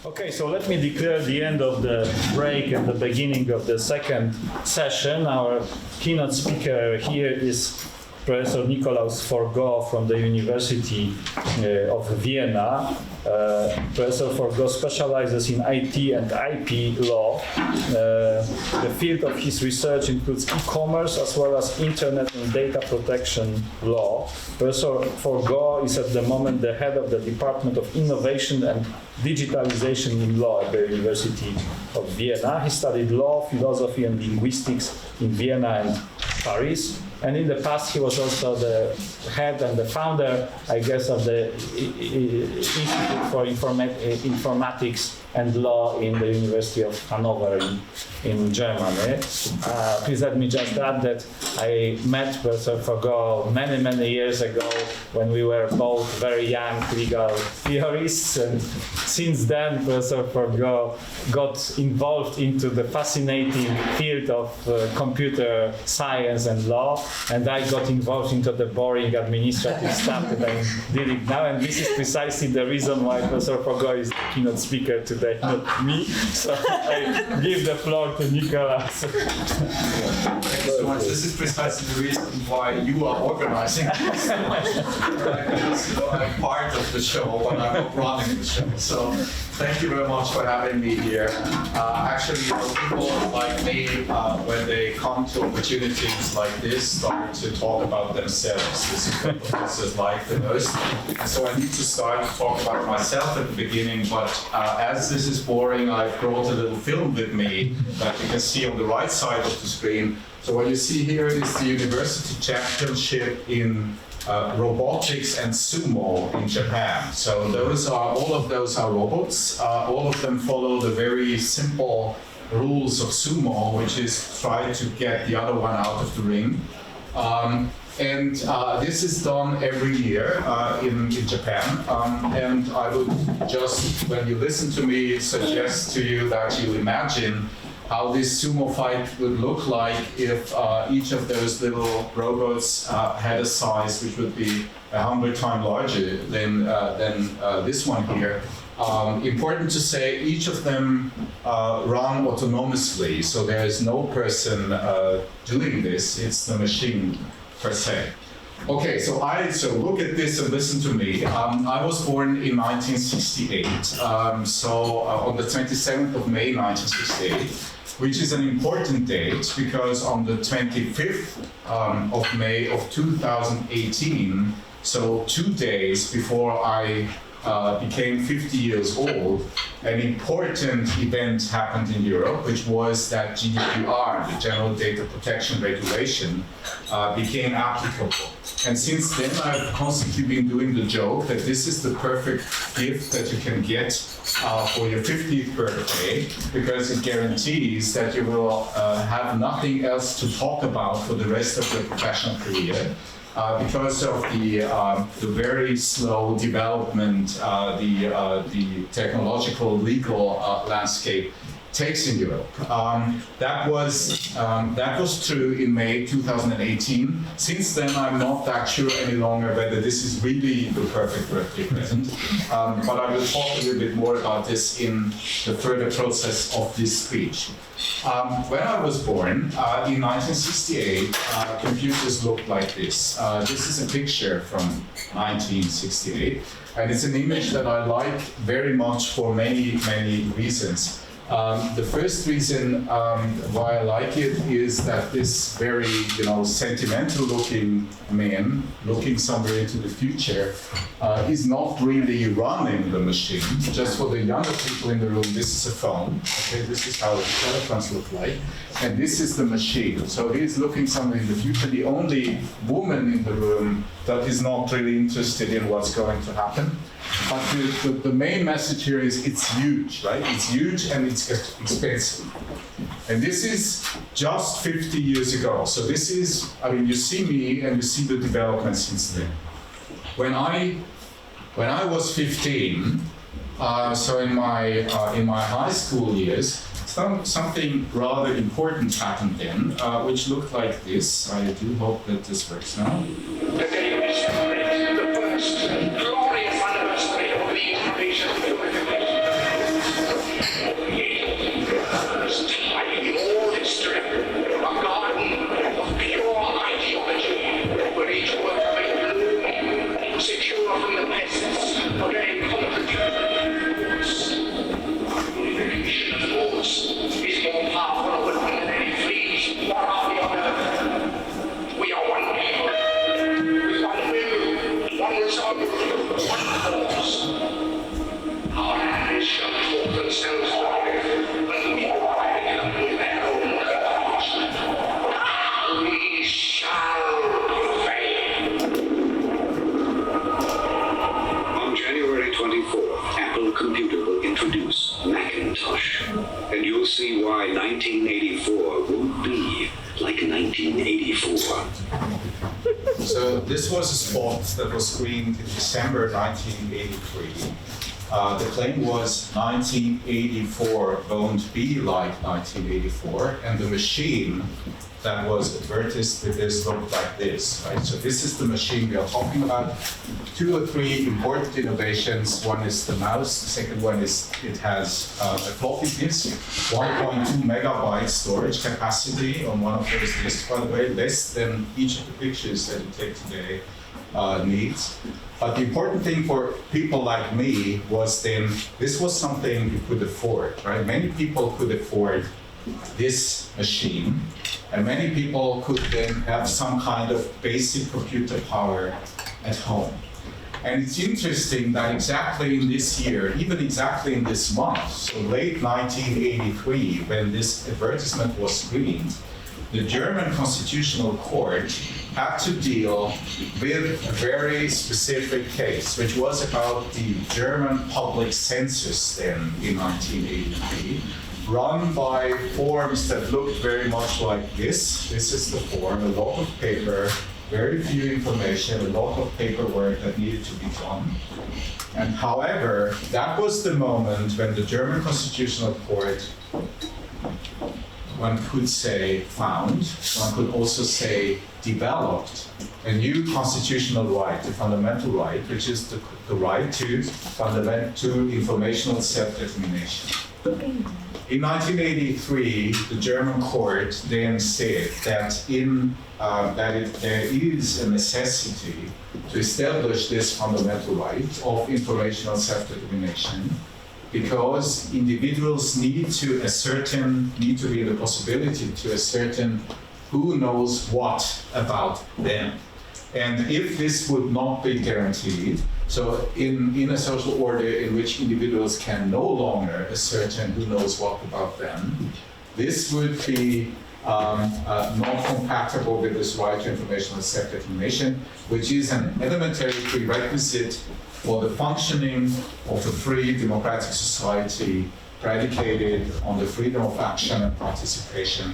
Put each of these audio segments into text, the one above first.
Okay, so let me declare the end of the break and the beginning of the second session. Our keynote speaker here is Professor Nikolaus Forgó from the University of Vienna. Professor Forgó specializes in IT and IP law. The field of his research includes e-commerce as well as internet and data protection law. Professor Forgó is at the moment the head of the Department of Innovation and Digitalization in Law at the University of Vienna. He studied law, philosophy and linguistics in Vienna and Paris. And in the past, he was also the head and the founder, I guess, of the Institute for Informatics and Law in the University of Hanover in Germany. Please let me just add that I met Professor Forgó many, many years ago when we were both very young legal theorists. And since then, Professor Forgó got involved into the fascinating field of computer science and law. And I got involved into the boring administrative stuff that I'm dealing now. And this is precisely the reason why Professor Forgó is the keynote speaker today, not me. So I give the floor to Nikolaus. Thank you so much. This is precisely the reason why you are organizing this. Because I'm part of the show, but I'm not running the show. So thank you very much for having me here. Actually, people like me, when they come to opportunities like this, start to talk about themselves. This is what professors like the most. And so I need to start to talk about myself at the beginning, but as this is boring, I've brought a little film with me that you can see on the right side of the screen. So what you see here is the University Championship in robotics and sumo in Japan. So all of those are robots. All of them follow the very simple rules of sumo, which is try to get the other one out of the ring. And this is done every year in Japan. And I would just, when you listen to me, suggest to you that you imagine how this sumo fight would look like if each of those little robots had a size which would be 100 times larger than this one here. Important to say, each of them run autonomously, so there is no person doing this, it's the machine per se. Okay, so look at this and listen to me. I was born in 1968, on the 27th of May 1968, which is an important date because on the 25th of May of 2018, so 2 days before I became 50 years old, an important event happened in Europe, which was that GDPR, the General Data Protection Regulation, became applicable. And since then, I've constantly been doing the joke that this is the perfect gift that you can get for your 50th birthday, because it guarantees that you will have nothing else to talk about for the rest of your professional career. Because of the very slow development the technological legal landscape takes in Europe. That was true in May 2018. Since then, I'm not that sure any longer whether this is really the perfect birthday present. But I will talk a little bit more about this in the further process of this speech. When I was born in 1968, computers looked like this. This is a picture from 1968, and it's an image that I like very much for many, many reasons. The first reason why I like it is that this very, sentimental-looking man looking somewhere into the future is not really running the machine. Just for the younger people in the room, this is a phone. Okay, this is how telephones look like, and this is the machine. So he's looking somewhere in the future. The only woman in the room that is not really interested in what's going to happen. But the main message here is it's huge, right? It's huge and it's expensive. And this is just 50 years ago. So this is, you see me and you see the development since then. When I was 15, so in my high school years, something rather important happened then, which looked like this. I do hope that this works now. Today we celebrate the first glorious anniversary of the Information Communication. secure from the pests, again complicated. Communication, of course, is more powerful than any fleas. What are we on earth? We are one people, with one will, one resolve, one cause. Our hands shall talk themselves alive, and we will them with their own cause. We shall prevail. On January 24th, Apple Computer will introduce Macintosh, and you'll see why 1984 won't be like 1984. So this was a spot that was screened in December 1983. The claim was 1984 won't be like 1984, and the machine that was advertised with this looked like this, right? So this is the machine we are talking about. 2 or 3 important innovations. One is the mouse. The second one is it has a floppy disk, 1.2 megabyte storage capacity on one of those disks, by the way, less than each of the pictures that you take today needs. But the important thing for people like me was then, this was something you could afford, right? Many people could afford this machine, and many people could then have some kind of basic computer power at home. And it's interesting that exactly in this year, even exactly in this month, so late 1983, when this advertisement was screened, the German Constitutional Court had to deal with a very specific case, which was about the German public census then in 1983, run by forms that looked very much like this. This is the form, a lot of paper, very few information, a lot of paperwork that needed to be done. And however, that was the moment when the German Constitutional Court, one could say found, one could also say developed a new constitutional right, a fundamental right, which is the right to informational self-determination. In 1983, the German court then said that there is a necessity to establish this fundamental right of informational self-determination, because individuals need to be in the possibility to ascertain who knows what about them. And if this would not be guaranteed, so in a social order in which individuals can no longer ascertain who knows what about them, this would be not compatible with this right to informational self-determination, which is an elementary prerequisite for the functioning of a free democratic society predicated on the freedom of action and participation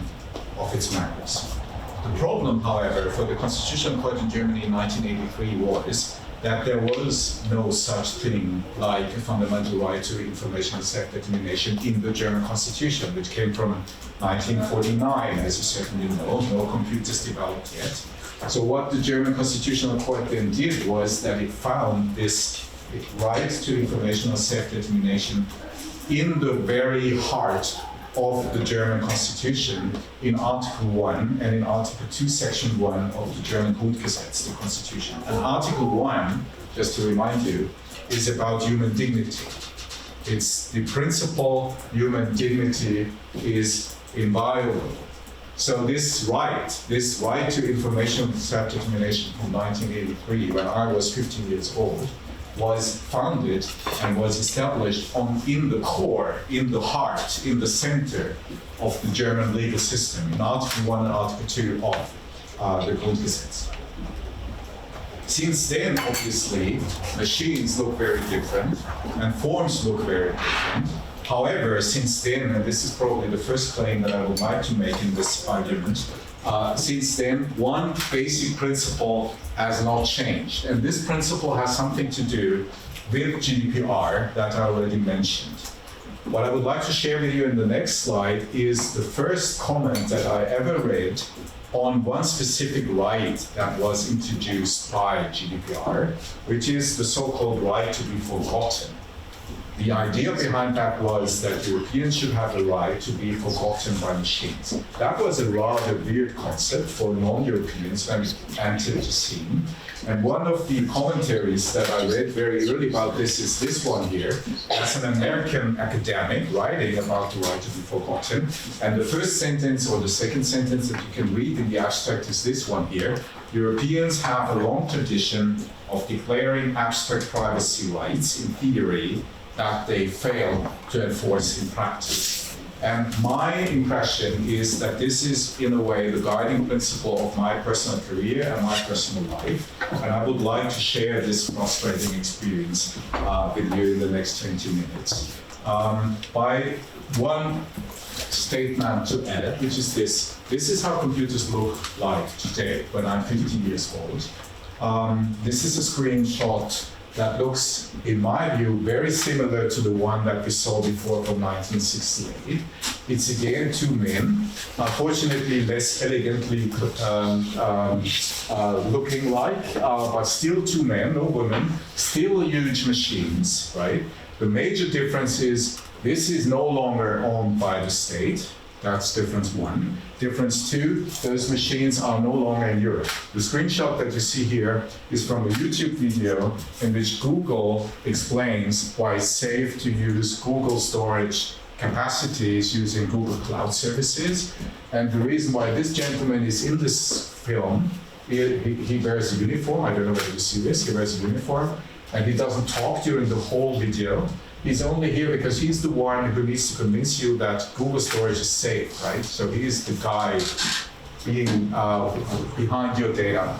of its members. The problem, however, for the Constitutional Court in Germany in 1983 was that there was no such thing like a fundamental right to informational self-determination in the German Constitution, which came from 1949, as you certainly know, no computers developed yet. So what the German Constitutional Court then did was that it found this right to informational self-determination in the very heart of the German Constitution in Article 1 and in Article 2, Section 1 of the German Grundgesetz, the Constitution. And Article 1, just to remind you, is about human dignity. It's the principle human dignity is inviolable. So this right to informational self-determination from 1983, when I was 15 years old, was founded and was established in the core, in the heart, in the center of the German legal system, in Article 1 and Article 2 of the Grundgesetz. Since then, obviously, machines look very different and forms look very different. However, since then, and this is probably the first claim that I would like to make in this argument, since then, one basic principle has not changed. And this principle has something to do with GDPR that I already mentioned. What I would like to share with you in the next slide is the first comment that I ever read on one specific right that was introduced by GDPR, which is the so-called right to be forgotten. The idea behind that was that Europeans should have the right to be forgotten by machines. That was a rather weird concept for non-Europeans and anti-Seen. And one of the commentaries that I read very early about this is this one here, as an American academic writing about the right to be forgotten. And the first sentence or the second sentence that you can read in the abstract is this one here. Europeans have a long tradition of declaring abstract privacy rights in theory that they fail to enforce in practice. And my impression is that this is, in a way, the guiding principle of my personal career and my personal life. And I would like to share this frustrating experience with you in the next 20 minutes. By one statement to add, which is this. This is how computers look like today, when I'm 50 years old. This is a screenshot that looks, in my view, very similar to the one that we saw before from 1968. It's again two men, unfortunately less elegantly looking like, but still two men, no women, still huge machines, right? The major difference is this is no longer owned by the state. That's difference one. Difference two, those machines are no longer in Europe. The screenshot that you see here is from a YouTube video in which Google explains why it's safe to use Google storage capacities using Google Cloud services. And the reason why this gentleman is in this film, he wears a uniform. I don't know whether you see this. He wears a uniform, and he doesn't talk during the whole video. He's only here because he's the one who needs to convince you that Google storage is safe, right? So he's the guy being behind your data.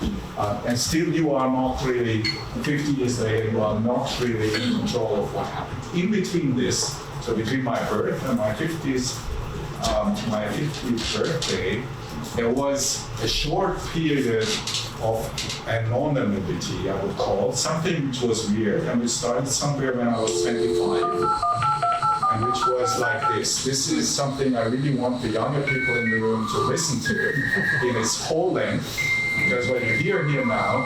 And still you are not really, 50 years later, you are not really in control of what happened. In between this, so between my birth and my 50th birthday, there was a short period of anonymity, I would call, something which was weird, and which started somewhere when I was 25, and which was like this. This is something I really want the younger people in the room to listen to in its whole length, because what you hear here now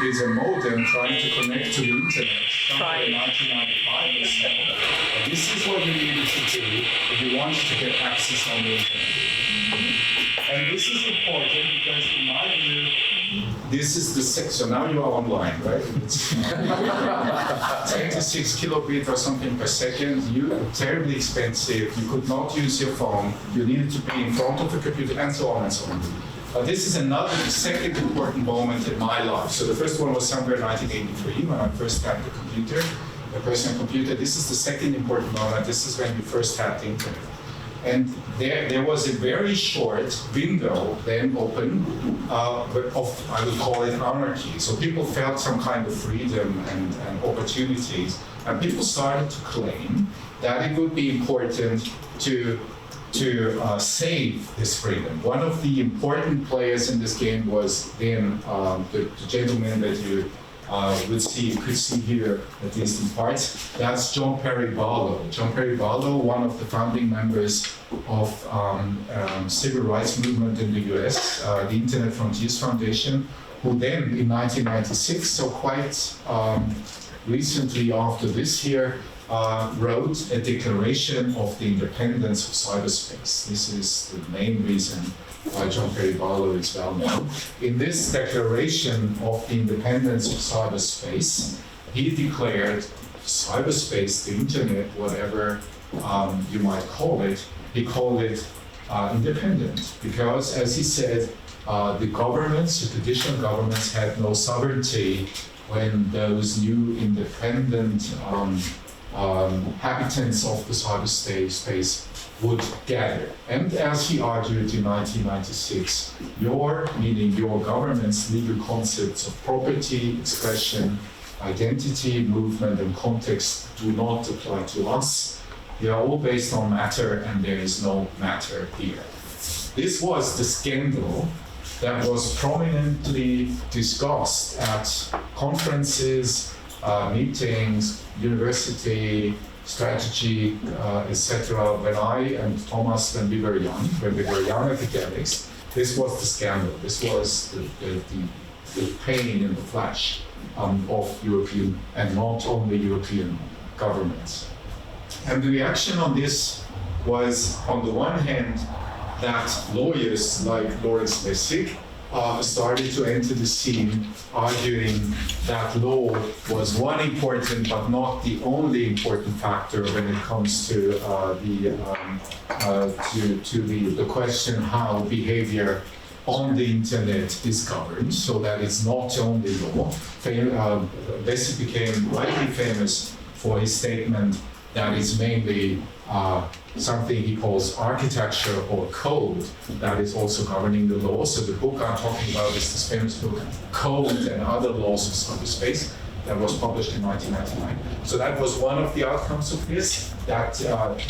is a modem trying to connect to the internet somewhere in 1995 or so. And this is what you needed to do if you wanted to get access on the internet. And this is important because, in my view, this is the so now you are online, right? It's 26 kilobit or something per second. Terribly expensive. You could not use your phone. You needed to be in front of the computer, and so on and so on. But this is another second important moment in my life. So the first one was somewhere in 1983 when I first had the computer, the personal computer. This is the second important moment. This is when you first had the internet. And there was a very short window then open of, I would call it, anarchy. So people felt some kind of freedom and opportunities. And people started to claim that it would be important to save this freedom. One of the important players in this game was then the gentleman that you could see here, at least in parts. That's John Perry Barlow. John Perry Barlow, one of the founding members of civil rights movement in the US, the Internet Frontiers Foundation, who then in 1996, so quite recently after this here, wrote a declaration of the independence of cyberspace. This is the main reason why John Perry Barlow is well known. In this declaration of the independence of cyberspace, he declared cyberspace, the internet, whatever you might call it, he called it independent. Because, as he said, the governments, the traditional governments, had no sovereignty when those new independent inhabitants of the cyberspace would gather. And as he argued in 1996, meaning your government's legal concepts of property, expression, identity, movement, and context do not apply to us. They are all based on matter, and there is no matter here. This was the scandal that was prominently discussed at conferences, meetings, university, strategy, etc. When I and Thomas, when we were young academics, this was the scandal. This was the pain in the flesh of European, and not only European, governments. And the reaction on this was, on the one hand, that lawyers like Lawrence Lessig started to enter the scene, arguing that law was one important but not the only important factor when it comes to the question how behavior on the internet is governed, so that it's not only law. Lessig became widely famous for his statement that it's mainly something he calls architecture or code that is also governing the law. So the book I'm talking about is this famous book, Code and Other Laws of Cyberspace, that was published in 1999. So that was one of the outcomes of this, that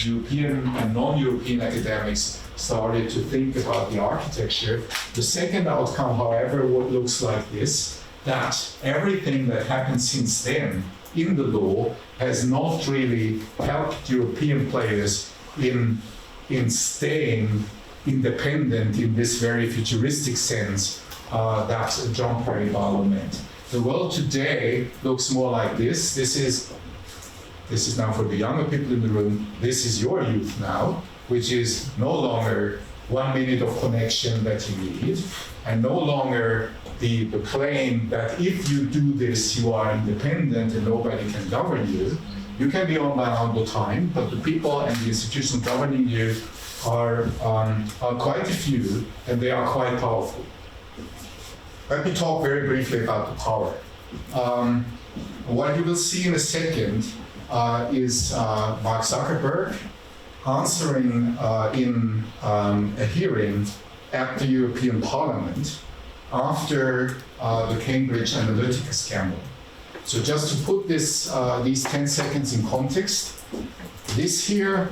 European and non-European academics started to think about the architecture. The second outcome, however, looks like this, that everything that happened since then in the law has not really helped European players in staying independent in this very futuristic sense that John Bar-Ilan meant. The world today looks more like this. This is now for the younger people in the room, this is your youth now, which is no longer 1 minute of connection that you need, and no longer the claim that if you do this, you are independent and nobody can govern you. You can be online all the time, but the people and the institutions governing you are quite a few, and they are quite powerful. Let me talk very briefly about the power. What you will see in a second is Mark Zuckerberg answering in a hearing at the European Parliament after the Cambridge Analytica scandal. So just to put these 10 seconds in context, this here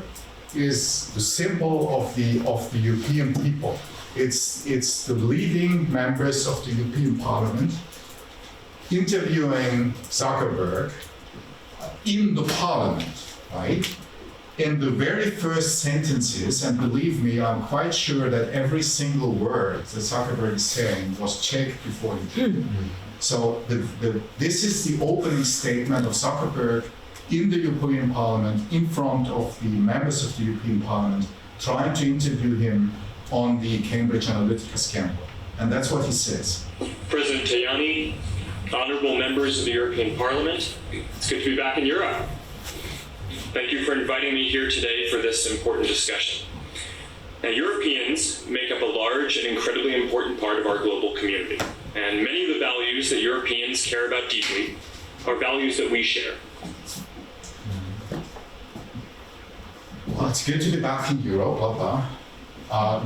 is the symbol of the European people. It's the leading members of the European Parliament interviewing Zuckerberg in the Parliament, right? In the very first sentences, and believe me, I'm quite sure that every single word that Zuckerberg is saying was checked before he did it. So this is the opening statement of Zuckerberg in the European Parliament, in front of the members of the European Parliament, trying to interview him on the Cambridge Analytica scandal. And that's what he says. President Tajani, honorable members of the European Parliament, it's good to be back in Europe. Thank you for inviting me here today for this important discussion. Now, Europeans make up a large and incredibly important part of our global community, and many of the values that Europeans care about deeply are values that we share. Well, it's good to be back in Europe,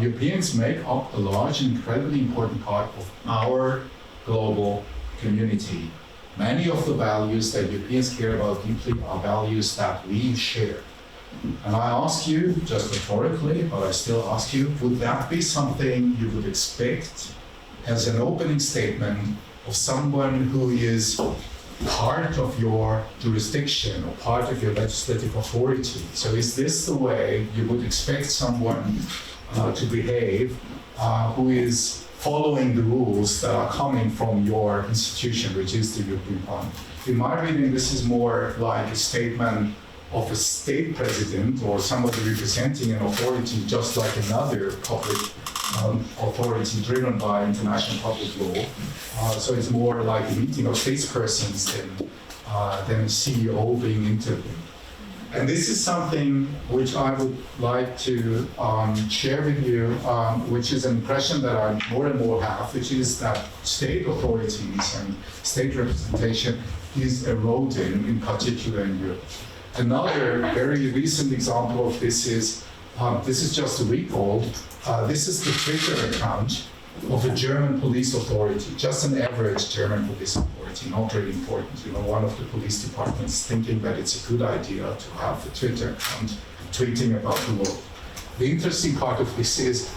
Europeans make up a large and incredibly important part of our global community. Many of the values that Europeans care about deeply are values that we share. And I ask you, just rhetorically, but I still ask you, would that be something you would expect as an opening statement of someone who is part of your jurisdiction or part of your legislative authority? So is this the way you would expect someone to behave who is following the rules that are coming from your institution, which is the European Parliament? In my reading, this is more like a statement of a state president or somebody representing an authority, just like another public authority driven by international public law. So it's more like a meeting of statespersons than a CEO being interviewed. And this is something which I would like to share with you, which is an impression that I more and more have, which is that state authorities and state representation is eroding, in particular in Europe. Another very recent example of this is just a week old. This is the Twitter account of a German police authority, just an average German police authority, not really important. One of the police departments thinking that it's a good idea to have a Twitter account tweeting about the world. The interesting part of this is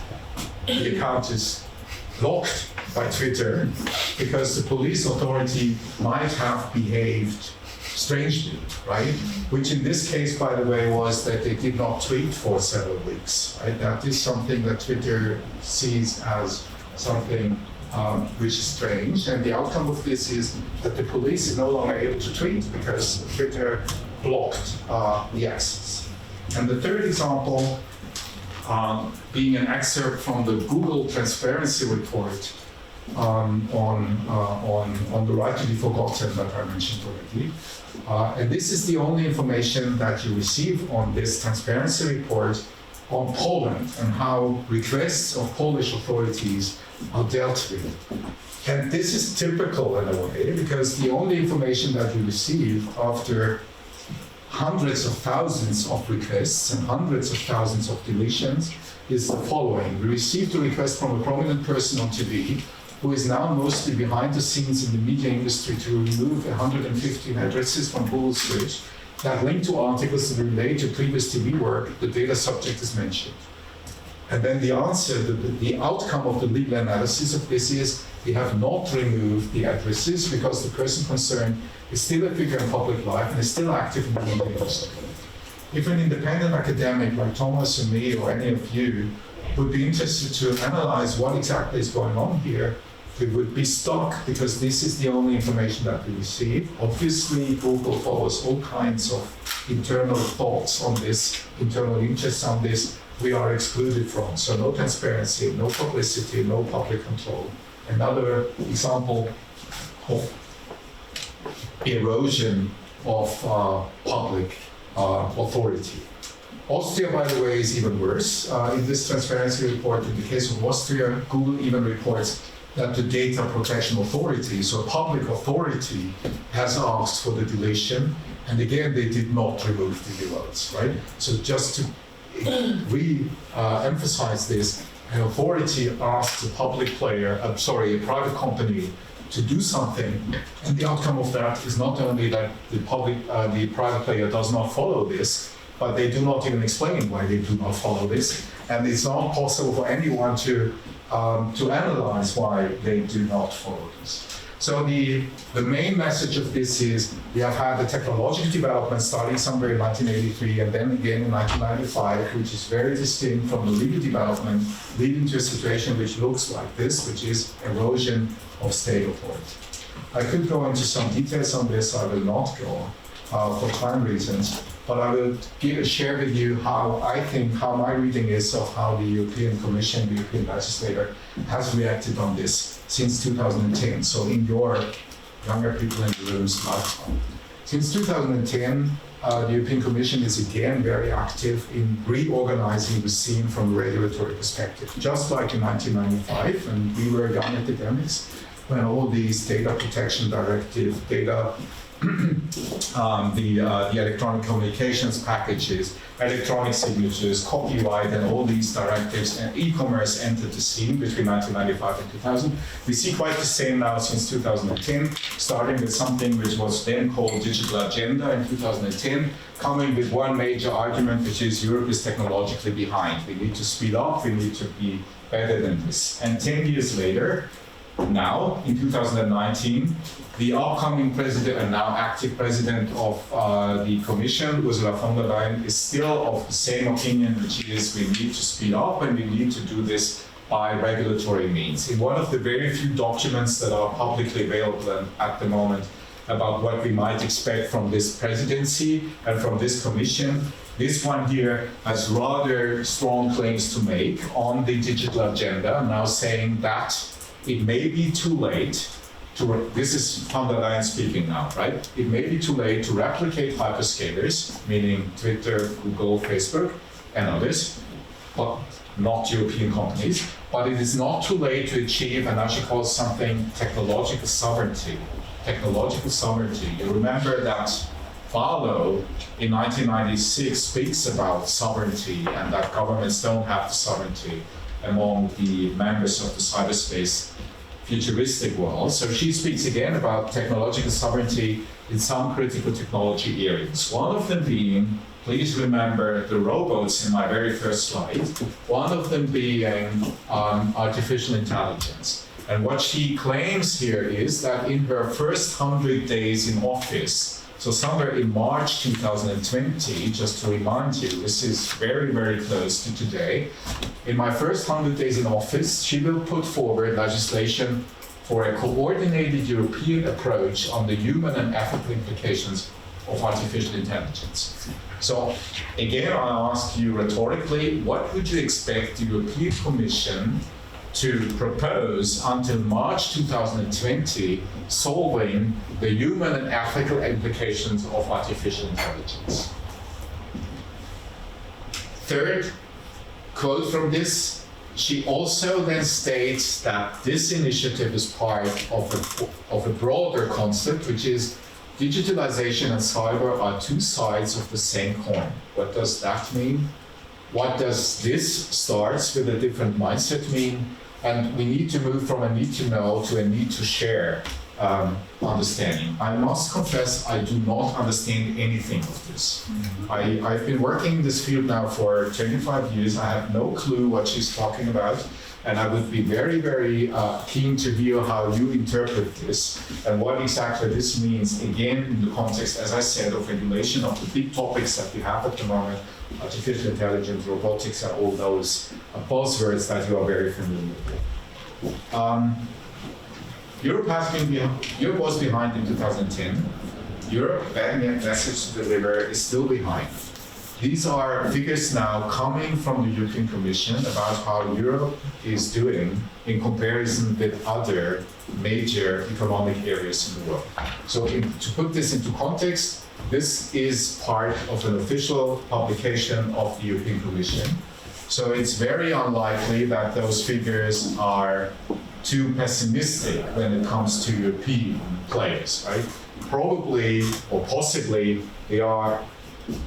the account is blocked by Twitter because the police authority might have behaved strangely, right? Which in this case, by the way, was that they did not tweet for several weeks, right? That is something that Twitter sees as something which is strange, and the outcome of this is that the police is no longer able to tweet because Twitter blocked the access. And the third example, being an excerpt from the Google Transparency Report on the right to be forgotten that I mentioned already. And this is the only information that you receive on this transparency report on Poland and how requests of Polish authorities are dealt with. And this is typical in a way, because the only information that you receive after hundreds of thousands of requests and hundreds of thousands of deletions is the following. We received a request from a prominent person on TV who is now mostly behind the scenes in the media industry to remove 115 addresses from Google search that link to articles that relate to previous TV work. The data subject is mentioned. And then the answer, the outcome of the legal analysis of this is we have not removed the addresses because the person concerned is still a figure in public life and is still active in the media industry. If an independent academic like Thomas or me or any of you would be interested to analyze what exactly is going on here, we would be stuck because this is the only information that we receive. Obviously, Google follows all kinds of internal thoughts on this, internal interests on this, we are excluded from. So no transparency, no publicity, no public control. Another example of erosion of public authority. Austria, by the way, is even worse. In this transparency report, in the case of Austria, Google even reports that the data protection authority, so public authority, has asked for the deletion, and again, they did not remove the URLs, right? So just to re-emphasize this, an authority asks a public player, a private company, to do something, and the outcome of that is not only that the private player does not follow this, but they do not even explain why they do not follow this, and it's not possible for anyone to analyze why they do not follow this. So the main message of this is we have had a technological development starting somewhere in 1983 and then again in 1995, which is very distinct from the legal development, leading to a situation which looks like this, which is erosion of state authority. I could go into some details on this, I will not go for time reasons, but I will share with you how my reading is of how the European Commission, the European legislator, has reacted on this since 2010. So in your younger people in the room's lifetime. Since 2010, the European Commission is again very active in reorganizing the scene from a regulatory perspective. Just like in 1995, when we were young academics, when all these data protection directive, the electronic communications packages, electronic signatures, copyright, and all these directives and e-commerce entered the scene between 1995 and 2000. We see quite the same now since 2010, starting with something which was then called Digital Agenda in 2010, coming with one major argument, which is Europe is technologically behind. We need to speed up, we need to be better than this. And 10 years later, now, in 2019, the upcoming president and now active president of the Commission, Ursula von der Leyen, is still of the same opinion, which is we need to speed up and we need to do this by regulatory means. In one of the very few documents that are publicly available at the moment about what we might expect from this presidency and from this Commission, this one here has rather strong claims to make on the digital agenda, now saying that it may be too late to, this is von der Leyen speaking now, right? It may be too late to replicate hyperscalers, meaning Twitter, Google, Facebook, and others, but not European companies. But it is not too late to achieve, and now she calls something technological sovereignty. Technological sovereignty. You remember that Barlow in 1996 speaks about sovereignty and that governments don't have the sovereignty among the members of the cyberspace futuristic world. So she speaks again about technological sovereignty in some critical technology areas. One of them being, please remember the robots in my very first slide, one of them being artificial intelligence. And what she claims here is that in her first 100 days in office, so somewhere in March 2020, just to remind you, this is very, very close to today. In my first 100 days in office, she will put forward legislation for a coordinated European approach on the human and ethical implications of artificial intelligence. So again, I ask you rhetorically, what would you expect the European Commission to propose until March 2020, solving the human and ethical implications of artificial intelligence? Third quote from this, she also then states that this initiative is part of a broader concept, which is digitalization and cyber are two sides of the same coin. What does that mean? What does this starts with a different mindset mean? And we need to move from a need to know to a need to share understanding. I must confess, I do not understand anything of this. I've been working in this field now for 25 years. I have no clue what she's talking about. And I would be very, very keen to hear how you interpret this and what exactly this means, again, in the context, as I said, of regulation of the big topics that we have at the moment, artificial intelligence, robotics, and all those buzzwords that you are very familiar with. Europe was behind in 2010. Europe, having a message to deliver, is still behind. These are figures now coming from the European Commission about how Europe is doing in comparison with other major economic areas in the world. So to put this into context, this is part of an official publication of the European Commission. So it's very unlikely that those figures are too pessimistic when it comes to European players, right? Probably or possibly they are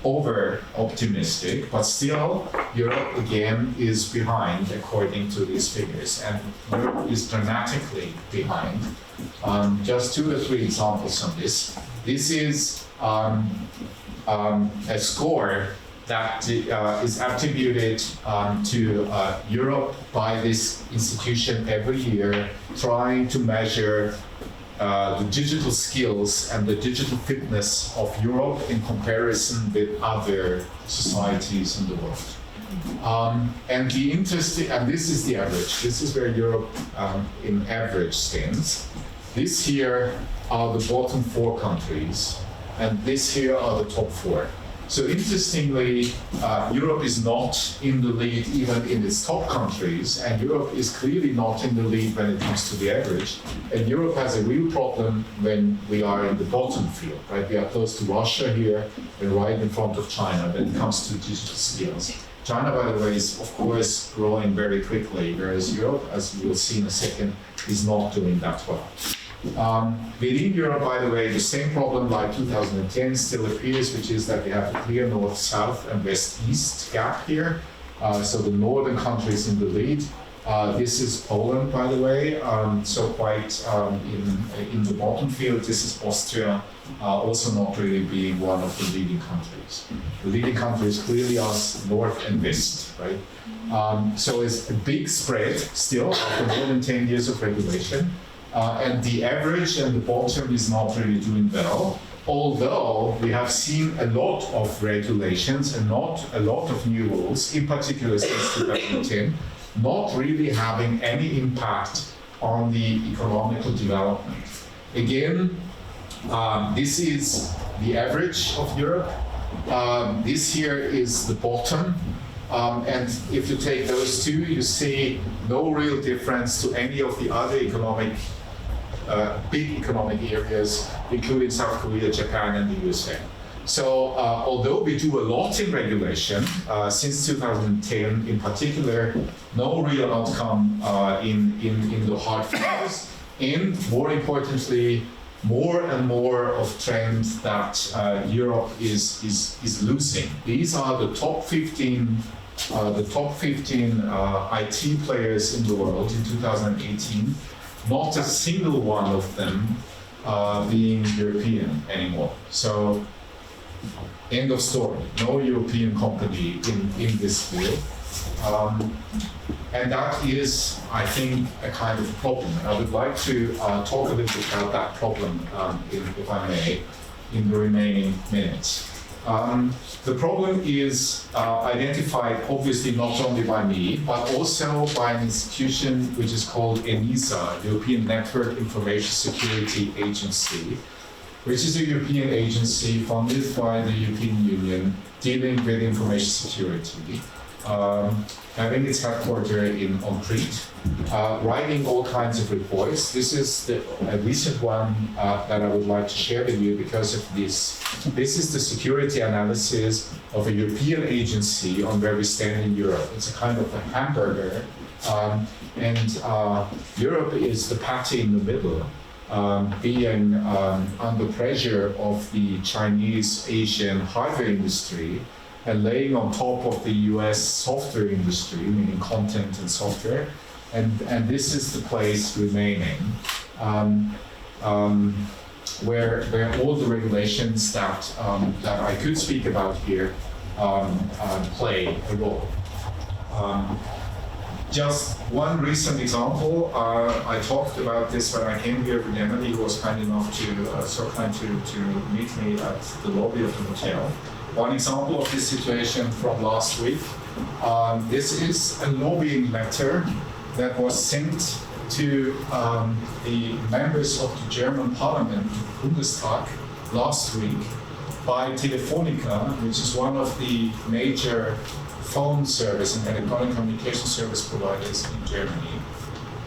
over optimistic, but still Europe again is behind according to these figures, and Europe is dramatically behind. Just 2 or 3 examples on this. This is a score that is attributed to Europe by this institution every year, trying to measure the digital skills and the digital fitness of Europe in comparison with other societies in the world. And this is the average. This is where Europe in average stands. This here are the bottom 4 countries, and this here are the top 4. So interestingly, Europe is not in the lead even in its top countries, and Europe is clearly not in the lead when it comes to the average. And Europe has a real problem when we are in the bottom field, right? We are close to Russia here and right in front of China when it comes to digital skills. China, by the way, is of course growing very quickly, whereas Europe, as you will see in a second, is not doing that well. Within Europe, by the way, the same problem like 2010 still appears, which is that we have a clear north-south and west-east gap here. So the northern countries in the lead. This is Poland, by the way, so quite in the bottom field. This is Austria, also not really being one of the leading countries. The leading countries clearly are north and west, right? So it's a big spread still after more than 10 years of regulation. And the average and the bottom is not really doing well, although we have seen a lot of regulations and not a lot of new rules, in particular since 2010, not really having any impact on the economical development. Again, this is the average of Europe. This here is the bottom. And if you take those two, you see no real difference to any of the other big economic areas, including South Korea, Japan, and the USA. So although we do a lot in regulation, since 2010 in particular, no real outcome in the hard figures, and more importantly, more and more of trends that Europe is losing. These are the top 15 IT players in the world in 2018. Not a single one of them being European anymore. So, end of story. No European company in this field. And that is, I think, a kind of problem. I would like to talk a little bit about that problem, if I may, in the remaining minutes. The problem is identified obviously not only by me, but also by an institution which is called ENISA, European Network Information Security Agency. which is a European agency funded by the European Union dealing with information security, having its headquarters on Crete, writing all kinds of reports. This is a recent one that I would like to share with you because of this. This is the security analysis of a European agency on where we stand in Europe. It's a kind of a hamburger, and Europe is the patty in the middle, being under pressure of the Chinese Asian hardware industry and laying on top of the US software industry, meaning content and software. And this is the place remaining where all the regulations that I could speak about here play a role. Just one recent example, I talked about this when I came here with Emily, who was kind enough to meet me at the lobby of the hotel. One example of this situation from last week. This is a lobbying letter that was sent to the members of the German Parliament, Bundestag, last week by Telefonica, which is one of the major phone service and electronic communication service providers in Germany.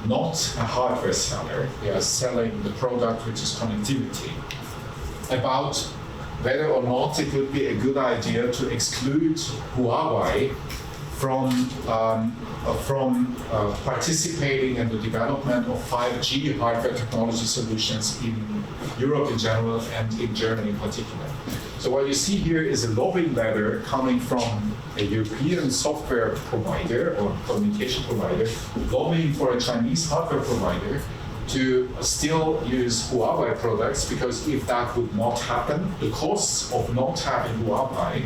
Not a hardware seller, they are selling the product which is connectivity. About whether or not it would be a good idea to exclude Huawei from participating in the development of 5G hardware technology solutions in Europe in general and in Germany in particular. So what you see here is a lobbying letter coming from a European software provider or communication provider lobbying for a Chinese hardware provider to still use Huawei products, because if that would not happen, the costs of not having Huawei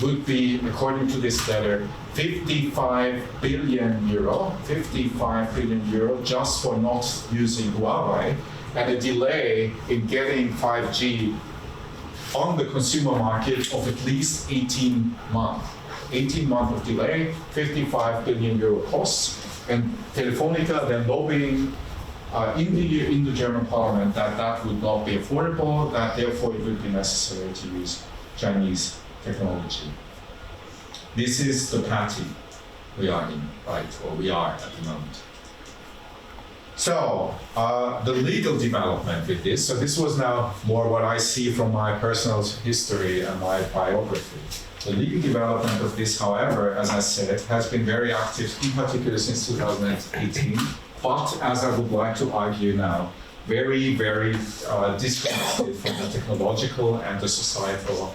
would be, according to this letter, 55 billion euro just for not using Huawei, and a delay in getting 5G on the consumer market of at least 18 months. 18 months of delay, 55 billion euro costs, and Telefonica then lobbying in the German parliament that would not be affordable, that therefore it would be necessary to use Chinese technology. This is the patty we are in, right, or we are at the moment. So, the legal development with this, so this was now more what I see from my personal history and my biography. The legal development of this, however, as I said, has been very active, in particular since 2018, but as I would like to argue now, very, very disconnected from the technological and the societal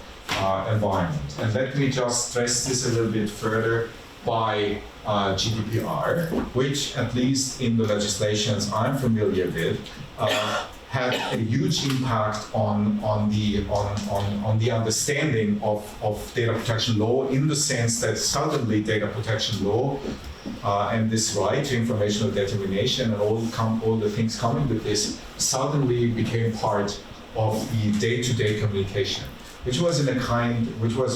environment. And let me just stress this a little bit further by GDPR, which, at least in the legislations I'm familiar with, had a huge impact on the understanding of data protection law, in the sense that suddenly data protection law and this right to informational determination and all the things coming with this suddenly became part of the day-to-day communication. Which was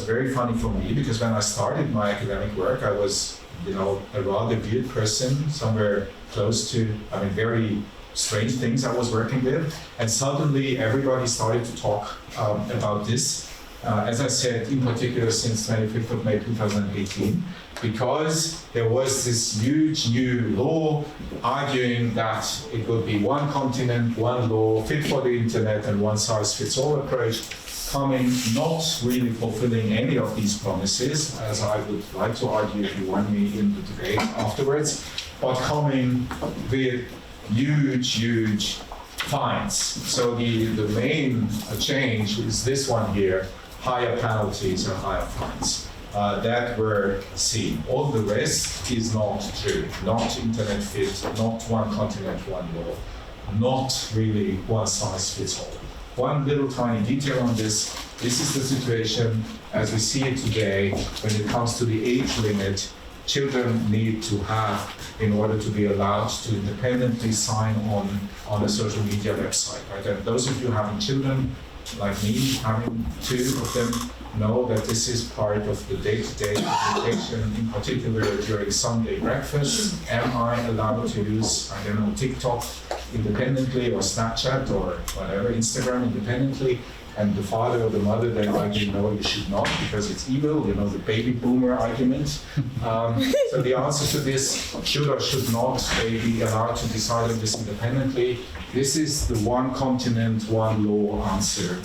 very funny for me, because when I started my academic work, I was, a rather weird person, somewhere close to, very strange things I was working with, and suddenly everybody started to talk about this. As I said, in particular since 25th of May 2018, because there was this huge new law arguing that it would be one continent, one law, fit for the internet, and one size fits all approach, coming, not really fulfilling any of these promises, as I would like to argue if you want me in the debate afterwards, but coming with huge fines. So the main change is this one here, higher penalties and higher fines. That were seen. All the rest is not true. Not internet fit, not one continent, one law, not really one size fits all. One little tiny detail on this. This is the situation as we see it today when it comes to the age limit children need to have in order to be allowed to independently sign on a social media website. Right? And those of you having children, like me, having two of them, know that this is part of the day-to-day communication, in particular during Sunday breakfast. Am I allowed to use, I don't know, TikTok independently, or Snapchat, or whatever, Instagram independently? And the father or the mother then argue, no, you should not, because it's evil, you know, the baby boomer argument. So the answer to this, should or should not they be allowed to decide on this independently? This is the one continent, one law answer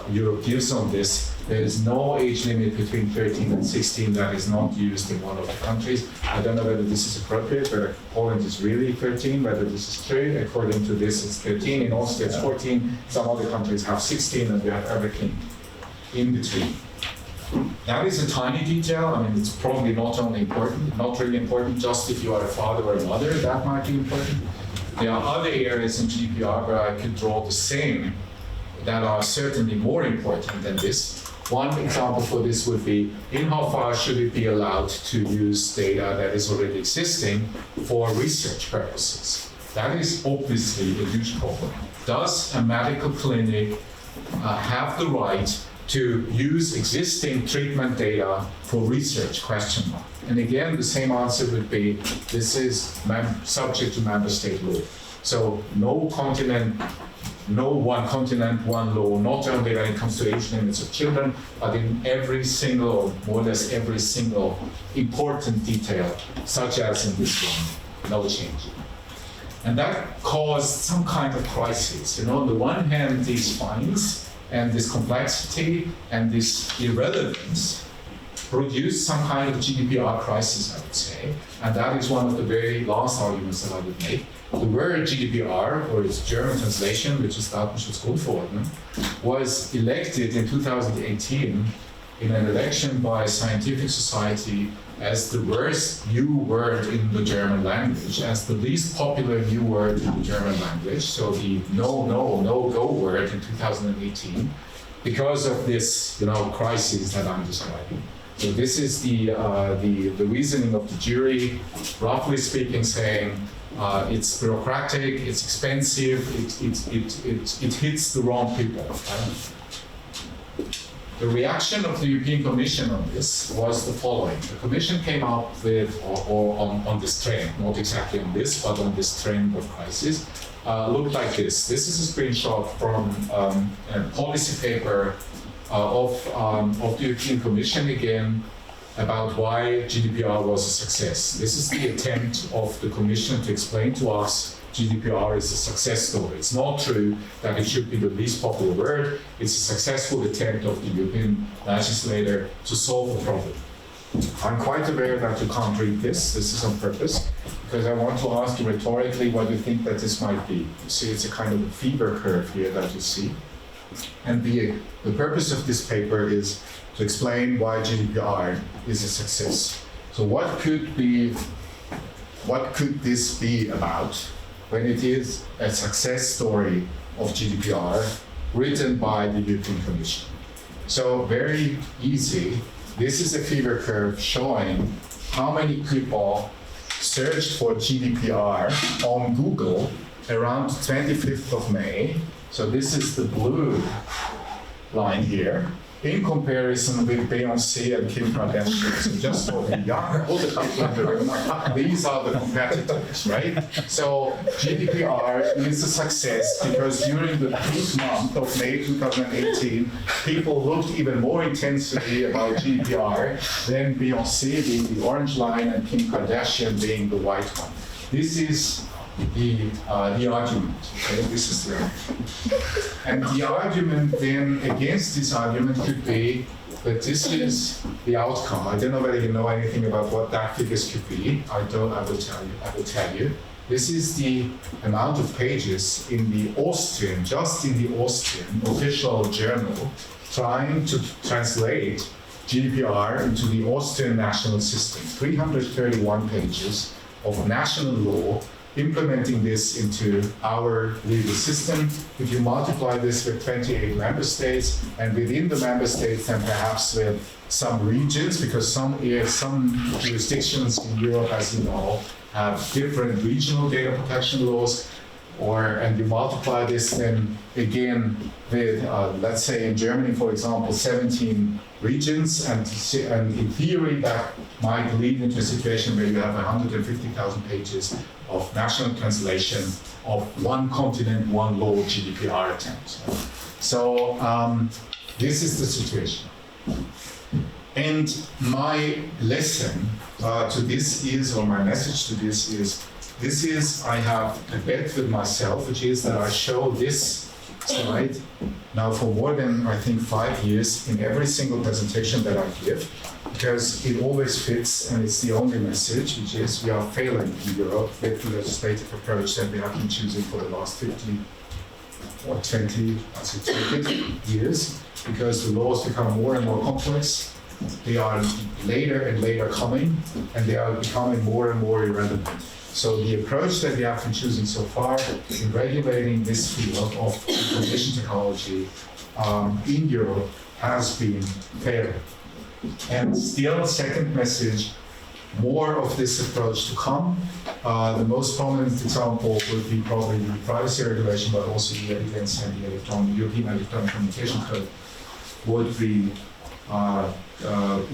Europe gives on this. There is no age limit between 13 and 16 that is not used in one of the countries. I don't know whether this is appropriate, whether Poland is really 13, whether this is true. According to this, it's 13. In Austria, it's 14. Some other countries have 16, and we have everything in between. That is a tiny detail. I mean, it's probably not only important, not really important, just if you are a father or a mother, that might be important. There are other areas in GDPR where I could draw the same that are certainly more important than this. One example for this would be, in how far should it be allowed to use data that is already existing for research purposes? That is obviously a huge problem. Does a medical clinic have the right to use existing treatment data for research, question mark? And again, the same answer would be, this is subject to member state law. So no continent, no one continent, one law, not only when it comes to age limits of children, but in every single, or more or less every single important detail, such as in this one, no change. And that caused some kind of crisis. You know, on the one hand, these fines and this complexity and this irrelevance produced some kind of GDPR crisis, I would say. And that is one of the very last arguments that I would make. The word GDPR, or its German translation, which is Datenschutzgrundverordnung, was elected in 2018 in an election by a scientific society as the worst new word in the German language, as the least popular new word in the German language, so the no-go word in 2018, because of this, you know, crisis that I'm describing. So this is the reasoning of the jury, roughly speaking, saying it's bureaucratic, it's expensive, it hits the wrong people. The reaction of the European Commission on this was the following. The Commission came up with, or on this trend, not exactly on this, but on this trend of crisis, looked like this. This is a screenshot from a policy paper of the European Commission, again, about why GDPR was a success. This is the attempt of the Commission to explain to us GDPR is a success story. It's not true that it should be the least popular word. It's a successful attempt of the European legislator to solve the problem. I'm quite aware that you can't read this. This is on purpose, because I want to ask you rhetorically what you think that this might be. You see, it's a kind of a fever curve here that you see. And the purpose of this paper is to explain why GDPR is a success. So what could this be about when it is a success story of GDPR written by the European Commission? So very easy. This is a fever curve showing how many people searched for GDPR on Google around 25th of May. So this is the blue line here, in comparison with Beyoncé and Kim Kardashian. So just for the young, older people in the room, these are the competitors, right? So GDPR is a success because during the peak month of May 2018, people looked even more intensely about GDPR than Beyoncé being the orange line and Kim Kardashian being the white one. This is the argument, okay? This is the argument. And the argument then against this argument could be that this is the outcome. I don't know whether you know anything about what that figures could be. I will tell you. This is the amount of pages in the Austrian, just in the Austrian official journal, trying to translate GDPR into the Austrian national system. 331 pages of national law implementing this into our legal system. If you multiply this with 28 member states, and within the member states, and perhaps with some regions, because some jurisdictions in Europe, as you know, have different regional data protection laws, and you multiply this then again with, let's say in Germany, for example, 17 regions, and in theory that might lead into a situation where you have 150,000 pages of national translation of one continent, one law GDPR attempt. So this is the situation. And my lesson to this is, or my message to this is, I have a bet with myself, which is that I show this slide now for more than, I think, 5 years in every single presentation that I give, because it always fits, and it's the only message, which is we are failing in Europe with the legislative approach that we have been choosing for the last 15 or 20, I say 20 years, because the laws become more and more complex. They are later and later coming, and they are becoming more and more irrelevant. So the approach that we have been choosing so far in regulating this field of information technology in Europe has been failing. And still, second message, more of this approach to come. The most prominent example would be probably the privacy regulation, but also the evidence and the European Electronic Communication Code would be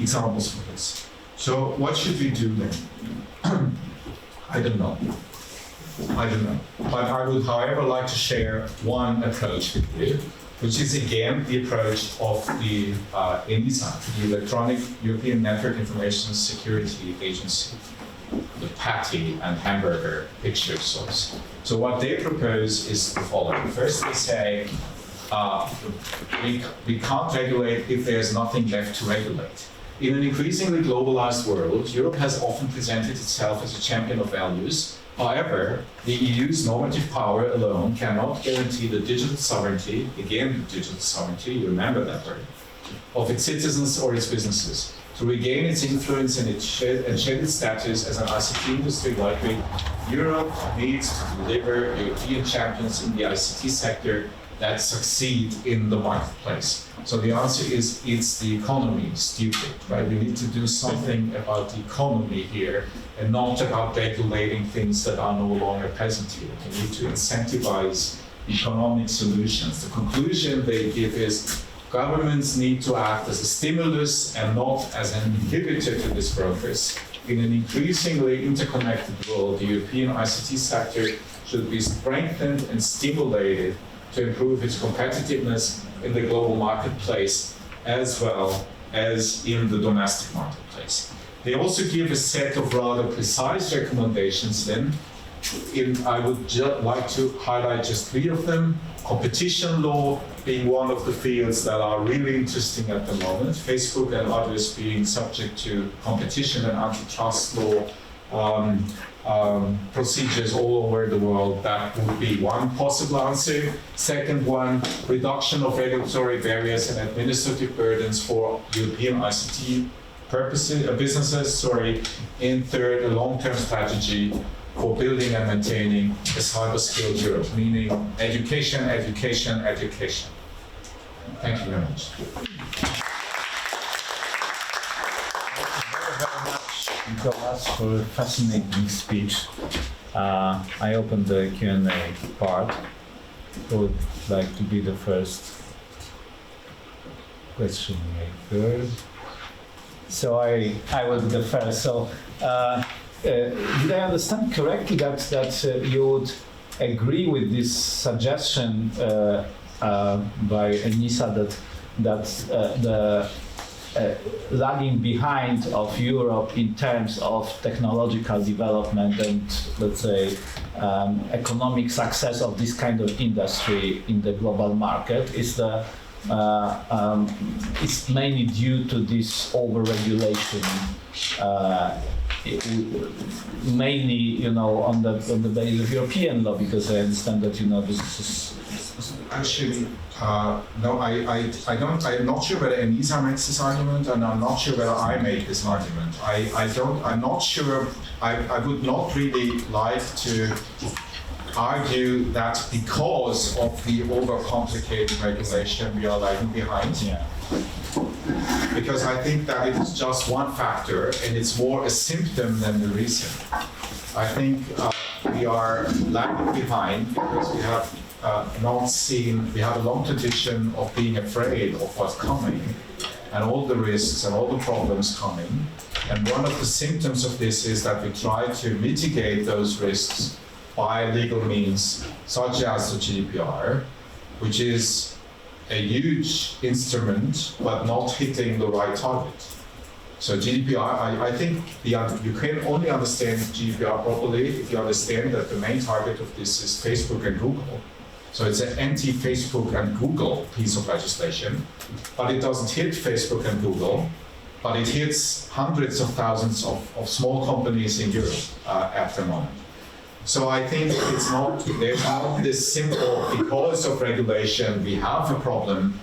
examples for this. So what should we do then? I don't know. But I would, however, like to share one approach with you, which is again the approach of the ENISA, the Electronic European Network Information Security Agency, the patty and hamburger picture source. So what they propose is the following. First, they say we can't regulate if there's nothing left to regulate. In an increasingly globalized world, Europe has often presented itself as a champion of values. However, the EU's normative power alone cannot guarantee the digital sovereignty, again the digital sovereignty, you remember that word, of its citizens or its businesses. To regain its influence and shed its status as an ICT industry lightweight, Europe needs to deliver European champions in the ICT sector that succeed in the marketplace. So the answer is, it's the economy, stupid, right? We need to do something about the economy here and not about regulating things that are no longer present here. We need to incentivize economic solutions. The conclusion they give is governments need to act as a stimulus and not as an inhibitor to this progress. In an increasingly interconnected world, the European ICT sector should be strengthened and stimulated to improve its competitiveness in the global marketplace as well as in the domestic marketplace. They also give a set of rather precise recommendations then. I would like to highlight just 3 of them. Competition law being one of the fields that are really interesting at the moment. Facebook and others being subject to competition and antitrust law procedures all over the world. That would be one possible answer. Second one, reduction of regulatory barriers and administrative burdens for European ICT businesses. And third, a long-term strategy for building and maintaining a cyber-skilled Europe, meaning education, education, education. Thank you very much. Nikolaus, for a fascinating speech. I opened the Q&A part. Who would like to be the first question maker? So I will be the first. So did I understand correctly that you would agree with this suggestion by ENISA that the lagging behind of Europe in terms of technological development and, let's say, economic success of this kind of industry in the global market is it's mainly due to this over-regulation, mainly, on the basis of European law, because I understand that, this is actually. No, I'm not sure whether ENISA makes this argument, and I'm not sure whether I make this argument. I'm not sure, I would not really like to argue that because of the overcomplicated regulation we are lagging behind. Yeah. Because I think that it is just one factor, and it's more a symptom than the reason. I think we are lagging behind because we have we have a long tradition of being afraid of what's coming and all the risks and all the problems coming. And one of the symptoms of this is that we try to mitigate those risks by legal means, such as the GDPR, which is a huge instrument, but not hitting the right target. So GDPR, I think you can only understand GDPR properly if you understand that the main target of this is Facebook and Google. So it's an anti-Facebook and Google piece of legislation, but it doesn't hit Facebook and Google, but it hits hundreds of thousands of small companies in Europe at the moment. So I think there's not this simple, because of regulation, we have a problem,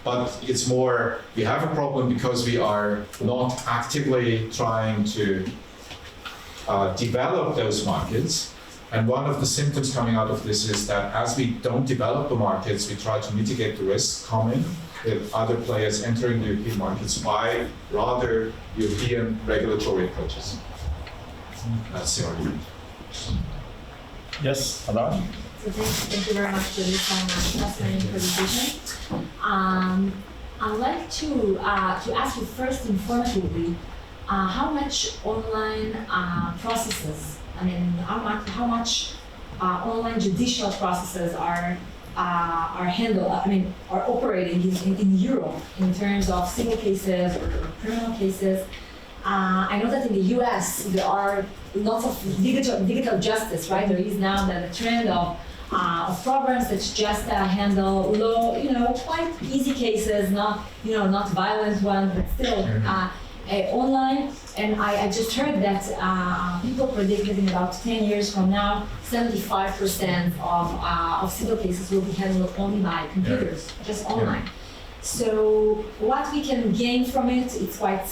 but it's more, we have a problem because we are not actively trying to develop those markets. And one of the symptoms coming out of this is that as we don't develop the markets, we try to mitigate the risks coming with other players entering the European markets by rather European regulatory approaches. That's the argument. Yes, Hadar? So thank you very much for this fascinating presentation. I'd like to ask you first informatively, how much online processes, how much online judicial processes are handled, are operating in Europe in terms of civil cases or criminal cases. I know that in the US there are lots of digital justice, right? There is now the trend of programs that just handle low, quite easy cases, not violent ones, but still online. And I just heard that people predict that in about 10 years from now, 75% of civil cases will be handled only by computers, just online. So what we can gain from it, it's quite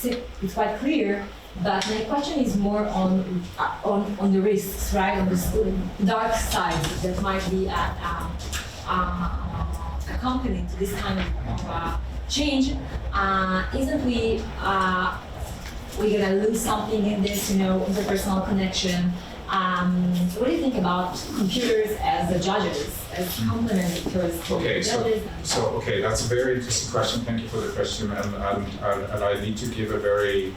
clear. But my question is more on the risks, right? On the dark side that might be accompanied to this kind of change. Isn't we're gonna lose something in this, interpersonal connection? What do you think about computers as the judges, as complementary to judges? Okay, that's a very interesting question. Thank you for the question, and I need to give a very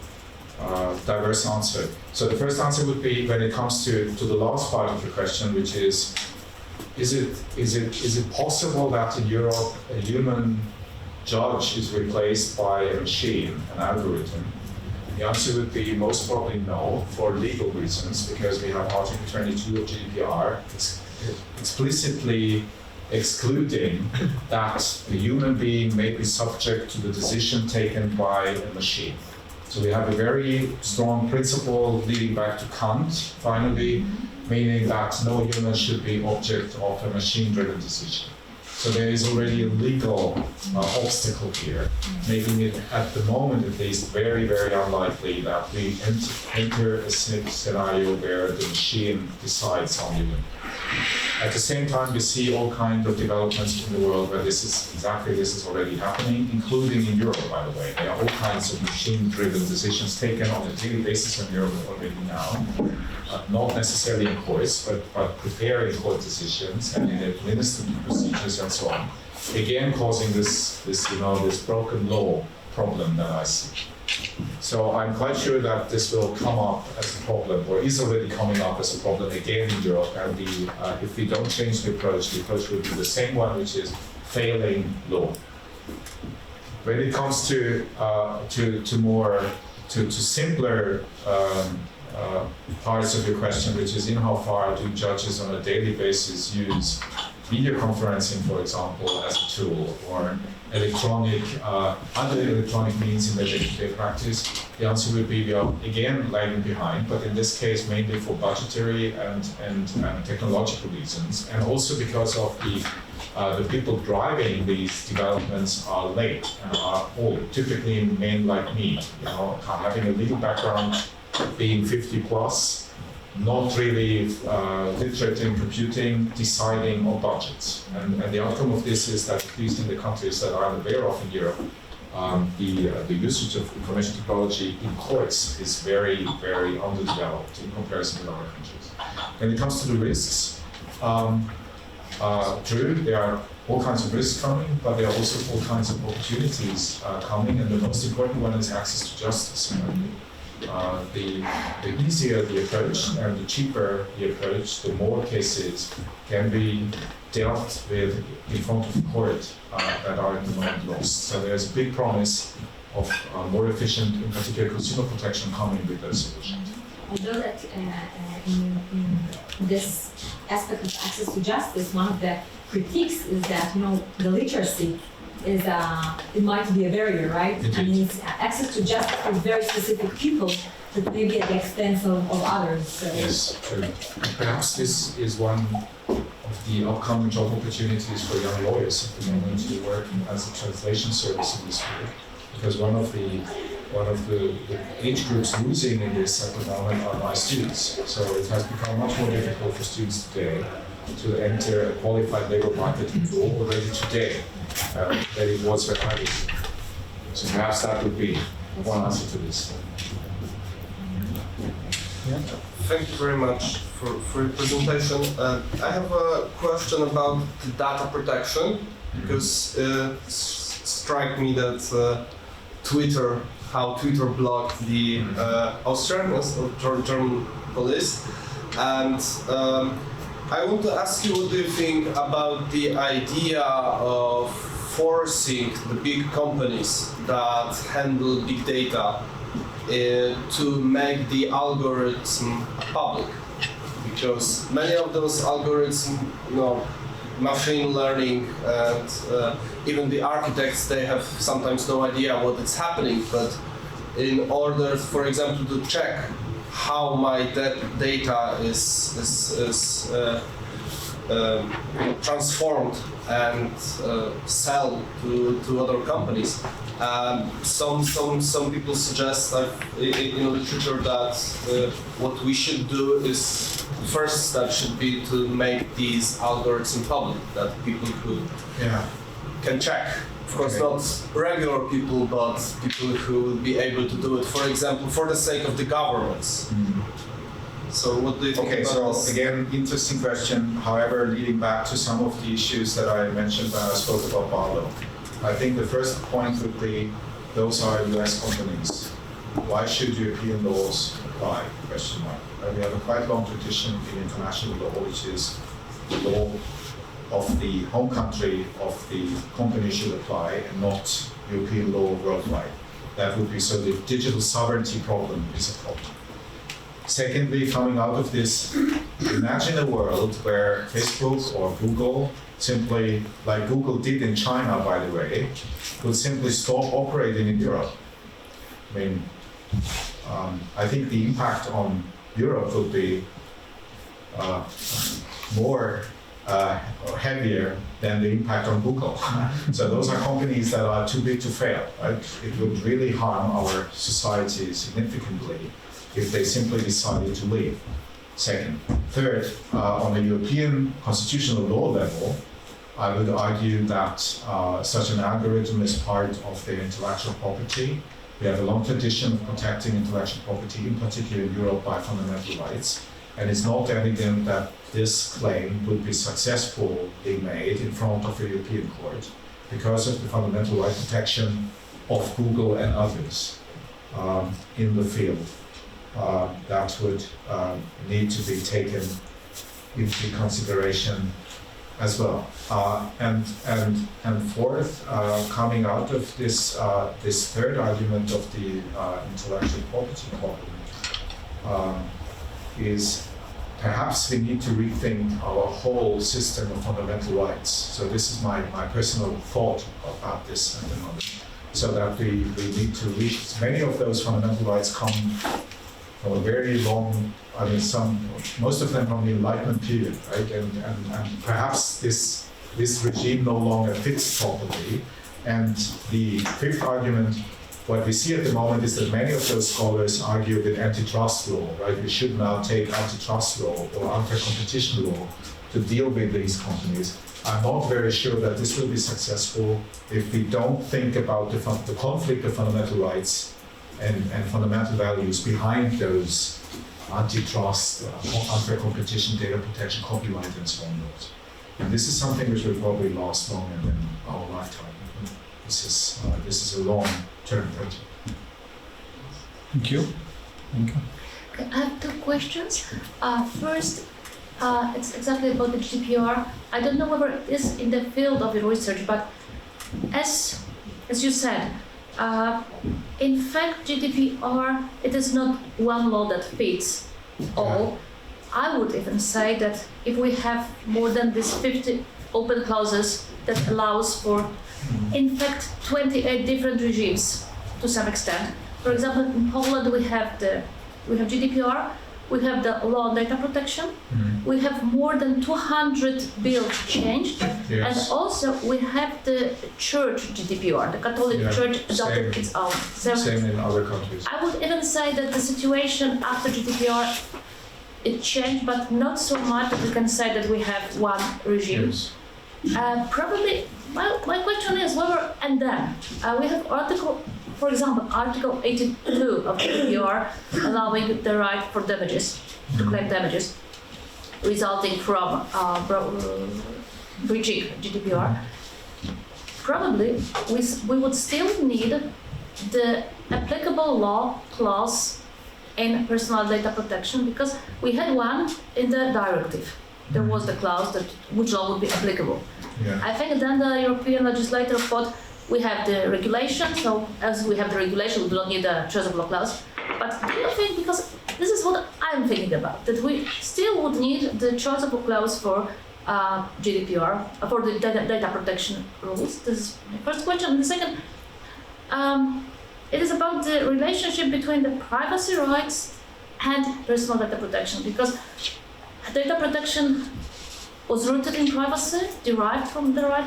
diverse answer. So the first answer would be when it comes to the last part of the question, which is it possible that in Europe a human judge is replaced by a machine, an algorithm? The answer would be most probably no, for legal reasons, because we have Article 22 of GDPR explicitly excluding that the human being may be subject to the decision taken by a machine. So we have a very strong principle leading back to Kant, finally, meaning that no human should be object of a machine-driven decision. So there is already a legal obstacle here, making it, at the moment at least, very, very unlikely that we enter a scenario where the machine decides on human. At the same time, we see all kinds of developments in the world where this is already happening, including in Europe, by the way. There are all kinds of machine-driven decisions taken on a daily basis in Europe already now. Not necessarily in courts, but preparing court decisions and in administrative procedures and so on. Again, causing this broken law problem that I see. So I'm quite sure that this will come up as a problem, or is already coming up as a problem again in Europe. And if we don't change the approach will be the same one, which is failing law. When it comes to simpler parts of your question, which is in how far do judges on a daily basis use video conferencing, for example, as a tool, or other electronic means in their day-to-day practice, the answer would be we are again lagging behind, but in this case mainly for budgetary and technological reasons, and also because of the people driving these developments are late and are old, typically men like me, having a legal background, being 50 plus, not really literate in computing, deciding on budgets. And the outcome of this is that, at least in the countries that I'm aware of in Europe, the usage of information technology in courts is very, very underdeveloped in comparison with other countries. When it comes to the risks, true, there are all kinds of risks coming, but there are also all kinds of opportunities coming, and the most important one is access to justice. The easier the approach and the cheaper the approach, the more cases can be dealt with in front of the court that are at the moment lost. So there's a big promise of more efficient, in particular, consumer protection coming with those solutions. Although that in this aspect of access to justice, one of the critiques is that the literacy is it might be a barrier, right? Indeed. I mean, it's access to justice for very specific people, but maybe at the expense of others. So. Yes, true. Perhaps this is one of the upcoming job opportunities for young lawyers at the moment to work as a translation service in this field, because one of the age groups losing in this at the moment are my students. So it has become much more difficult for students today to enter a qualified labor market in law already today than it was when I was. So perhaps that would be one answer to this. Yeah. Thank you very much for your presentation. I have a question about the data protection, because it struck me that how Twitter blocked the Austrian or German police, and I want to ask you, what do you think about the idea of forcing the big companies that handle big data to make the algorithm public? Because many of those algorithms, machine learning, and even the architects, they have sometimes no idea what is happening. But in order, for example, to check how my data is transformed and sell to other companies. Some people suggest in literature that what we should do is, first step should be to make these algorithms public, that people can check. Of course, not regular people, but people who will be able to do it, for example, for the sake of the governments. So what do you think about this? Again, interesting question. However, leading back to some of the issues that I mentioned when I spoke about Barlow. I think the first point would be, those are US companies. Why should European laws apply? Question mark. We have a quite long tradition in international law, which is the law of the home country of the company should apply and not European law worldwide. That would be, so the digital sovereignty problem is a problem. Secondly, coming out of this, imagine a world where Facebook or Google simply, like Google did in China, by the way, would simply stop operating in Europe. I mean, I think the impact on Europe would be more heavier than the impact on Google. So those are companies that are too big to fail, right? It would really harm our society significantly if they simply decided to leave. Second. Third, on the European constitutional law level, I would argue that such an algorithm is part of the intellectual property. We have a long tradition of protecting intellectual property, in particular in Europe, by fundamental rights. And it's not evident that this claim would be successful being made in front of a European court because of the fundamental right protection of Google and others in the field. That would need to be taken into consideration as well. And fourth, coming out of this this third argument of the intellectual property problem, is perhaps we need to rethink our whole system of fundamental rights. So this is my personal thought about this at the moment. So that we need to reach, many of those fundamental rights come from a very long, most of them from the Enlightenment period, right? And perhaps this regime no longer fits properly. And the fifth argument, what we see at the moment is that many of those scholars argue with antitrust law, right? We should now take antitrust law or anti-competition law to deal with these companies. I'm not very sure that this will be successful if we don't think about the conflict of fundamental rights and fundamental values behind those antitrust, unfair competition, data protection, copyright, and so on. And this is something which will probably last longer than our lifetime. This is a long-term project. Thank you. I have two questions. First, it's exactly about the GDPR. I don't know whether it is in the field of your research, but as you said, in fact, GDPR, it is not one law that fits all. I would even say that if we have more than these 50 open clauses that allows for, in fact, 28 different regimes to some extent. For example, in Poland we have GDPR, we have the law on data protection, we have more than 200 bills changed, and also we have the church GDPR, the Catholic Church adopted its own. So same in other countries. I would even say that the situation after GDPR, it changed, but not so much that we can say that we have one regime. Yes. Probably, my question is whether, and then, we have for example, Article 82 of GDPR allowing the right for damages, to claim damages, resulting from breaching GDPR. Probably, we would still need the applicable law clause in personal data protection, because we had one in the directive. There was the clause that which law would be applicable. Yeah. I think then the European legislator thought we have the regulation, so as we have the regulation, we do not need the choice of law clause. But do you think, because this is what I'm thinking about, that we still would need the choice of law clause for GDPR, for the data protection rules? This is my first question. And the second, it is about the relationship between the privacy rights and personal data protection, because data protection was rooted in privacy, derived from the right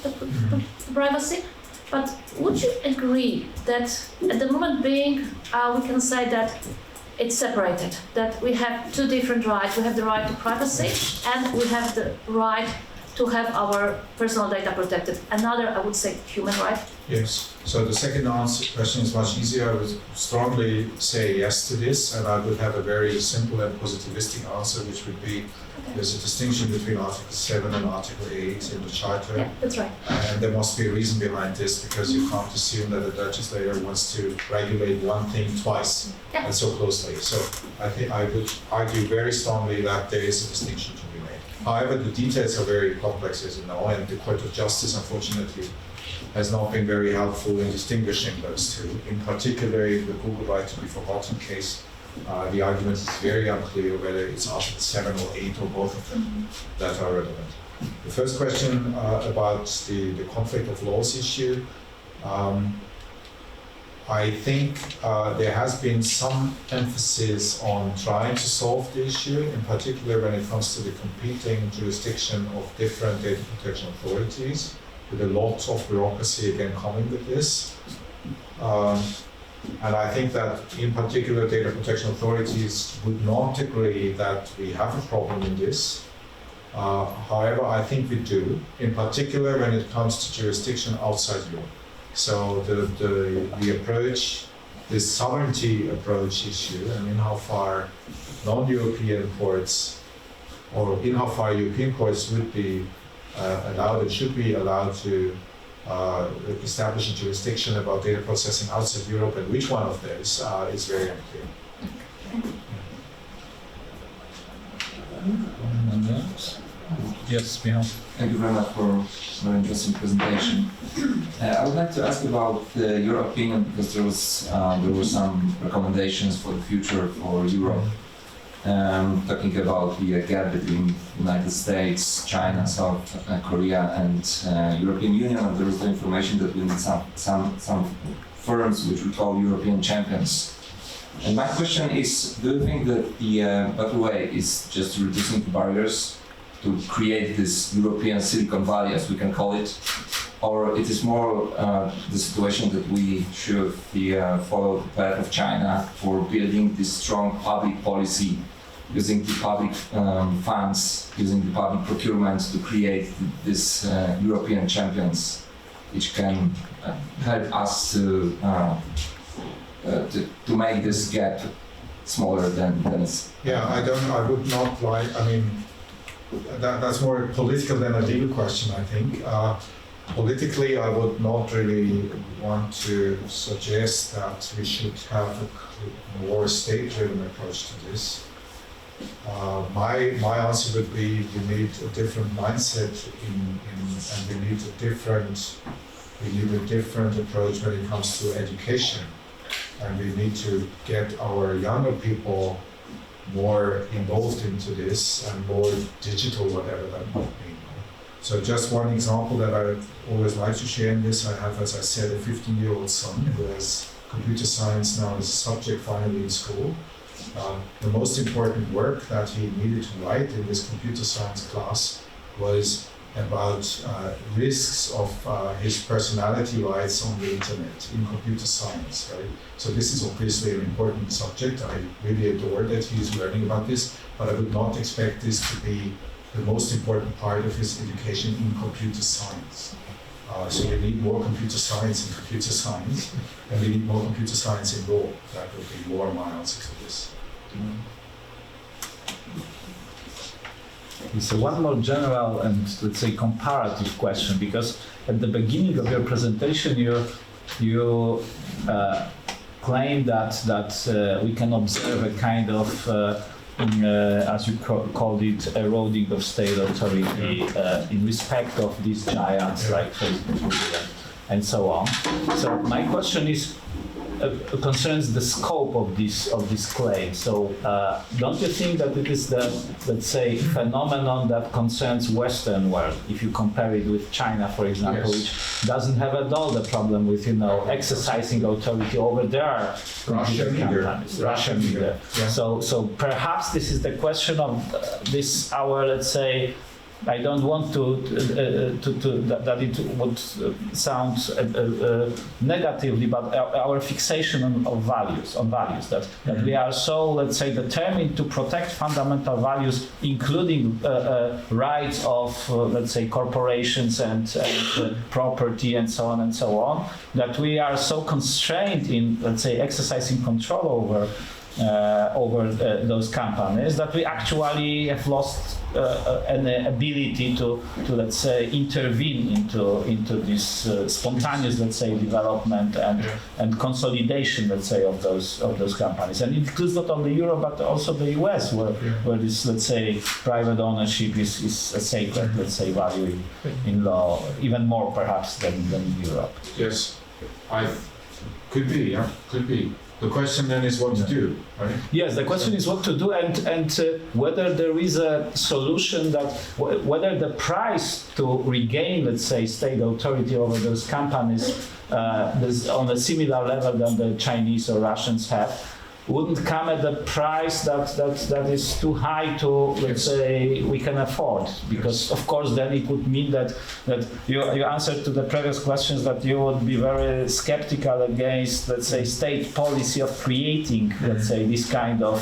to privacy. But would you agree that at the moment being, we can say that it's separated, that we have two different rights? We have the right to privacy and we have the right to have our personal data protected. Another, I would say, human right. Yes. So the second question is much easier. I would strongly say yes to this, and I would have a very simple and positivistic answer, which would be there's a distinction between Article 7 and Article 8 in the Charter. Yeah, that's right. And there must be a reason behind this, because you can't assume that a legislator wants to regulate one thing twice and so closely. So I think I would argue very strongly that there is a distinction to be made. However, the details are very complex, as you know, and the Court of Justice, unfortunately, has not been very helpful in distinguishing those two. In particular, in the Google Right to be Forgotten case, the argument is very unclear whether it's Article 7 or 8 or both of them that are relevant. The first question about the conflict of laws issue, I think there has been some emphasis on trying to solve the issue, in particular when it comes to the competing jurisdiction of different data protection authorities, with a lot of bureaucracy again coming with this. And I think that in particular data protection authorities would not agree that we have a problem in this. However, I think we do, in particular when it comes to jurisdiction outside Europe. So the approach, this sovereignty approach issue, and in how far non-European courts, or in how far European courts would be allowed and should be allowed to establish a jurisdiction about data processing outside Europe, and which one of those is very unclear. Yes, Michał. Thank you very much for a very interesting presentation. I would like to ask about your opinion, because there were some recommendations for the future for Europe, talking about the gap between United States, China, South Korea, and European Union. And there was the information that we need some firms which we call European champions. And my question is, do you think that the better way is just reducing barriers to create this European Silicon Valley, as we can call it, or it is more the situation that we should follow the path of China for building this strong public policy using the public funds, using the public procurement to create this European champions, which can help us to make this gap smaller than it's. Yeah, I would not like, I mean, that's more political than a legal question, I think. Politically, I would not really want to suggest that we should have a more state-driven approach to this. My answer would be we need a different mindset and we need a different approach when it comes to education. And we need to get our younger people more involved into this and more digital, whatever that might mean. So just one example that I always like to share in this, I have, as I said, a 15-year-old son who has computer science now as a subject finally in school. The most important work that he needed to write in this computer science class was about risks of his personality rights on the internet in computer science, right? So this is obviously an important subject. I really adore that he's learning about this, but I would not expect this to be the most important part of his education in computer science. So we need more computer science in computer science, and we need more computer science in law. That would be more my answer to this. So one more general and, let's say, comparative question, because at the beginning of your presentation you claim that we can observe a kind of as you called it, eroding of state authority in respect of these giants like Facebook and so on. So my question is concerns the scope of this claim. So don't you think that it is the, let's say, phenomenon that concerns Western world? If you compare it with China, for example, Yes. which doesn't have at all the problem with exercising authority over their Russian leader. companies, Russian leader. Yeah. So perhaps this is the question of this our, let's say, I don't want that it would sound negatively, but our fixation on values, that we are so, let's say, determined to protect fundamental values, including rights of, let's say, corporations and property and so on, that we are so constrained in, let's say, exercising control over those companies that we actually have lost an ability to let's say intervene into this spontaneous, let's say, development and consolidation, let's say, of those companies. And it includes not only Europe but also the US, where this, let's say, private ownership is a sacred, let's say, value in law, even more perhaps than Europe. Yes, could be. The question then is what to do, right? Yes, the question is what to do and whether there is a solution that, whether the price to regain, let's say, state authority over those companies is on a similar level than the Chinese or Russians have, wouldn't come at a price that is too high to, let's say, we can afford. Because, of course, then it would mean that you answered to the previous questions that you would be very skeptical against, let's say, state policy of creating, let's say, this kind of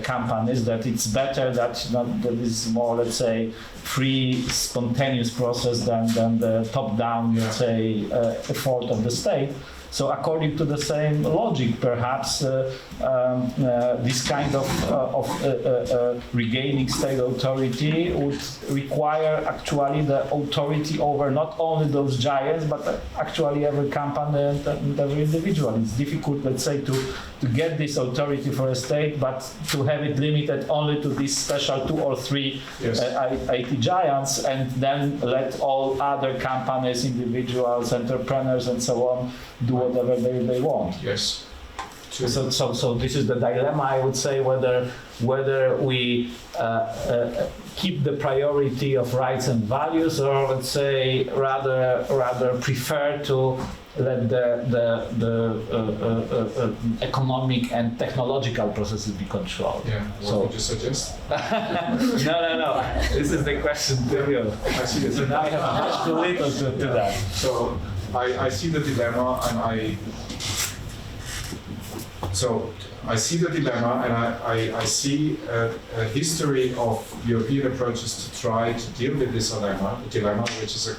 companies, that it's better that is more, let's say, free, spontaneous process than the top-down, let's say, effort of the state. So according to the same logic, perhaps this kind of regaining state authority would require actually the authority over not only those giants, but actually every company and every individual. It's difficult, let's say, to get this authority for a state, but to have it limited only to these special 2 or 3 IT giants, and then let all other companies, individuals, entrepreneurs, and so on do whatever they want. Yes. So this is the dilemma, I would say, whether we keep the priority of rights and values, or, let's say, rather prefer to let the economic and technological processes be controlled. Yeah. What would you suggest? No. This is the question to you. I see the So now I have much too little to that. So I see the dilemma, and So I see the dilemma, and I see a history of European approaches to try to deal with this dilemma, which is a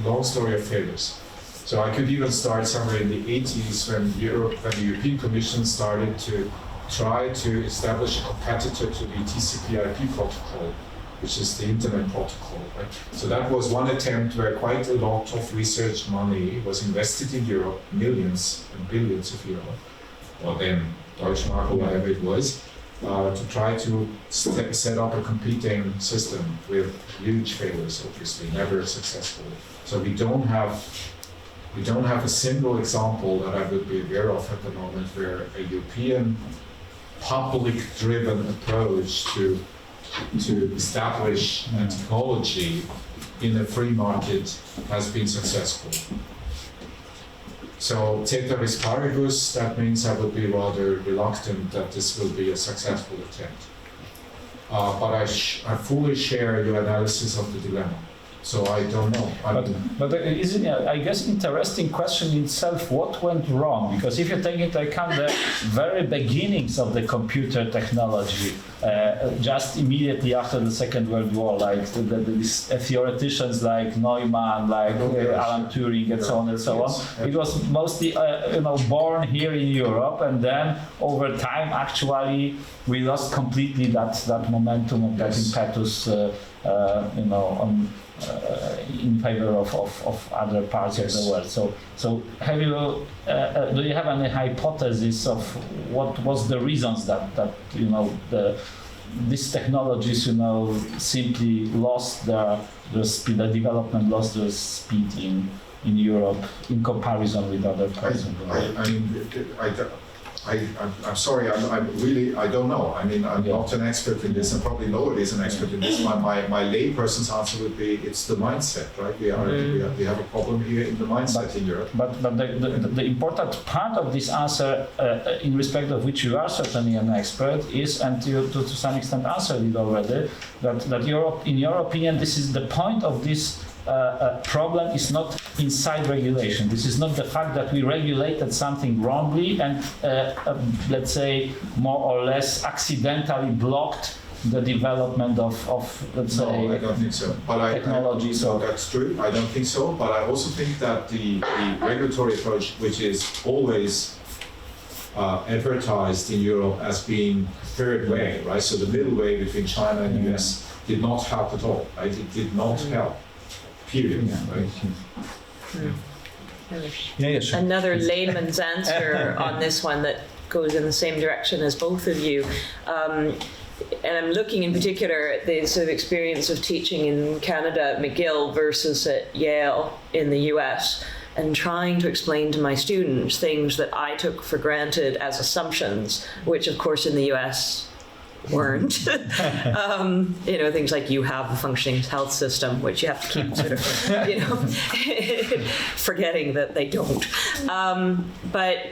long story of failures. So I could even start somewhere in the 80s when the European Commission started to try to establish a competitor to the TCP/IP protocol, which is the Internet protocol. Right? So that was one attempt where quite a lot of research money was invested in Europe, millions and billions of euros, or then Deutschmark or whatever it was, to try to set up a competing system with huge failures, obviously, never successful. So we don't have a single example that I would be aware of at the moment where a European public-driven approach to establish a technology in a free market has been successful. So ceteris paribus, that means I would be rather reluctant that this will be a successful attempt. But I fully share your analysis of the dilemma. So I don't know. But isn't it, I guess, interesting question in itself, what went wrong? Because if you take into account the very beginnings of the computer technology, just immediately after the Second World War, like these theoreticians like Neumann, like Alan Turing, and so on and so on, it was mostly born here in Europe, and then over time, actually, we lost completely that momentum of that impetus, in favor of other parts of the world. So have you do you have any hypothesis of what was the reasons that these technologies simply lost their speed, the development lost their speed in Europe in comparison with other parts of the world? I'm sorry, I don't know. I mean, I'm not an expert in this, and probably nobody is an expert in this. My layperson's answer would be, it's the mindset, right? We have a problem here in the mindset in Europe. But the important part of this answer, in respect of which you are certainly an expert, is, and you to some extent answered it already, that Europe, in your opinion, this is the point of this problem is not inside regulation. This is not the fact that we regulated something wrongly and, let's say, more or less accidentally blocked the development of let's say, I don't think so. But technology. That's true. I don't think so. But I also think that the regulatory approach, which is always advertised in Europe as being third way, right? So the middle way between China and the US did not help at all. Right? It did not help. Period. Right? Another layman's answer on this one that goes in the same direction as both of you. And I'm looking in particular at the sort of experience of teaching in Canada at McGill versus at Yale in the US, and trying to explain to my students things that I took for granted as assumptions, which of course in the US weren't. Things like you have a functioning health system, which you have to keep sort of, forgetting that they don't. But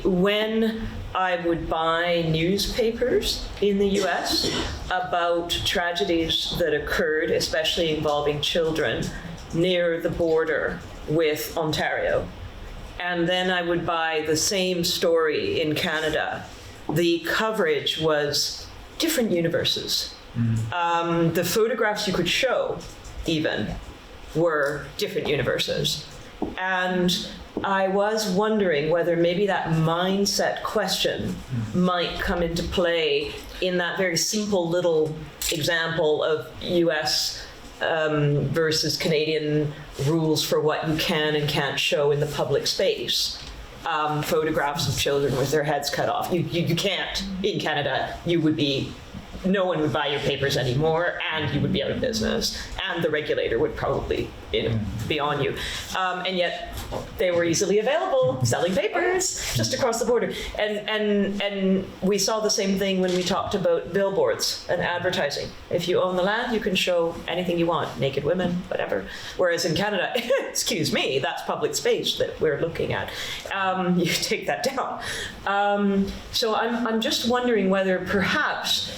when I would buy newspapers in the US about tragedies that occurred, especially involving children, near the border with Ontario, and then I would buy the same story in Canada, the coverage was different universes. The photographs you could show, even, were different universes. And I was wondering whether maybe that mindset question might come into play in that very simple little example of US versus Canadian rules for what you can and can't show in the public space. Photographs of children with their heads cut off. You can't, in Canada, no one would buy your papers anymore, and you would be out of business, and the regulator would probably be on you. And yet they were easily available, selling papers just across the border. And we saw the same thing when we talked about billboards and advertising. If you own the land, you can show anything you want, naked women, whatever. Whereas in Canada, excuse me, that's public space that we're looking at. You take that down. So I'm just wondering whether perhaps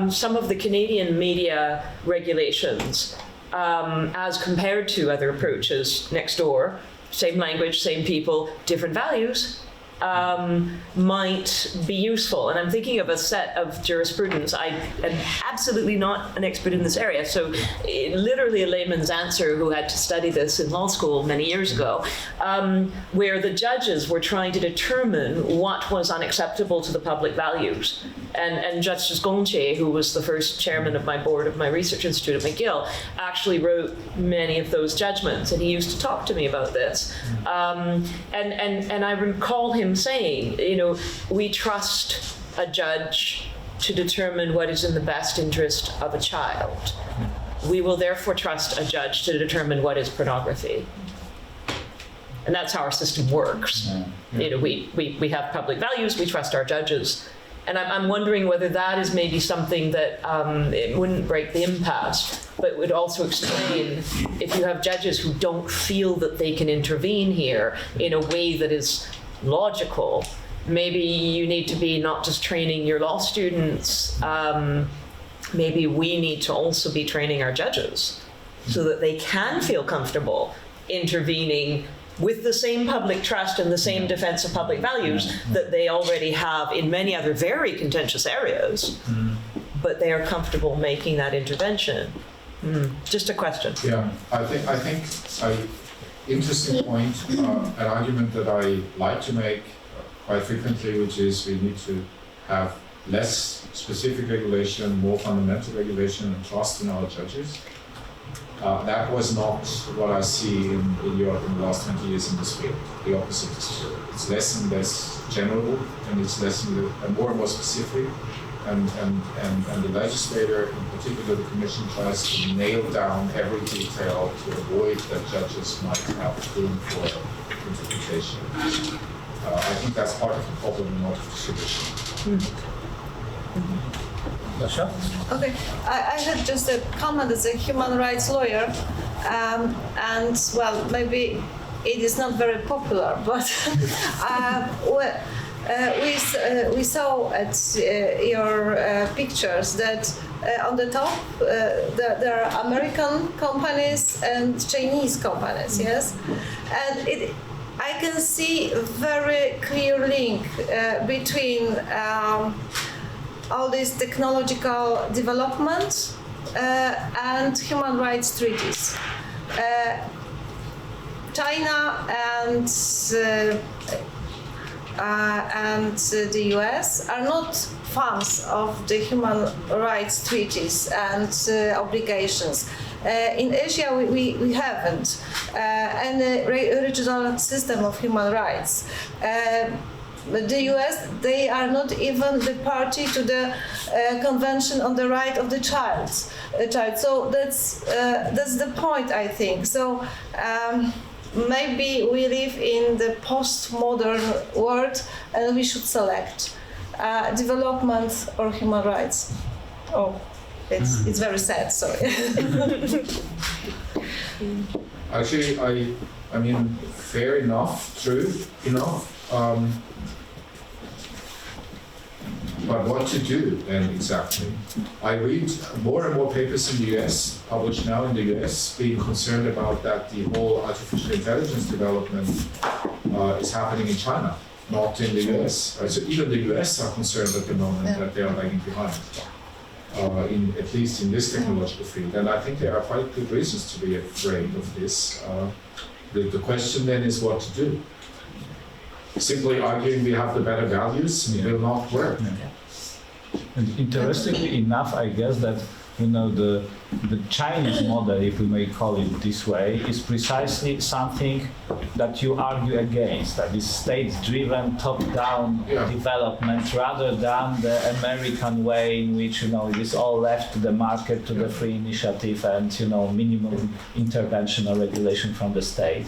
some of the Canadian media regulations, as compared to other approaches next door, same language, same people, different values, might be useful. And I'm thinking of a set of jurisprudence. I am absolutely not an expert in this area, so literally a layman's answer who had to study this in law school many years ago, where the judges were trying to determine what was unacceptable to the public values. And Justice Gontier, who was the first chairman of my board of my research institute at McGill, actually wrote many of those judgments, and he used to talk to me about this. And I recall him saying, you know, we trust a judge to determine what is in the best interest of a child. We will therefore trust a judge to determine what is pornography. And that's how our system works. You know, we have public values, we trust our judges. And I'm wondering whether that is maybe something that it wouldn't break the impasse, but would also explain if you have judges who don't feel that they can intervene here in a way that is logical. Maybe you need to be not just training your law students, maybe we need to also be training our judges so that they can feel comfortable intervening with the same public trust and the same defense of public values that they already have in many other very contentious areas, but they are comfortable making that intervention. Just a question. Yeah, I think interesting point, an argument that I like to make quite frequently, which is we need to have less specific regulation, more fundamental regulation, and trust in our judges. That was not what I see in Europe in the last 20 years in this field. The opposite is true. It's less and less general, and it's less and more specific. And the legislator, in particular the Commission, tries to nail down every detail to avoid that judges might have room for interpretation. I think that's part of the problem and not of the solution. Okay, I had just a comment as a human rights lawyer, and well, maybe it is not very popular, but we saw at your pictures that on the top there are American companies and Chinese companies, yes, and I can see a very clear link between all this technological development and human rights treaties. China and the US are not fans of the human rights treaties and obligations. In Asia, we haven't any regional system of human rights. The US, they are not even the party to the Convention on the Right of the Child. So that's the point, I think. So maybe we live in the postmodern world, and we should select development or human rights. Oh, it's very sad. Sorry. Actually, I mean, fair enough, true enough. But what to do then exactly? I read more and more papers in the US, published now in the US, being concerned about that the whole artificial intelligence development is happening in China, not in the US. So even the US are concerned at the moment that they are lagging behind, at least in this technological field. And I think there are quite good reasons to be afraid of this. The question then is what to do. Simply arguing we have the better values will not work. And interestingly enough, I guess that the Chinese model, if we may call it this way, is precisely something that you argue against. That is state-driven, top-down development, rather than the American way in which it is all left to the market, to the free initiative, and minimum intervention or regulation from the state.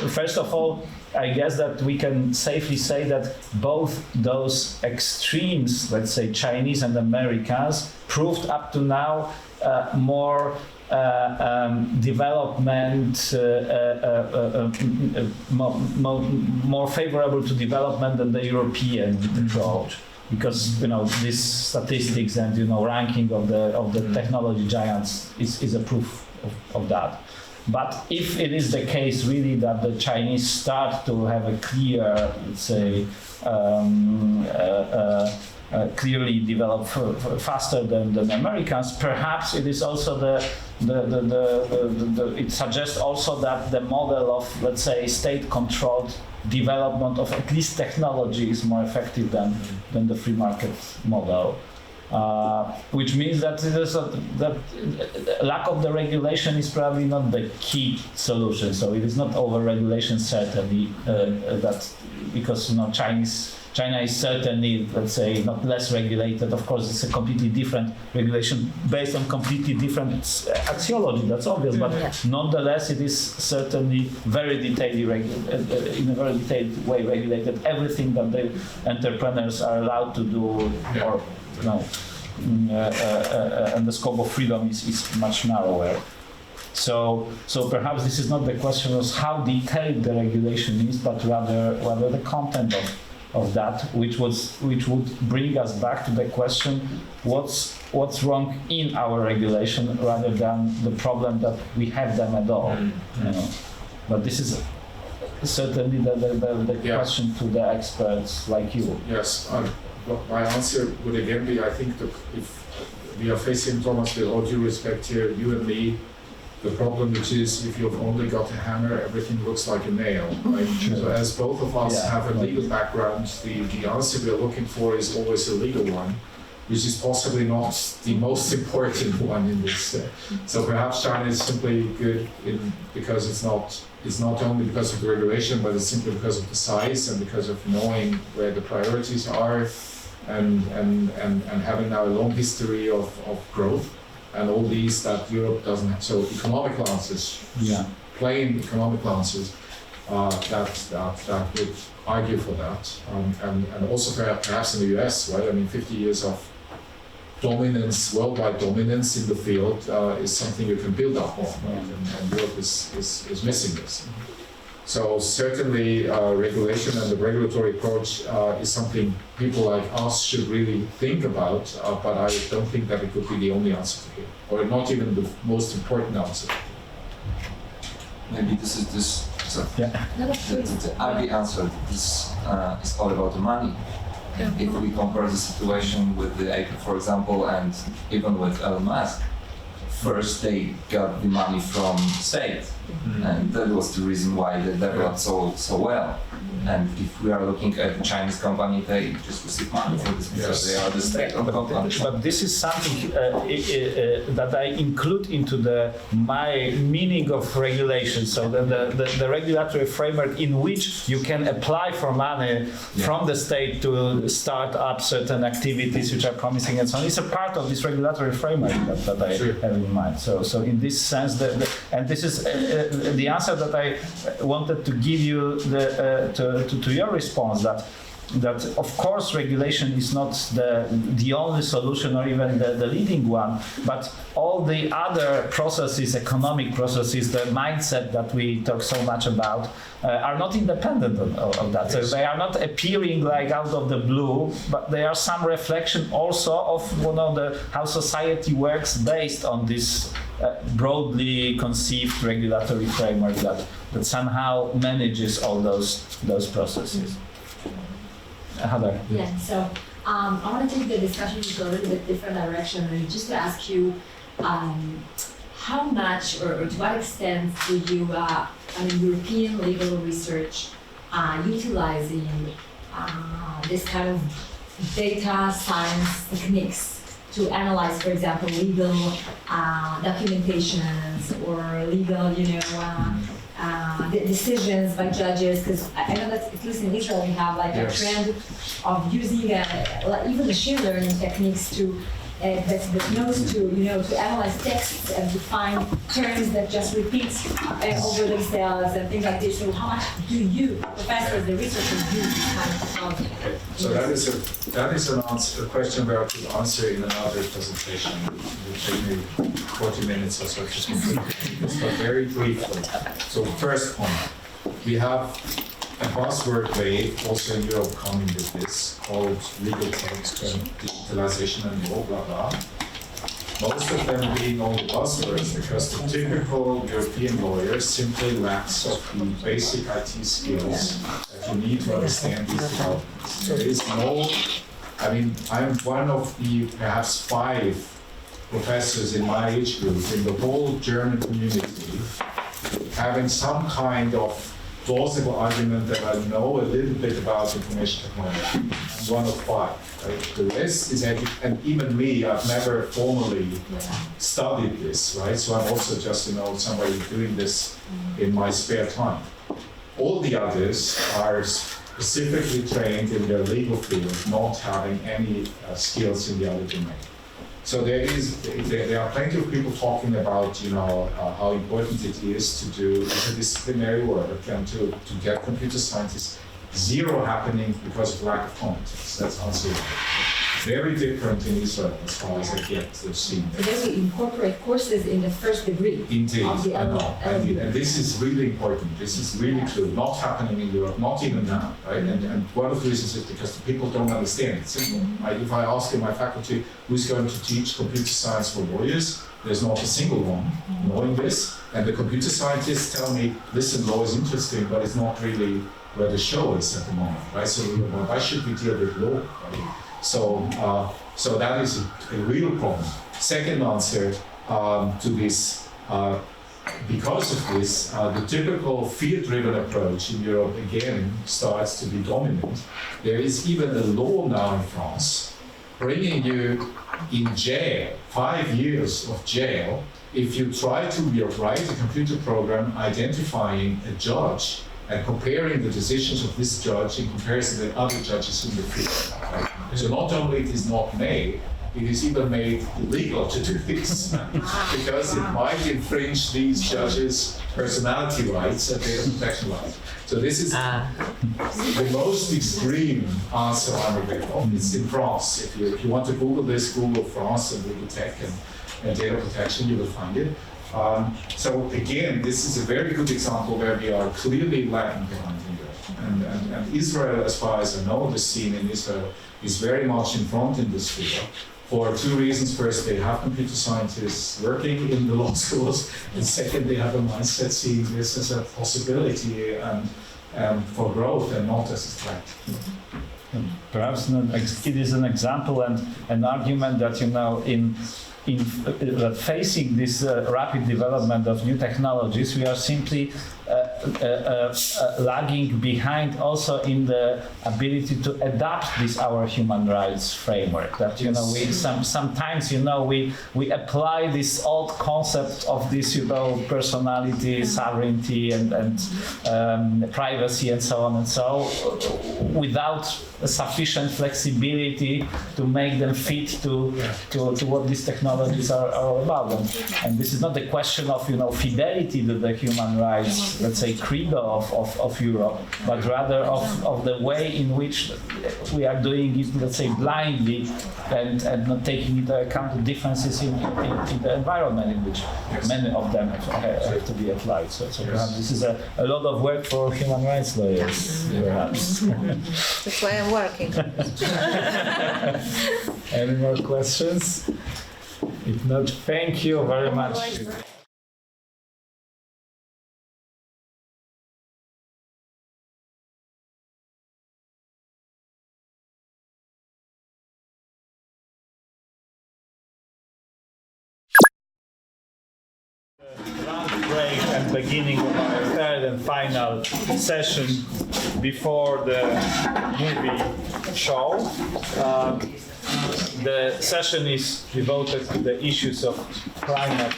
First of all, I guess that we can safely say that both those extremes, let's say Chinese and Americans, proved up to now more development, more favorable to development than the European approach. Because these statistics and ranking of the technology giants is a proof of that. But if it is the case really that the Chinese start to have a clear, let's say, clearly develop faster than the Americans, perhaps it is also it suggests also that the model of, let's say, state-controlled development of at least technology is more effective than the free market model. Which means that that lack of the regulation is probably not the key solution. So it is not over-regulation certainly, that because China is certainly, let's say, not less regulated. Of course, it's a completely different regulation based on completely different axiology. That's obvious, but nonetheless, it is certainly very detailed, in a very detailed way regulated. Everything that the entrepreneurs are allowed to do, or and the scope of freedom is much narrower. So perhaps this is not the question of how detailed the regulation is, but rather the content of that, which would bring us back to the question, what's wrong in our regulation, rather than the problem that we have them at all. But this is certainly the question to the experts like you. Yes. My answer would again be, I think that if we are facing, Thomas, with all due respect here, you and me, the problem which is if you've only got a hammer, everything looks like a nail. Right? So as both of us have a legal background, the answer we're looking for is always a legal one, which is possibly not the most important one in this. So perhaps China is simply good because it's not only because of the regulation, but it's simply because of the size and because of knowing where the priorities are, and having now a long history of growth and all these that Europe doesn't have. So economic answers, plain economic answers, that would argue for that, and also perhaps in the US, right? I mean, 50 years of dominance, worldwide dominance in the field is something you can build up on, right? And Europe is missing this. So certainly regulation and the regulatory approach is something people like us should really think about, but I don't think that it would be the only answer to it, or not even the most important answer. Maybe this is the ugly answer. This is all about the money. If we compare the situation with the Apple, for example, and even with Elon Musk, first they got the money from state, and that was the reason why they developed so well. And if we are looking at the Chinese company, they just receive money for this because they are the state of the company. But this is something that I include into my meaning of regulation. So the regulatory framework in which you can apply for money from the state to start up certain activities which are promising and so on. It's a part of this regulatory framework that I have in mind. So in this sense, and this is the answer that I wanted to give you to your response, that of course regulation is not the only solution or even the leading one, but all the other processes, economic processes, the mindset that we talk so much about, are not independent of that. So they are not appearing like out of the blue, but they are some reflection also of how society works based on this broadly conceived regulatory framework that somehow manages all those processes. Hadar. Yeah, so I want to take the discussion into a little bit different direction, and just to ask you, how much or to what extent do you, European legal research utilizing this kind of data science techniques to analyze, for example, legal documentations or legal, decisions by judges? Because I know that at least in Israel we have like a trend of using even machine learning techniques to that knows to analyze texts and to find terms that just repeat over themselves and things like this. So how much do you, professors, the researchers, use this kind of technology? Okay. So that is a question where I could answer in another presentation. It will take me 40 minutes or so to complete this, but very briefly. So first point, we have a buzzword wave also in Europe coming with this, called legal text and digitalization and blah, blah, blah. most of them being only buzzwords because the typical European lawyer simply lacks of the basic IT skills that you need to understand these developments. There is no, I mean, I'm one of the perhaps 5 professors in my age group in the whole German community having some kind of plausible argument that I know a little bit about information technology. I'm one of 5. Right? The rest is, and even me, I've never formally studied this, right? So I'm also just, somebody doing this in my spare time. All the others are specifically trained in their legal field, not having any skills in the other domain. So there are plenty of people talking about, how important it is to do interdisciplinary work and to get computer scientists. Zero happening because of lack of competence. That's answered. Very different in Israel as far as I get to see. So then we incorporate courses in the first degree. Indeed, of the I know. And this is really important. This is really true. Not happening in Europe, not even now, right? And one of the reasons is because the people don't understand. It's simple. If I ask in my faculty who's going to teach computer science for lawyers, there's not a single one knowing this. And the computer scientists tell me, listen, law is interesting, but it's not really where the show is at the moment, right? So why should we deal with law, right? So that is a real problem. Second answer to this, because of this, the typical field-driven approach in Europe again starts to be dominant. There is even a law now in France bringing you in jail, 5 years of jail, if you try to write a computer program identifying a judge and comparing the decisions of this judge in comparison with other judges in the field. Right? So not only it is not made, it is even made illegal to do this because it might infringe these judges' personality rights and data protection rights. So this is the most extreme answer I'm aware of. It's in France. If you want to Google this, Google France and Google Tech and data protection, you will find it. So again, this is a very good example where we are clearly lagging behind in Europe. And Israel, as far as I know, the scene in Israel is very much in front in this field for 2 reasons. First, they have computer scientists working in the law schools, and second, they have a mindset seeing this as a possibility for growth and not as a threat. Perhaps it is an example and an argument that in facing this rapid development of new technologies, we are simply lagging behind also in the ability to adapt this our human rights framework. That we sometimes we apply this old concept of this personality, sovereignty, and privacy, and so on and so, without sufficient flexibility to make them fit to what these technologies are all about. And this is not a question of fidelity to the human rights, let's say, credo of Europe, but rather of the way in which we are doing it, let's say, blindly and not taking into account the differences in the environment in which many of them have to be applied. So perhaps this is a lot of work for human rights lawyers. Perhaps. That's why I'm working. Any more questions? If not, thank you very much. Lunch break and beginning of our third and final session before the movie show. The session is devoted to the issues of climate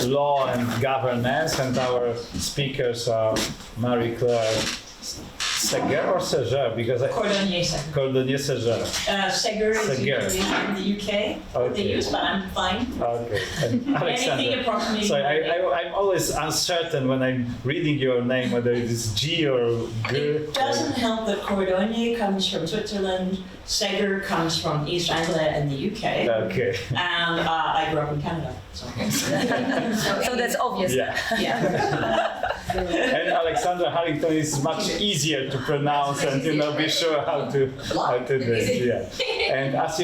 law and governance, and our speakers are Marie-Claire Seger or Seger? Because Cordonnier Seger. Seger is usually in the UK. Okay. They use, but I'm fine. Okay. And Alexandra. Anything approximating. Sorry, I'm always uncertain when I'm reading your name whether it is G or G. It doesn't help that Cordonnier comes from Switzerland, Seger comes from East Anglia in the UK. Okay. And I grew up in Canada. So that's obvious. Yeah. And Alexandra Harrington is much easier to pronounce and be sure how to do it. Yeah. And as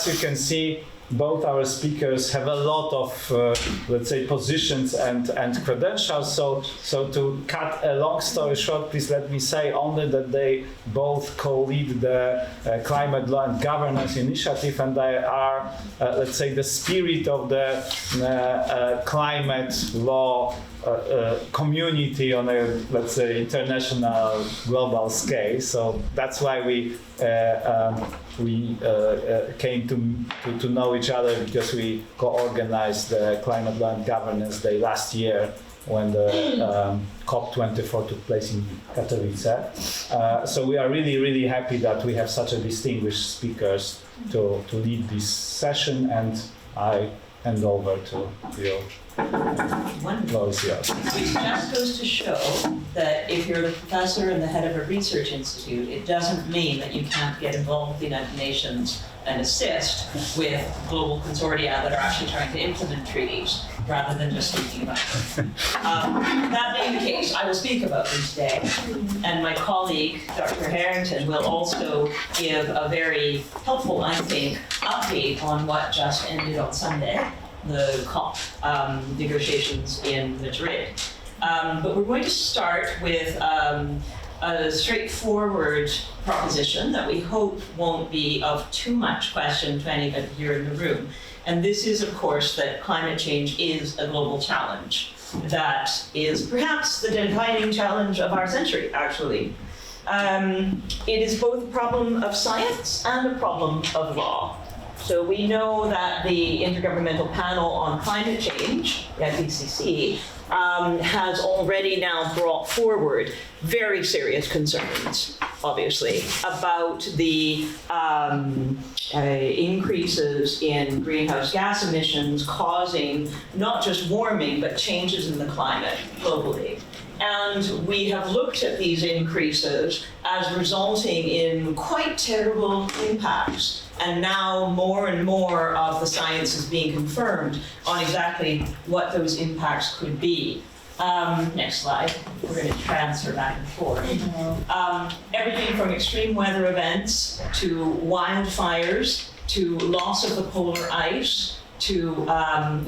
you can see, both our speakers have a lot of, let's say, positions and credentials. So to cut a long story short, please let me say only that they both co-lead the Climate Law and Governance Initiative, and they are, let's say, the spirit of the climate law community on a, let's say, international global scale. So that's why we came to know each other, because we co-organized the Climate Law and Governance Day last year when the COP24 took place in Katowicach. So we are really, really happy that we have such a distinguished speakers to lead this session, and I hand over to you. Wonderful. Which just goes to show that if you're the professor and the head of a research institute, it doesn't mean that you can't get involved with the United Nations and assist with global consortia that are actually trying to implement treaties rather than just speaking about them. That being the case, I will speak about them today, and my colleague, Dr. Harrington, will also give a very helpful, I think, update on what just ended on Sunday, the COP negotiations in Madrid. But we're going to start with a straightforward proposition that we hope won't be of too much question to anybody here in the room. And this is, of course, that climate change is a global challenge. That is perhaps the defining challenge of our century, actually. It is both a problem of science and a problem of law. So we know that the Intergovernmental Panel on Climate Change, the IPCC, has already now brought forward very serious concerns, obviously, about the increases in greenhouse gas emissions causing not just warming, but changes in the climate globally. And we have looked at these increases as resulting in quite terrible impacts. And now more and more of the science is being confirmed on exactly what those impacts could be. Next slide. We're going to transfer back and forth. Everything from extreme weather events to wildfires to loss of the polar ice to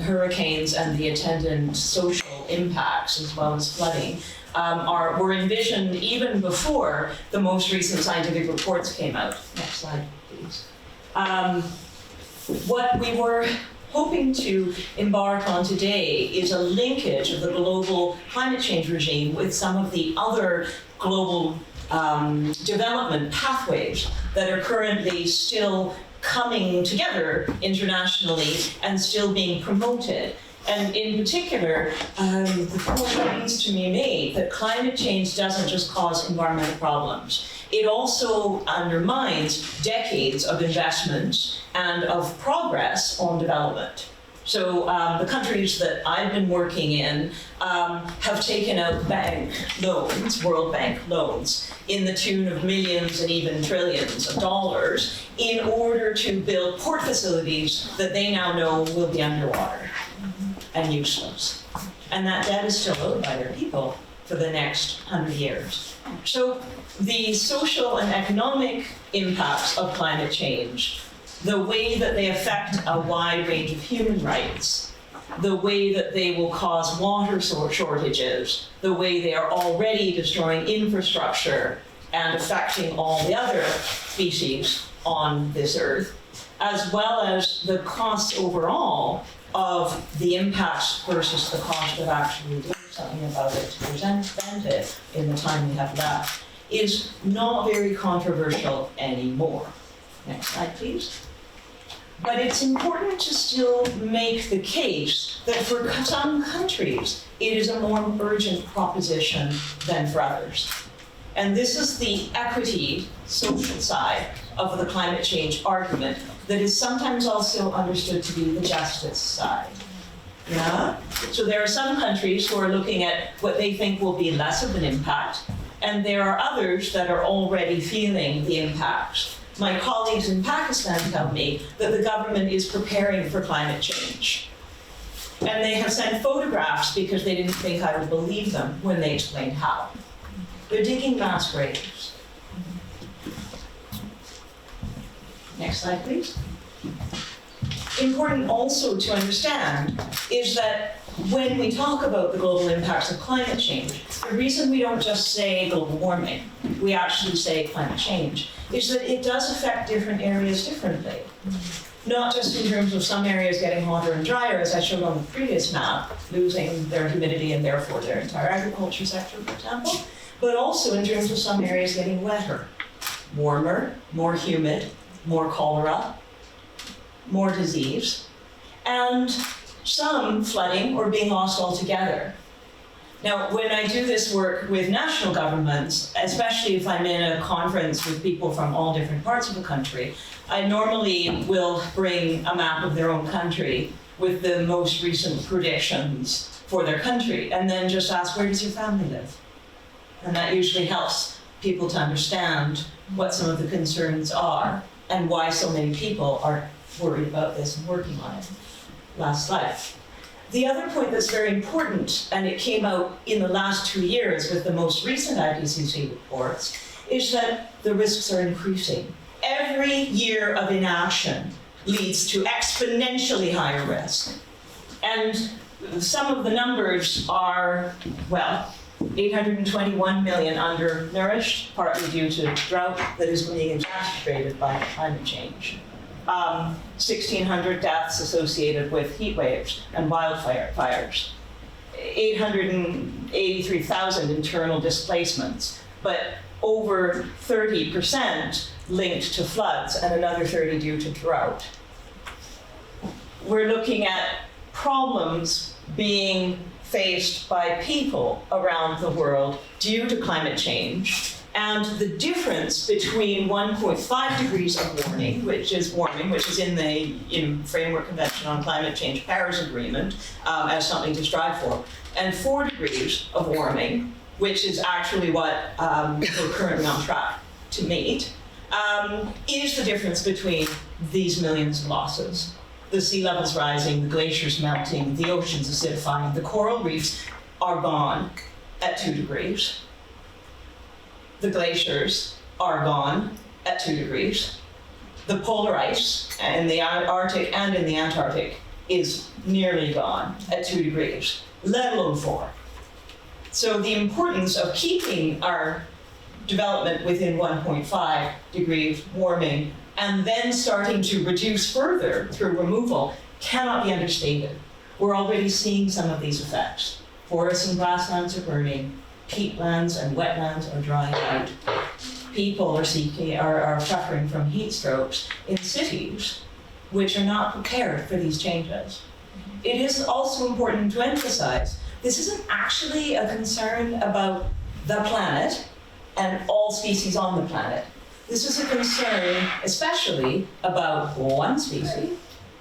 hurricanes and the attendant social impacts, as well as flooding, were envisioned even before the most recent scientific reports came out. Next slide, please. What we were hoping to embark on today is a linkage of the global climate change regime with some of the other global development pathways that are currently still coming together internationally and still being promoted. And in particular, the point needs to be made that climate change doesn't just cause environmental problems. It also undermines decades of investment and of progress on development. So the countries that I've been working in have taken out bank loans, World Bank loans, in the tune of millions and even trillions of dollars in order to build port facilities that they now know will be underwater and useless. And that debt is still owed by their people for the next 100 years. So the social and economic impacts of climate change, the way that they affect a wide range of human rights, the way that they will cause water shortages, the way they are already destroying infrastructure and affecting all the other species on this earth, as well as the costs overall of the impacts versus the cost of actually doing something about it to prevent it in the time we have left, is not very controversial anymore. Next slide, please. But it's important to still make the case that for some countries, it is a more urgent proposition than for others. And this is the equity, social side of the climate change argument that is sometimes also understood to be the justice side. Yeah? So there are some countries who are looking at what they think will be less of an impact, and there are others that are already feeling the impacts. My colleagues in Pakistan tell me that the government is preparing for climate change. And they have sent photographs because they didn't think I would believe them when they explained how. They're digging mass graves. Next slide, please. important also to understand is that when we talk about the global impacts of climate change, the reason we don't just say global warming, we actually say climate change, is that it does affect different areas differently. Not just in terms of some areas getting hotter and drier, as I showed on the previous map, losing their humidity and therefore their entire agriculture sector, for example, but also in terms of some areas getting wetter, warmer, more humid, more cholera, more disease, and some flooding or being lost altogether. Now, when I do this work with national governments, especially if I'm in a conference with people from all different parts of the country, I normally will bring a map of their own country with the most recent predictions for their country, and then just ask, where does your family live? And that usually helps people to understand what some of the concerns are and why so many people are worried about this and working on it. Last slide. The other point that's very important, and it came out in the last 2 years with the most recent IPCC reports, is that the risks are increasing. Every year of inaction leads to exponentially higher risk. And some of the numbers are, well, 821 million undernourished, partly due to drought that is being exacerbated by climate change. 1,600 deaths associated with heat waves and wildfires. 883,000 internal displacements, but over 30% linked to floods and another 30 due to drought. We're looking at problems being faced by people around the world due to climate change, and the difference between 1.5 degrees of warming, which is in the Framework Convention on Climate Change, Paris Agreement, as something to strive for, and 4 degrees of warming, which is actually what we're currently on track to meet, is the difference between these millions of losses. The sea levels rising, the glaciers melting, the oceans acidifying, the coral reefs are gone at 2 degrees. The glaciers are gone at 2 degrees. The polar ice in the Arctic and in the Antarctic is nearly gone at 2 degrees, let alone 4. So the importance of keeping our development within 1.5 degrees warming and then starting to reduce further through removal cannot be understated. We're already seeing some of these effects. Forests and grasslands are burning, peatlands and wetlands are drying out. People are suffering from heat strokes in cities which are not prepared for these changes. It is also important to emphasize this isn't actually a concern about the planet and all species on the planet. This is a concern especially about one species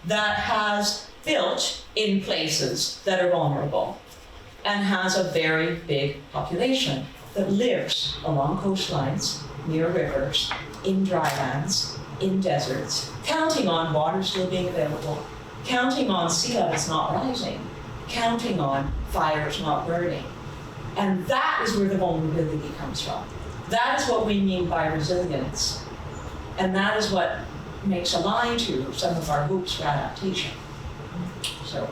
that has built in places that are vulnerable and has a very big population that lives along coastlines, near rivers, in drylands, in deserts, counting on water still being available, counting on sea levels not rising, counting on fires not burning. And that is where the vulnerability comes from. That is what we mean by resilience. And that is what makes a line to some of our hopes for adaptation. So,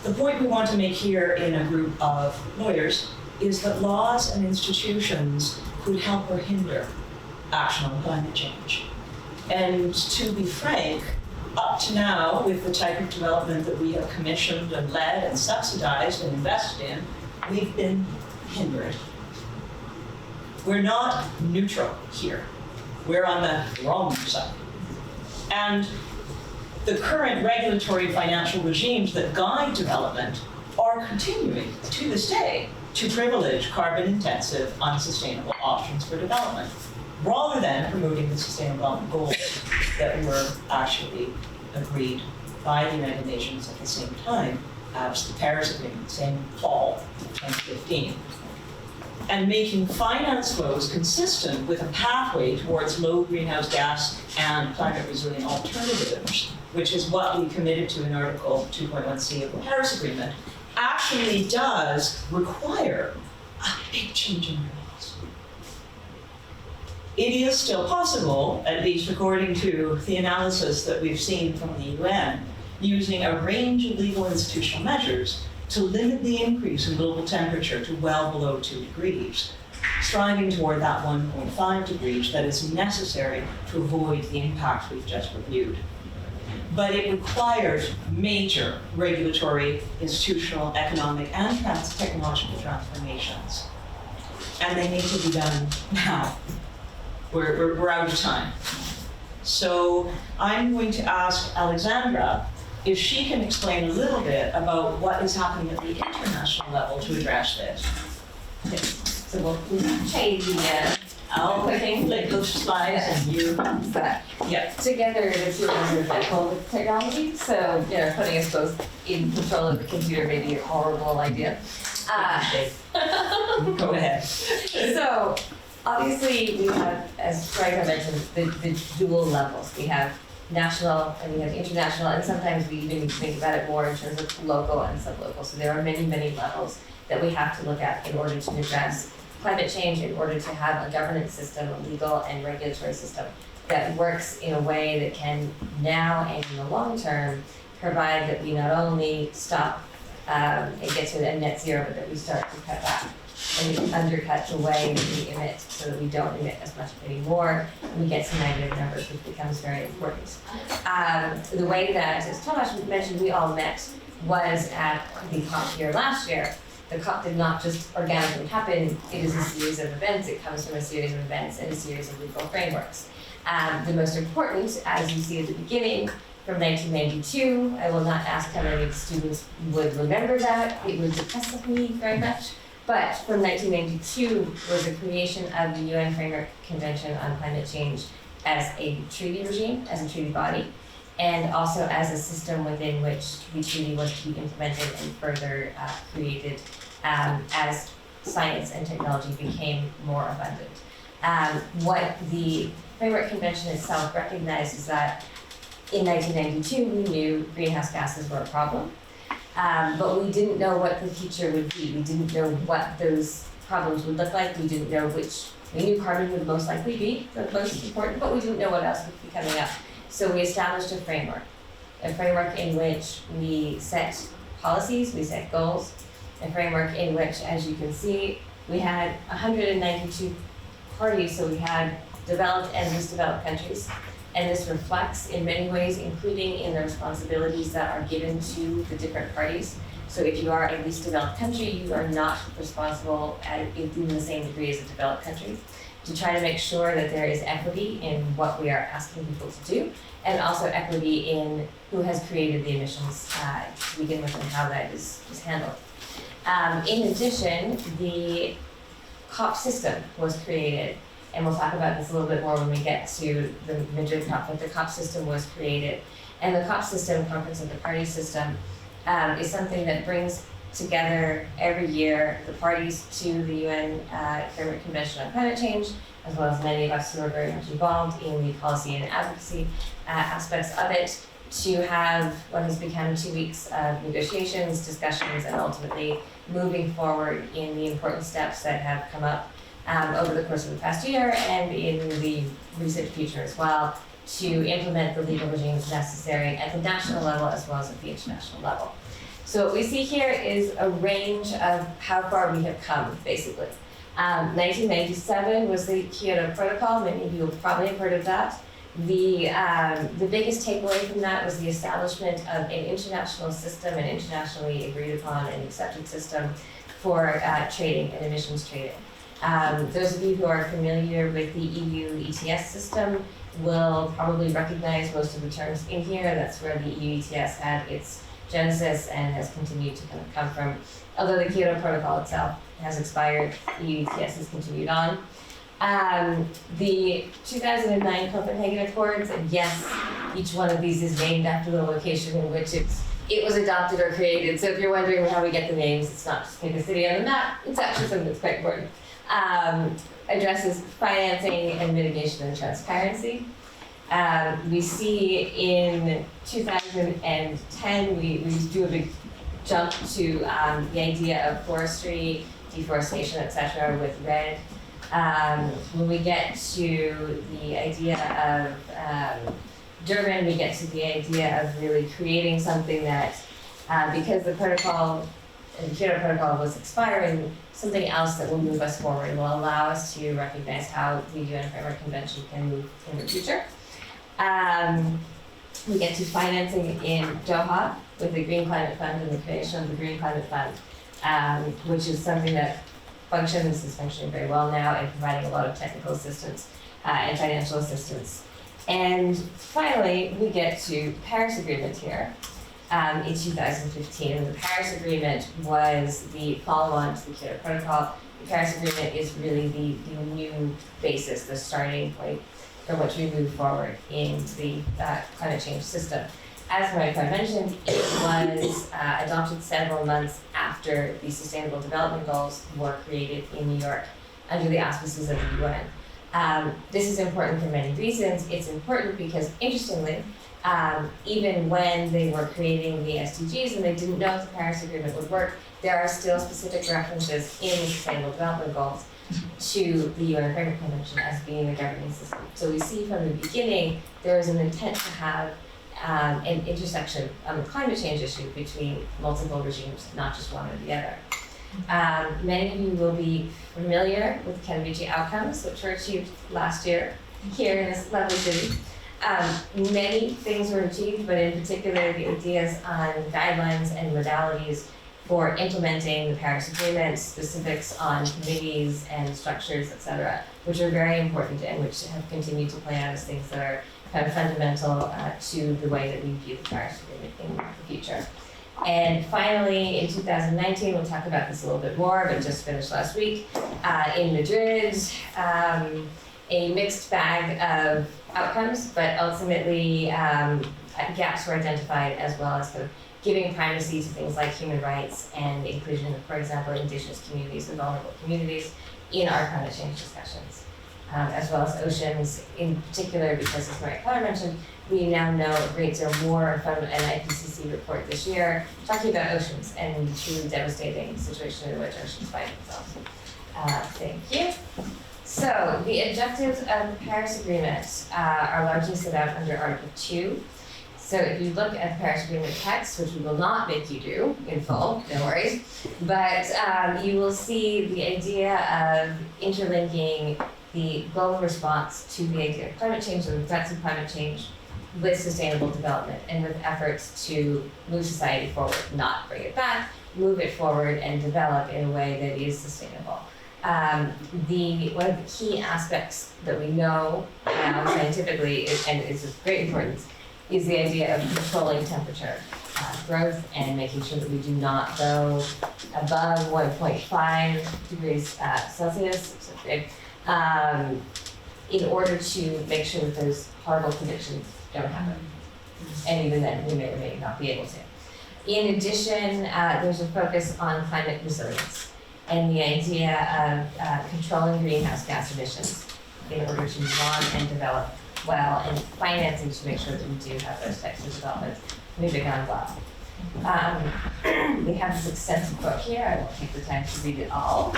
the point we want to make here in a group of lawyers is that laws and institutions could help or hinder action on climate change. And to be frank, up to now, with the type of development that we have commissioned and led and subsidized and invested in, we've been hindered. We're not neutral here. We're on the wrong side. And the current regulatory financial regimes that guide development are continuing to this day to privilege carbon-intensive, unsustainable options for development, rather than promoting the sustainable development goals that were actually agreed by the United Nations at the same time as the Paris Agreement, same fall of 2015. And making finance flows consistent with a pathway towards low greenhouse gas and climate resilient alternatives, which is what we committed to in Article 2.1c of the Paris Agreement, actually does require a big change in our laws. it is still possible, at least according to the analysis that we've seen from the UN, using a range of legal institutional measures to limit the increase in global temperature to well below 2 degrees, striving toward that 1.5 degrees that is necessary to avoid the impact we've just reviewed. But it requires major regulatory, institutional, economic, and technological transformations. And they need to be done now. We're out of time. So I'm going to ask Alexandra if she can explain a little bit about what is happening at the international level to address this. So we'll change the I'll flick those slides and you. Yeah. Together the two are medical with technology, so putting us both in control of the computer may be a horrible idea. Go ahead. So obviously we have, as Greg mentioned, the dual levels. We have national and we have international, and sometimes we even think about it more in terms of local and sublocal. So there are many, many levels that we have to look at in order to address climate change, in order to have a governance system, a legal and regulatory system that works in a way that can now and in the long term provide that we not only stop and get to a net zero, but that we start to cut back and we undercut the way that we emit so that we don't emit as much anymore and we get to negative numbers, which becomes very important. The way that, as Tomasz mentioned, we all met was at the COP here last year. The COP did not just organically happen, it is a series of events. It comes from a series of events and a series of legal frameworks. The most important, as you see at the beginning, from 1992, I will not ask how many students would remember that. It would depress me very much. But from 1992 was the creation of the UN Framework Convention on Climate Change as a treaty regime, as a treaty body, and also as a system within which the treaty was to be implemented and further created as science and technology became more abundant. What the Framework Convention itself recognized is that in 1992 we knew greenhouse gases were a problem, but we didn't know what the future would be. We didn't know what those problems would look like. We didn't know we knew carbon would most likely be the most important, but we didn't know what else would be coming up. So we established a framework in which we set policies, we set goals, a framework in which, as you can see, we had 192 parties, so we had developed and least developed countries. And this reflects in many ways, including in the responsibilities that are given to the different parties. So if you are a least developed country, you are not responsible in the same degree as a developed country, to try to make sure that there is equity in what we are asking people to do, and also equity in who has created the emissions to begin with and how that is handled. In addition, the COP system was created, and we'll talk about this a little bit more when we get to the Madrid COP, but the COP system was created. And the COP system, Conference of the Parties system, is something that brings together every year the parties to the UN Framework Convention on Climate Change, as well as many of us who are very much involved in the policy and advocacy aspects of it, to have what has become 2 weeks of negotiations, discussions, and ultimately moving forward in the important steps that have come up over the course of the past year and in the recent future as well, to implement the legal regimes necessary at the national level as well as at the international level. So what we see here is a range of how far we have come, basically. 1997 was the Kyoto Protocol. Many of you will probably have heard of that. The biggest takeaway from that was the establishment of an international system, an internationally agreed upon and accepted system for trading and emissions trading. Those of you who are familiar with the EU ETS system will probably recognize most of the terms in here. That's where the EU ETS had its genesis and has continued to kind of come from. Although the Kyoto Protocol itself has expired, EU ETS has continued on. The 2009 Copenhagen Accords, and yes, each one of these is named after the location in which it was adopted or created. So if you're wondering how we get the names, it's not just pick a city on the map, it's actually something that's quite important. Addresses financing and mitigation and transparency. We see in 2010, we do a big jump to the idea of forestry, deforestation, etc. with REDD. When we get to the idea of Durban, we get to the idea of really creating something that, because the Kyoto Protocol was expiring, something else that will move us forward, will allow us to recognize how the UN Framework Convention can move in the future. We get to financing in Doha with the Green Climate Fund and the creation of the Green Climate Fund, which is something that is functioning very well now and providing a lot of technical assistance and financial assistance. And finally, we get to the Paris Agreement here in 2015. And the Paris Agreement was the follow-on to the Kyoto Protocol. The Paris Agreement is really the new basis, the starting point from which we move forward in the climate change system. As Monica mentioned, it was adopted several months after the Sustainable Development Goals were created in New York under the auspices of the UN. This is important for many reasons. It's important because, interestingly, even when they were creating the SDGs and they didn't know if the Paris Agreement would work, there are still specific references in the Sustainable Development Goals to the UN Framework Convention as being a governing system. So we see from the beginning there is an intent to have an intersection on the climate change issue between multiple regimes, not just one or the other. Many of you will be familiar with the Katowice outcomes, which were achieved last year here in this lovely city. Many things were achieved, but in particular the ideas on guidelines and modalities for implementing the Paris Agreement, specifics on committees and structures, etc., which are very important and which have continued to play out as things that are kind of fundamental to the way that we view the Paris Agreement in the future. And finally, in 2019, we'll talk about this a little bit more, but just finished last week, in Madrid, a mixed bag of outcomes, but ultimately gaps were identified, as well as kind of giving primacy to things like human rights and inclusion of, for example, indigenous communities and vulnerable communities in our climate change discussions, as well as oceans in particular, because as Maria Clara mentioned, we now know a great deal more from an IPCC report this year talking about oceans and the truly devastating situation in which oceans find themselves. Thank you. So the objectives of the Paris Agreement are largely set out under Article 2. So if you look at the Paris Agreement text, which we will not make you do in full, no worries, but you will see the idea of interlinking the global response to the idea of climate change and the threats of climate change with sustainable development and with efforts to move society forward, not bring it back, move it forward and develop in a way that is sustainable. One of the key aspects that we know now scientifically and is of great importance is the idea of controlling temperature growth and making sure that we do not go above 1.5 degrees Celsius in order to make sure that those horrible conditions don't happen. And even then, we may or may not be able to. In addition, there's a focus on climate resilience and the idea of controlling greenhouse gas emissions in order to move on and develop well, and financing to make sure that we do have those types of developments moving on well. We have this extensive book here. I won't take the time to read it all.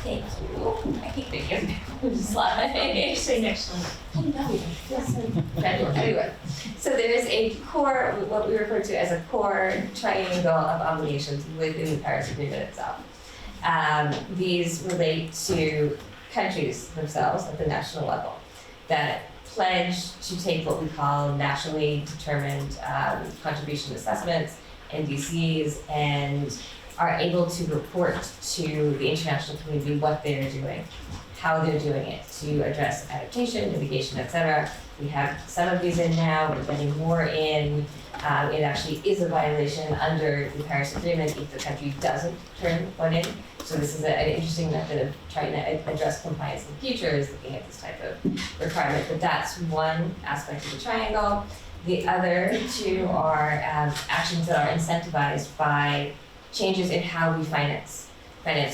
Thank you. I keep thinking of the slide. Say next one. I know, it feels so fabulous. Anyway, so there is a core, what we refer to as a core triangle of obligations within the Paris Agreement itself. These relate to countries themselves at the national level that pledge to take what we call nationally determined contribution assessments, NDCs, and are able to report to the international community what they're doing, how they're doing it to address adaptation, mitigation, etc. We have some of these in now, we're getting more in. It actually is a violation under the Paris Agreement if the country doesn't turn one in. So this is an interesting method of trying to address compliance in the future, is looking at this type of requirement. But that's one aspect of the triangle. The other two are actions that are incentivized by changes in how we finance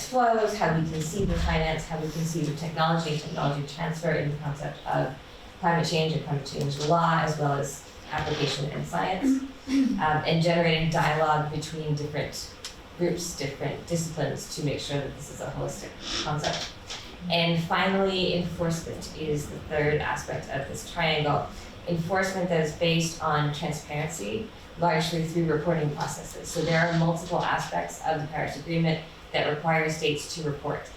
flows, how we conceive of finance, how we conceive of technology transfer in the concept of climate change and climate change law, as well as application and science, and generating dialogue between different groups, different disciplines to make sure that this is a holistic concept. And finally, enforcement is the third aspect of this triangle. Enforcement that is based on transparency, largely through reporting processes. So there are multiple aspects of the Paris Agreement that require states to report.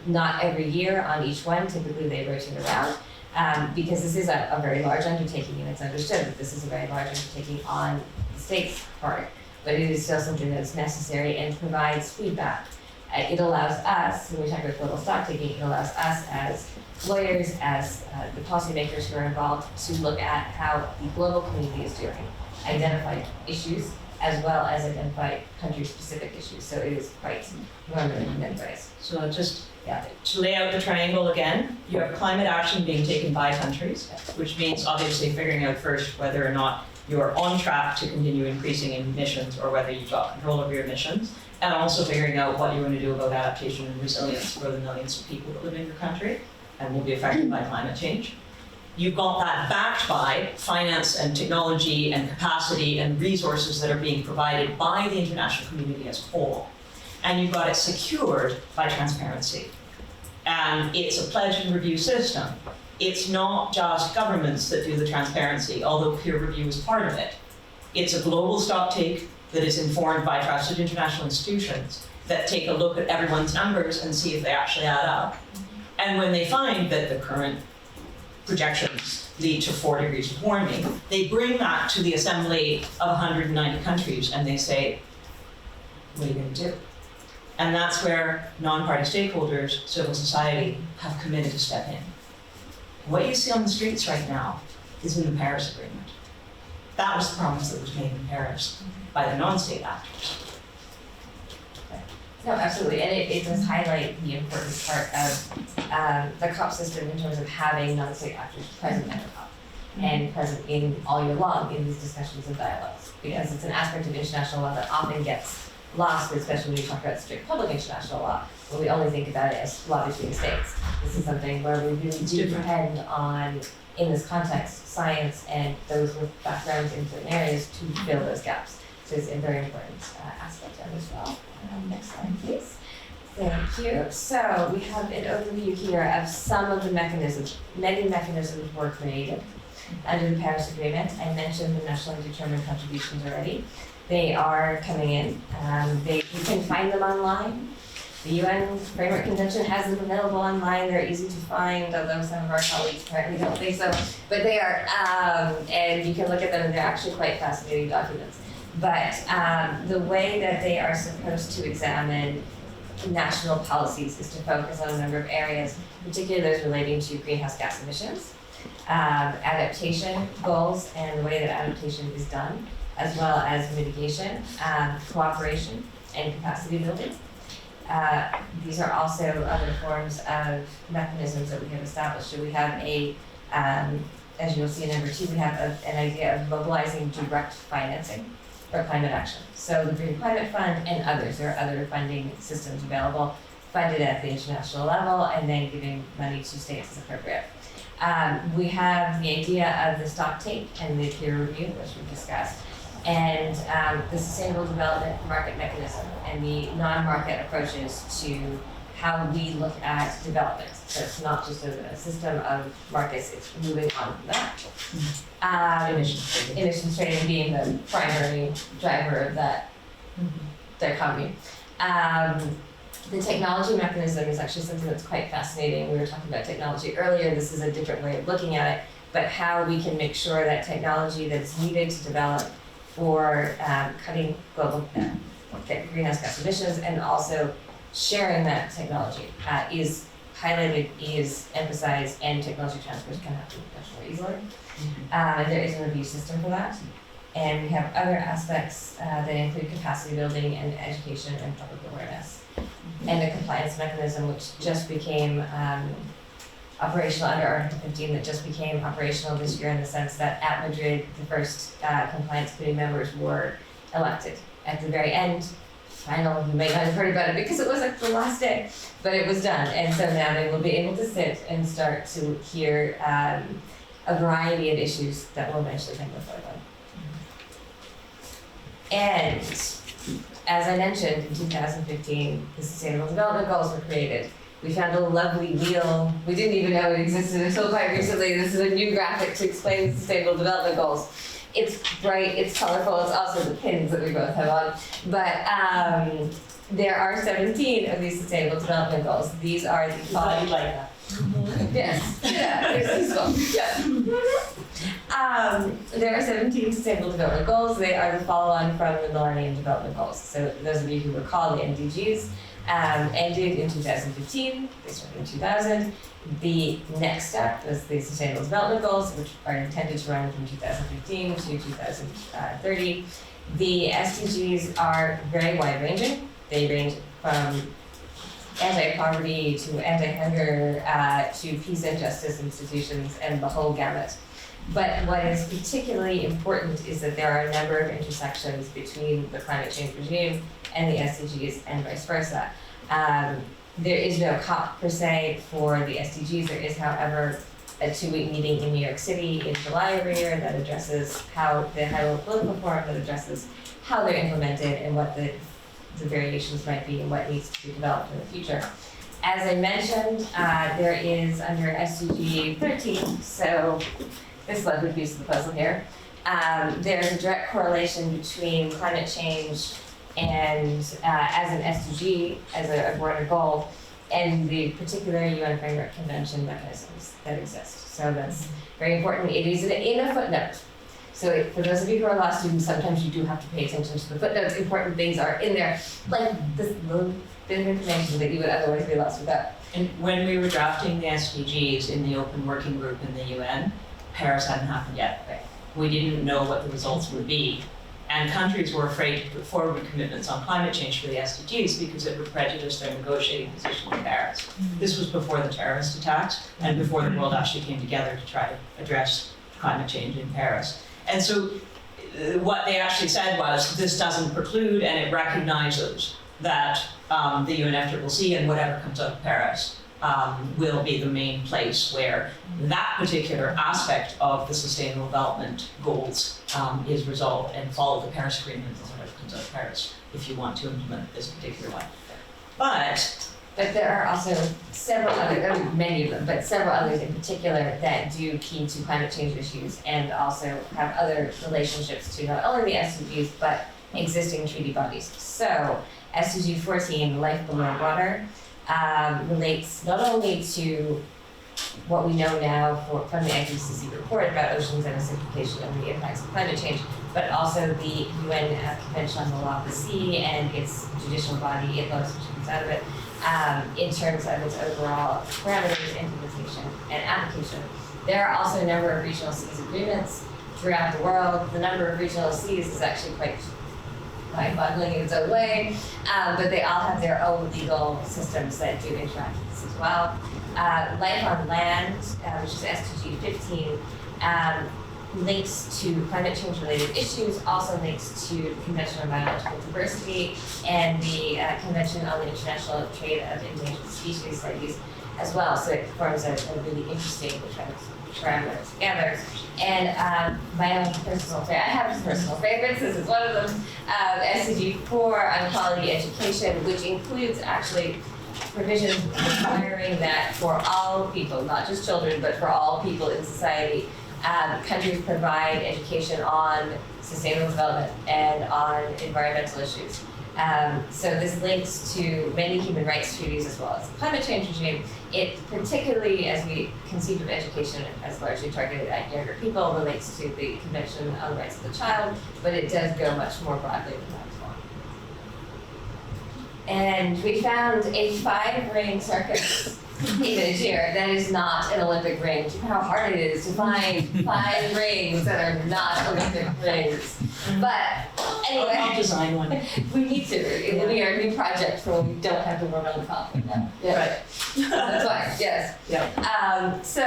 Not every year on each one, typically they rotate around, because this is a very large undertaking, and it's understood that this is a very large undertaking on the state's part, but it is still something that is necessary and provides feedback. It allows us, when we talk about global stock taking, it allows us as lawyers, as the policymakers who are involved, to look at how the global community is doing, identify issues, as well as identify country-specific issues. So it is quite normative in many ways. So just to lay out the triangle again, you have climate action being taken by countries, which means obviously figuring out first whether or not you're on track to continue increasing emissions or whether you've got control of your emissions, and also figuring out what you're going to do about adaptation and resilience for the millions of people that live in your country and will be affected by climate change. You've got that backed by finance and technology and capacity and resources that are being provided by the international community as a whole. And you've got it secured by transparency. And it's a pledge and review system. It's not just governments that do the transparency, although peer review is part of it. It's a global stocktake that is informed by trusted international institutions that take a look at everyone's numbers and see if they actually add up. And when they find that the current projections lead to 4 degrees of warming, they bring that to the assembly of 190 countries and they say, what are you going to do? And that's where non-party stakeholders, civil society, have committed to step in. What you see on the streets right now is in the Paris Agreement. That was the promise that was made in Paris by the non-state actors. No, absolutely, and it does highlight the important part of the COP system in terms of having non-state actors present at the COP and present in all year long in these discussions and dialogues, because it's an aspect of international law that often gets lost, especially when we talk about strict public international law, when we only think about it as law between states. This is something where we really do depend on, in this context, science and those with backgrounds in certain areas to fill those gaps. So it's a very important aspect of it as well. Next slide, please. Thank you. So we have an overview here of some of the mechanisms. Many mechanisms were created under the Paris Agreement. I mentioned the nationally determined contributions already. They are coming in. You can find them online. The UN Framework Convention has them available online. They're easy to find, although some of our colleagues apparently don't think so. But they are, and you can look at them, and they're actually quite fascinating documents. But the way that they are supposed to examine national policies is to focus on a number of areas, particularly those relating to greenhouse gas emissions, adaptation goals and the way that adaptation is done, as well as mitigation, cooperation, and capacity building. These are also other forms of mechanisms that we have established. So we have as you'll see in number 2, we have an idea of mobilizing direct financing for climate action. So the Green Climate Fund and others, there are other funding systems available, funded at the international level, and then giving money to states as appropriate. We have the idea of the stocktake and the peer review, which we discussed, and the sustainable development market mechanism and the non-market approaches to how we look at development. So it's not just a system of markets, it's moving on from that. Emissions trading being the primary driver of that dichotomy. The technology mechanism is actually something that's quite fascinating. We were talking about technology earlier. This is a different way of looking at it, but how we can make sure that technology that is needed to develop for cutting global greenhouse gas emissions and also sharing that technology is highlighted, is emphasized, and technology transfers can happen much more easily. And there is a review system for that. And we have other aspects that include capacity building and education and public awareness. And a compliance mechanism which just became operational under Article 15, that just became operational this year in the sense that at Madrid, the first compliance committee members were elected. At the very end, final, you may not have heard about it because it was like the last day, but it was done. And so now they will be able to sit and start to hear a variety of issues that will eventually come before them. And as I mentioned, in 2015, the Sustainable Development Goals were created. We found a lovely wheel. We didn't even know it existed until quite recently. This is a new graphic to explain the Sustainable Development Goals. It's bright, it's colorful, it's also the pins that we both have on. But there are 17 of these Sustainable Development Goals. These are the five. Like that. Yes, yeah, there's this one. Yeah. There are 17 Sustainable Development Goals. They are the follow-on from the Millennium Development Goals. So those of you who recall, the MDGs ended in 2015, they started in 2000. The next step was the Sustainable Development Goals, which are intended to run from 2015 to 2030. The SDGs are very wide-ranging. They range from anti-poverty to anti-hunger to peace and justice institutions and the whole gamut. But what is particularly important is that there are a number of intersections between the climate change regime and the SDGs and vice versa. There is no COP per se for the SDGs. There is, however, a 2-week meeting in New York City in July every year that addresses how the high-level political forum that addresses how they're implemented and what the variations might be and what needs to be developed in the future. As I mentioned, there is under SDG 13, so this lovely piece of the puzzle here, there's a direct correlation between climate change and as an SDG, as a broader goal, and the particular UN Framework Convention mechanisms that exist. So that's very important. It is in a footnote. So for those of you who are law students, sometimes you do have to pay attention to the footnotes. Important things are in there, like this little bit of information that you would otherwise be lost without. And when we were drafting the SDGs in the open working group in the UN, Paris hadn't happened yet. Right. We didn't know what the results would be. And countries were afraid to put forward commitments on climate change for the SDGs because it would prejudice their negotiating position in Paris. This was before the terrorist attacks and before the world actually came together to try to address climate change in Paris. And so what they actually said was, this doesn't preclude, and it recognizes that the UNFCCC and whatever comes out of Paris will be the main place where that particular aspect of the Sustainable Development Goals is resolved, and follow the Paris Agreement and whatever comes out of Paris if you want to implement this particular one. But there are also several other, many of them, but several others in particular that do key to climate change issues and also have other relationships to not only the SDGs, but existing treaty bodies. So SDG 14, Life Below Water, relates not only to what we know now from the IPCC report about oceans and acidification and the impacts of climate change, but also the UN Convention on the Law of the Sea and its judicial body, ITLOS, which comes out of it, in terms of its overall parameters, implementation, and application. There are also a number of regional seas agreements throughout the world. The number of regional seas is actually quite mind-boggling in its own way, but they all have their own legal systems that do interact with this as well. Life on land, which is SDG 15, links to climate change related issues, also links to the Convention on Biological Diversity and the Convention on the International Trade of Endangered Species Studies as well. So it forms a really interesting parameters together. And my own personal favorite, I have personal favorites, this is one of them, SDG 4 on quality education, which includes actually provisions requiring that for all people, not just children, but for all people in society, countries provide education on sustainable development and on environmental issues. So this links to many human rights treaties as well as the climate change regime. It particularly, as we conceive of education as largely targeted at younger people, relates to the Convention on the Rights of the Child, but it does go much more broadly than that as well. And we found a 5-ring circus image here that is not an Olympic ring. Do you know how hard it is to find 5 rings that are not Olympic rings? But anyway, I'll design one. We need to. It will be our new project for when we don't have to work on the conflict now. Yeah. Right. That's fine. Yes. Yeah. So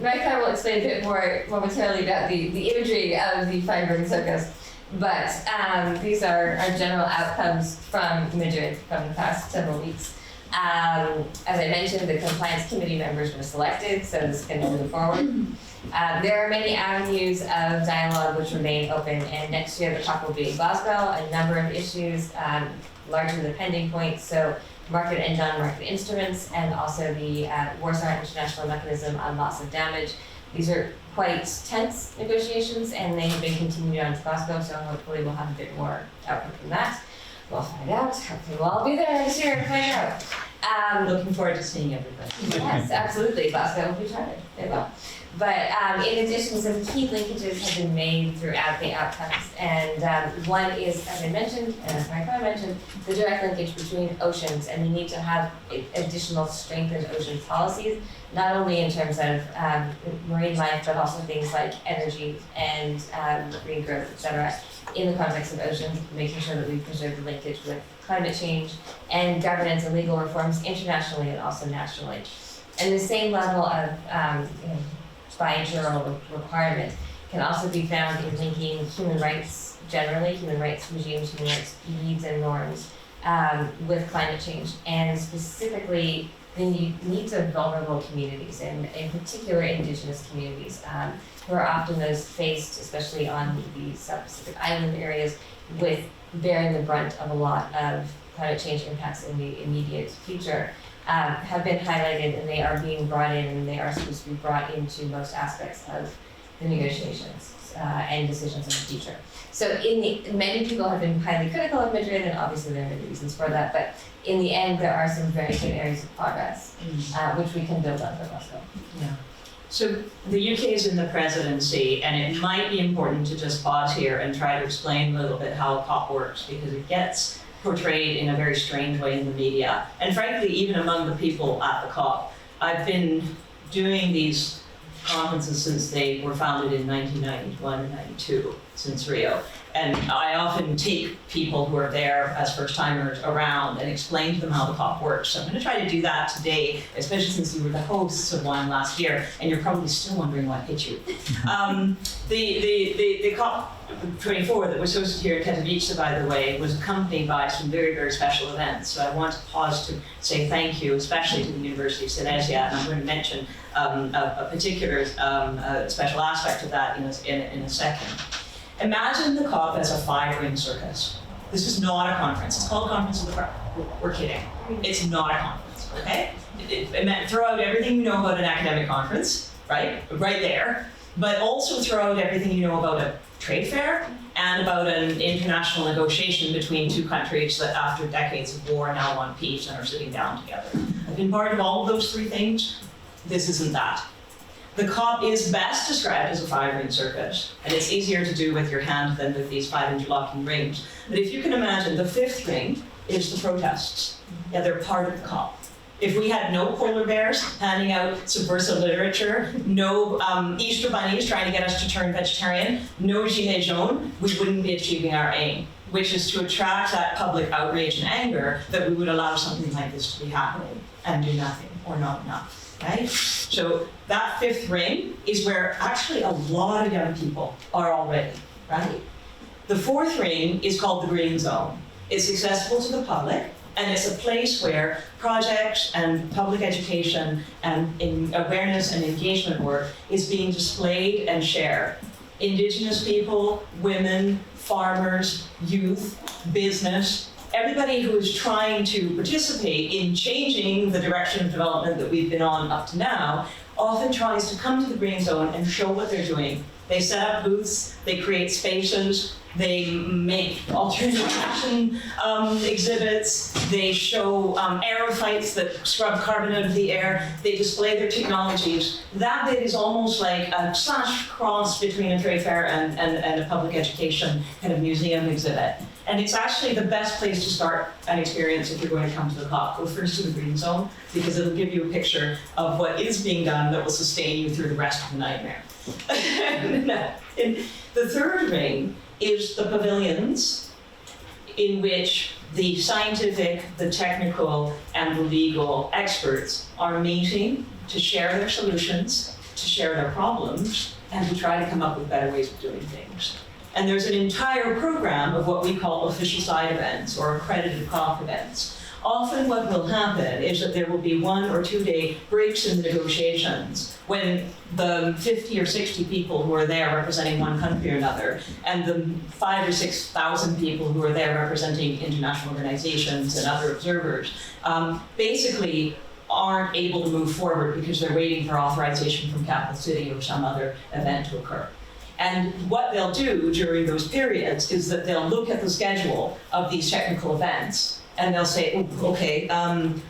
Mike will explain a bit more momentarily about the imagery of the 5-ring circus. But these are our general outcomes from Madrid from the past several weeks. As I mentioned, the compliance committee members were selected, so this can move forward. There are many avenues of dialogue which remain open, and next year the COP will be in Glasgow. A number of issues, largely the pending points. So market and non-market instruments, and also the Warsaw International Mechanism on Loss of Damage. These are quite tense negotiations, and they have been continued on to Glasgow, so hopefully we'll have a bit more output from that. We'll find out. Hopefully we'll all be there next year to find out. Looking forward to seeing everybody. Yes, absolutely. Glasgow will be charted. It will. But in addition, some key linkages have been made throughout the outcomes. And one is, as I mentioned, and as my friend mentioned, the direct linkage between oceans and the need to have additional strengthened ocean policies, not only in terms of marine life, but also things like energy and green growth, et cetera, in the context of oceans, making sure that we preserve the linkage with climate change and governance and legal reforms internationally and also nationally. And the same level of bi-jural requirement can also be found in linking human rights generally, human rights regimes, human rights needs and norms with climate change, and specifically the needs of vulnerable communities, and in particular indigenous communities, who are often those faced, especially on the South Pacific island areas, with bearing the brunt of a lot of climate change impacts in the immediate future. Have been highlighted, and they are being brought in, and they are supposed to be brought into most aspects of the negotiations and decisions in the future. So many people have been highly critical of Madrid, and obviously there are many reasons for that, but in the end there are some very good areas of progress, which we can build on for Glasgow. Yeah. So the UK is in the presidency, and it might be important to just pause here and try to explain a little bit how COP works, because it gets portrayed in a very strange way in the media, and frankly, even among the people at the COP. I've been doing these conferences since they were founded in 1991 and 92, since Rio. And I often take people who are there as first-timers around and explain to them how the COP works. So I'm going to try to do that today, especially since you were the hosts of one last year, and you're probably still wondering what hit you. The COP24 that was hosted here in Katowicach, by the way, was accompanied by some very, very special events. So I want to pause to say thank you, especially to the University of Telewizja, and I'm going to mention a particular special aspect of that in a second. Imagine the COP as a 5-ring circus. This is not a conference. It's called Conference of the Crowd. We're kidding. It's not a conference, okay? It meant throw out everything you know about an academic conference, right there, but also throw out everything you know about a trade fair and about an international negotiation between two countries that after decades of war now want peace and are sitting down together. I've been part of all of those three things. This isn't that. The COP is best described as a 5-ring circus, and it's easier to do with your hand than with these 5 interlocking rings. But if you can imagine, the 5th ring is the protests. Yeah, they're part of the COP. If we had no polar bears handing out subversive literature, no Easter bunnies trying to get us to turn vegetarian, no gilets jaunes, we wouldn't be achieving our aim, which is to attract that public outrage and anger that we would allow something like this to be happening and do nothing or not enough. Right? So that 5th ring is where actually a lot of young people are already, right? The 4th ring is called the green zone. It's accessible to the public, and it's a place where projects and public education and awareness and engagement work is being displayed and shared. Indigenous people, women, farmers, youth, business, everybody who is trying to participate in changing the direction of development that we've been on up to now often tries to come to the green zone and show what they're doing. They set up booths, they create spaces, they make alternative action exhibits, they show aerofights that scrub carbon out of the air, they display their technologies. That bit is almost like a slash cross between a trade fair and a public education kind of museum exhibit. And it's actually the best place to start an experience if you're going to come to the COP. Go first to the green zone, because it'll give you a picture of what is being done that will sustain you through the rest of the nightmare. The 3rd ring is the pavilions, in which the scientific, the technical, and the legal experts are meeting to share their solutions, to share their problems, and to try to come up with better ways of doing things. And there's an entire program of what we call official side events or accredited COP events, Often what will happen is that there will be 1 or 2 day breaks in the negotiations when the 50 or 60 people who are there representing one country or another, and the 5,000 or 6,000 people who are there representing international organizations and other observers, basically aren't able to move forward because they're waiting for authorization from Capital City or some other event to occur. And what they'll do during those periods is that they'll look at the schedule of these technical events and they'll say, oh, okay,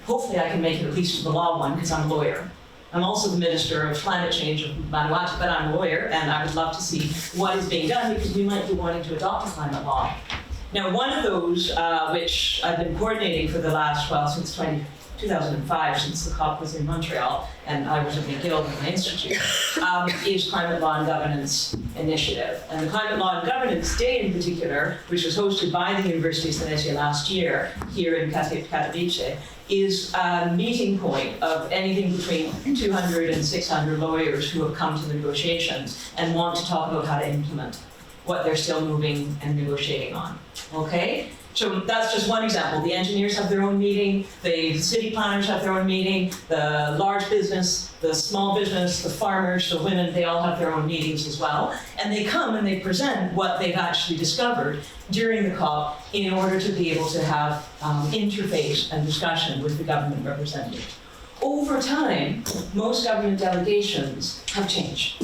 hopefully I can make it at least to the law one because I'm a lawyer. I'm also the Minister of Climate Change of Vanuatu, but I'm a lawyer and I would love to see what is being done because we might be wanting to adopt a climate law. Now, one of those, which I've been coordinating for the last, well, since 2005, since the COP was in Montreal, and I was at McGill with my institute, is Climate Law and Governance Initiative. And the Climate Law and Governance Day in particular, which was hosted by the University of Silesia last year here in Katowicach, is a meeting point of anything between 200 and 600 lawyers who have come to the negotiations and want to talk about how to implement what they're still moving and negotiating on. Okay? So that's just one example. The engineers have their own meeting, the city planners have their own meeting, the large business, the small business, the farmers, the women, they all have their own meetings as well. And they come and they present what they've actually discovered during the COP in order to be able to have interface and discussion with the government representatives. Over time, most government delegations have changed.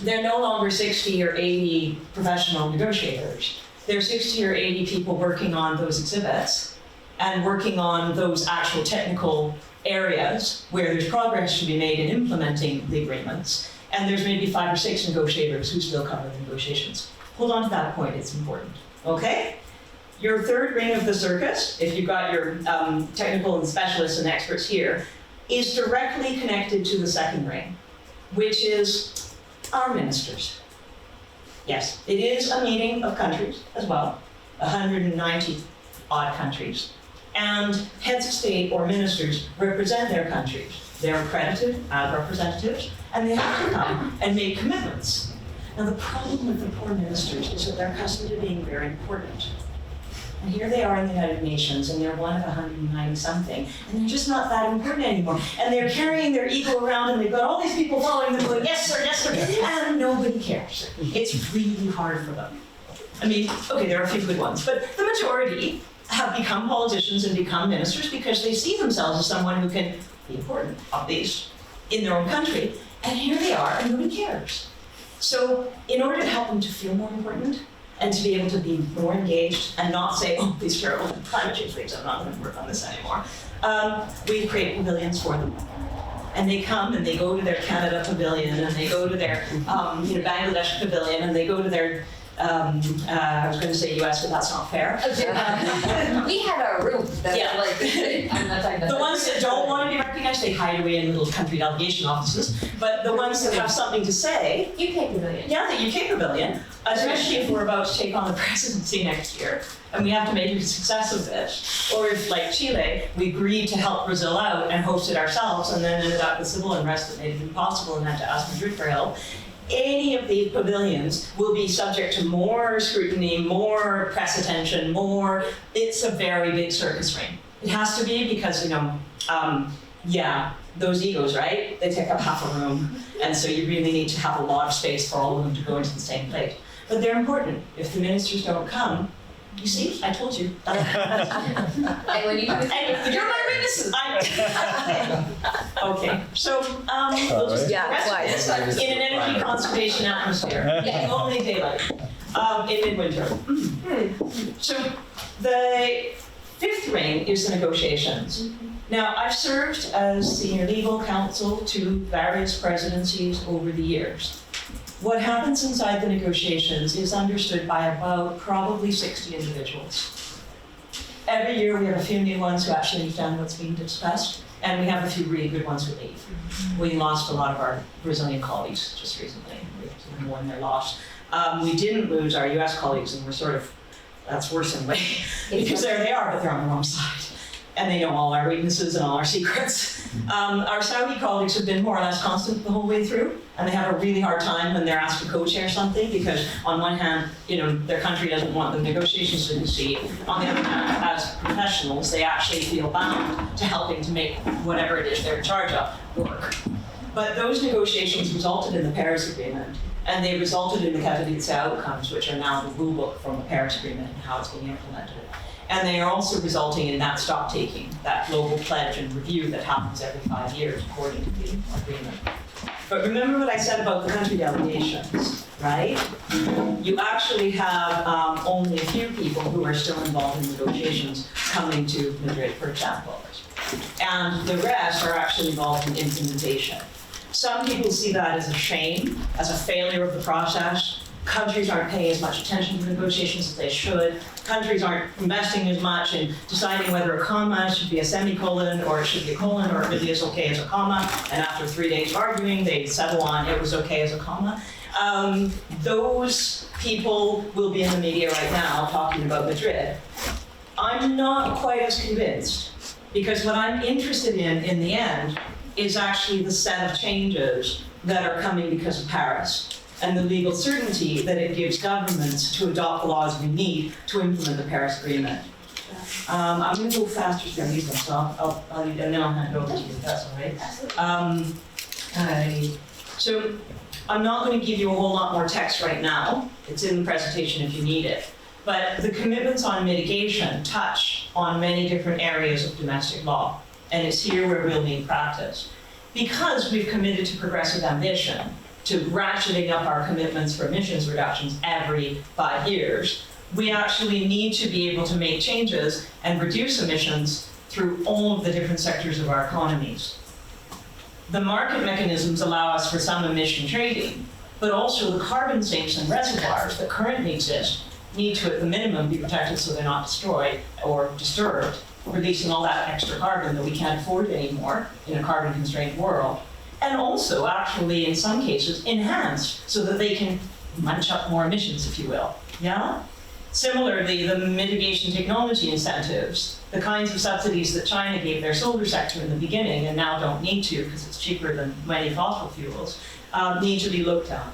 They're no longer 60 or 80 professional negotiators. There are 60 or 80 people working on those exhibits and working on those actual technical areas where there's progress to be made in implementing the agreements. And there's maybe 5 or 6 negotiators who still cover the negotiations. Hold on to that point, it's important, okay? Your third ring of the circus, if you've got your technical and specialists and experts here, is directly connected to the second ring, which is our ministers. Yes, it is a meeting of countries as well, 190 odd countries. And heads of state or ministers represent their countries. They're accredited as representatives, and they have to come and make commitments. Now the problem with the poor ministers is that they're accustomed to being very important. And here they are in the United Nations, and they're one of 190 something, and they're just not that important anymore. And they're carrying their ego around, and they've got all these people following them going, yes sir, and nobody cares. It's really hard for them. I mean, okay, there are a few good ones, but the majority have become politicians and become ministers because they see themselves as someone who can be important, at least, in their own country. And here they are, and nobody cares. So in order to help them to feel more important, and to be able to be more engaged and not say, oh, these terrible climate change things, I'm not going to work on this anymore. We create pavilions for them. And they come and they go to their Canada pavilion and they go to their Bangladesh pavilion and they go to their, I was going to say US, but that's not fair. We had our room that I'm not talking about the ones that don't want to be recognized, they hide away in little country delegation offices. But the ones that have something to say, UK pavilion. Yeah, the UK pavilion, especially if we're about to take on the presidency next year, and we have to make a success of it. Or if, like Chile, we agreed to help Brazil out and host it ourselves, and then ended up with civil unrest that made it impossible and had to ask Madrid for help. Any of these pavilions will be subject to more scrutiny, more press attention, it's a very big circus ring. It has to be because, those egos, right? They take up half a room, and so you really need to have a lot of space for all of them to go into the same plate. But they're important. If the ministers don't come, you see, I told you. And when you and you're my witnesses. Okay, so we'll just this in an energy conservation atmosphere. Only daylight in midwinter. So the fifth ring is the negotiations. Now, I've served as senior legal counsel to various presidencies over the years. What happens inside the negotiations is understood by about probably 60 individuals. Every year we have a few new ones who actually understand what's being discussed, and we have a few really good ones who leave. We lost a lot of our Brazilian colleagues just recently. We won their loss. We didn't lose our US colleagues, and we're sort of, that's worse in a way, because there they are, but they're on the wrong side. and they know all our weaknesses and all our secrets. Our Saudi colleagues have been more or less constant the whole way through, and they have a really hard time when they're asked to co-chair something, because on one hand, their country doesn't want the negotiations to proceed. On the other hand, as professionals, they actually feel bound to helping to make whatever it is they're in charge of work. But those negotiations resulted in the Paris Agreement, and they resulted in the Katowicach outcomes, which are now the rule book from the Paris Agreement and how it's being implemented. And they are also resulting in that stock-taking, that global pledge and review that happens every 5 years according to the agreement. But remember what I said about the country delegations, right? You actually have only a few people who are still involved in negotiations coming to Madrid, for example. And the rest are actually involved in implementation. Some people see that as a shame, as a failure of the process. Countries aren't paying as much attention to negotiations as they should. Countries aren't investing as much in deciding whether a comma should be a semicolon or it should be a colon, or it really is okay as a comma. And after 3 days of arguing, they settle on it was okay as a comma. Those people will be in the media right now talking about Madrid. I'm not quite as convinced, because what I'm interested in the end, is actually the set of changes that are coming because of Paris, and the legal certainty that it gives governments to adopt the laws we need to implement the Paris Agreement. I'm going to go faster through these ones, so and then I'll hand it over to you, if that's all right. So I'm not going to give you a whole lot more text right now. It's in the presentation if you need it. But the commitments on mitigation touch on many different areas of domestic law, and it's here where we'll need practice. Because we've committed to progressive ambition, to ratcheting up our commitments for emissions reductions every 5 years, we actually need to be able to make changes and reduce emissions through all of the different sectors of our economies. The market mechanisms allow us for some emission trading, but also the carbon sinks and reservoirs that currently exist need to, at the minimum, be protected so they're not destroyed or disturbed, releasing all that extra carbon that we can't afford anymore in a carbon-constrained world. And also, actually, in some cases, enhanced so that they can munch up more emissions, if you will. Yeah? Similarly, the mitigation technology incentives, the kinds of subsidies that China gave their solar sector in the beginning and now don't need to because it's cheaper than many fossil fuels, need to be looked at.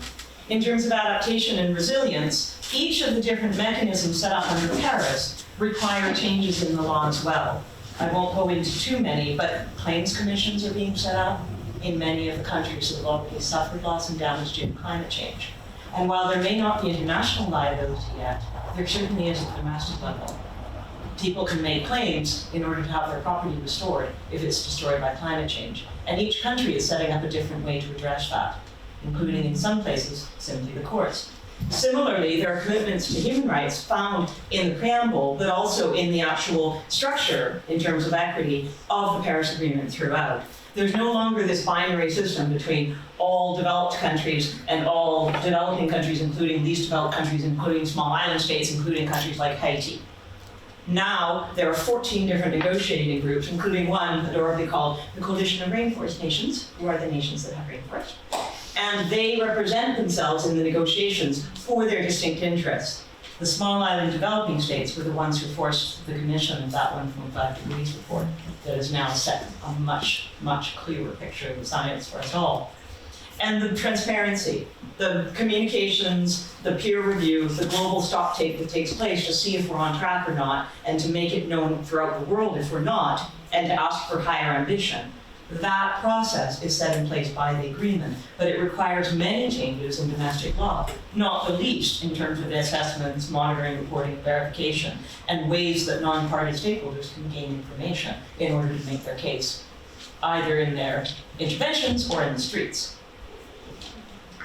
In terms of adaptation and resilience, each of the different mechanisms set up under Paris require changes in the law as well. I won't go into too many, but claims commissions are being set up in many of the countries that have already suffered loss and damage due to climate change. And while there may not be international liability yet, there certainly is at the domestic level. People can make claims in order to have their property restored if it's destroyed by climate change. And each country is setting up a different way to address that, including in some places, simply the courts. Similarly, there are commitments to human rights found in the preamble, but also in the actual structure in terms of equity of the Paris Agreement throughout. There's no longer this binary system between all developed countries and all developing countries, including least developed countries, including small island states, including countries like Haiti. Now, there are 14 different negotiating groups, including one adorably called the Coalition of Rainforest Nations, who are the nations that have rainforest. And they represent themselves in the negotiations for their distinct interests. The small island developing states were the ones who forced the commission of that 1.5 degrees report that has now set a much, much clearer picture of the science for us all. And the transparency, the communications, the peer review, the global stock take that takes place to see if we're on track or not, and to make it known throughout the world if we're not, and to ask for higher ambition. That process is set in place by the agreement, but it requires many changes in domestic law, not the least in terms of assessments, monitoring, reporting, verification, and ways that non-party stakeholders can gain information in order to make their case, either in their interventions or in the streets.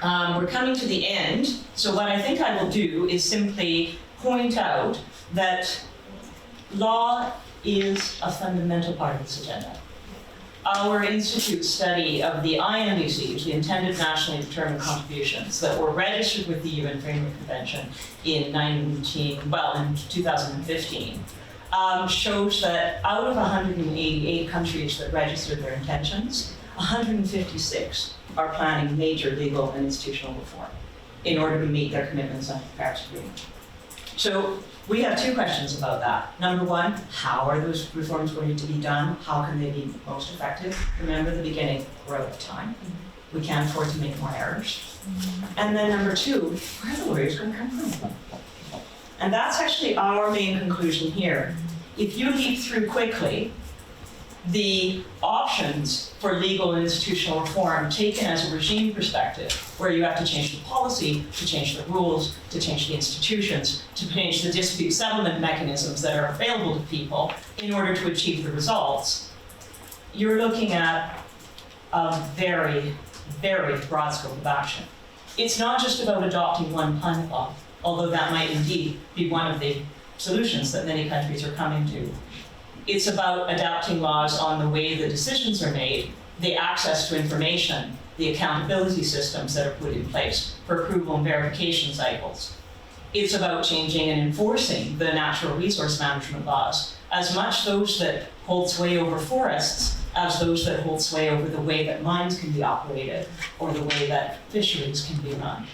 We're coming to the end, so what I think I will do is simply point out that law is a fundamental part of this agenda. Our institute's study of the INDCs, the intended nationally determined contributions, that were registered with the UN Framework Convention in 2015, shows that out of 188 countries that registered their intentions, 156 are planning major legal and institutional reform in order to meet their commitments under the Paris Agreement. So we have two questions about that. Number one, how are those reforms going to be done? How can they be most effective? Remember the beginning, we're out of time. We can't afford to make more errors. And then number two, where are the lawyers going to come from? And that's actually our main conclusion here. If you leap through quickly, the options for legal and institutional reform taken as a regime perspective, where you have to change the policy, to change the rules, to change the institutions, to change the dispute settlement mechanisms that are available to people in order to achieve the results, you're looking at a very, very broad scope of action. It's not just about adopting one climate law, although that might indeed be one of the solutions that many countries are coming to. It's about adapting laws on the way the decisions are made, the access to information, the accountability systems that are put in place for approval and verification cycles. It's about changing and enforcing the natural resource management laws, as much those that hold sway over forests as those that hold sway over the way that mines can be operated or the way that fisheries can be run.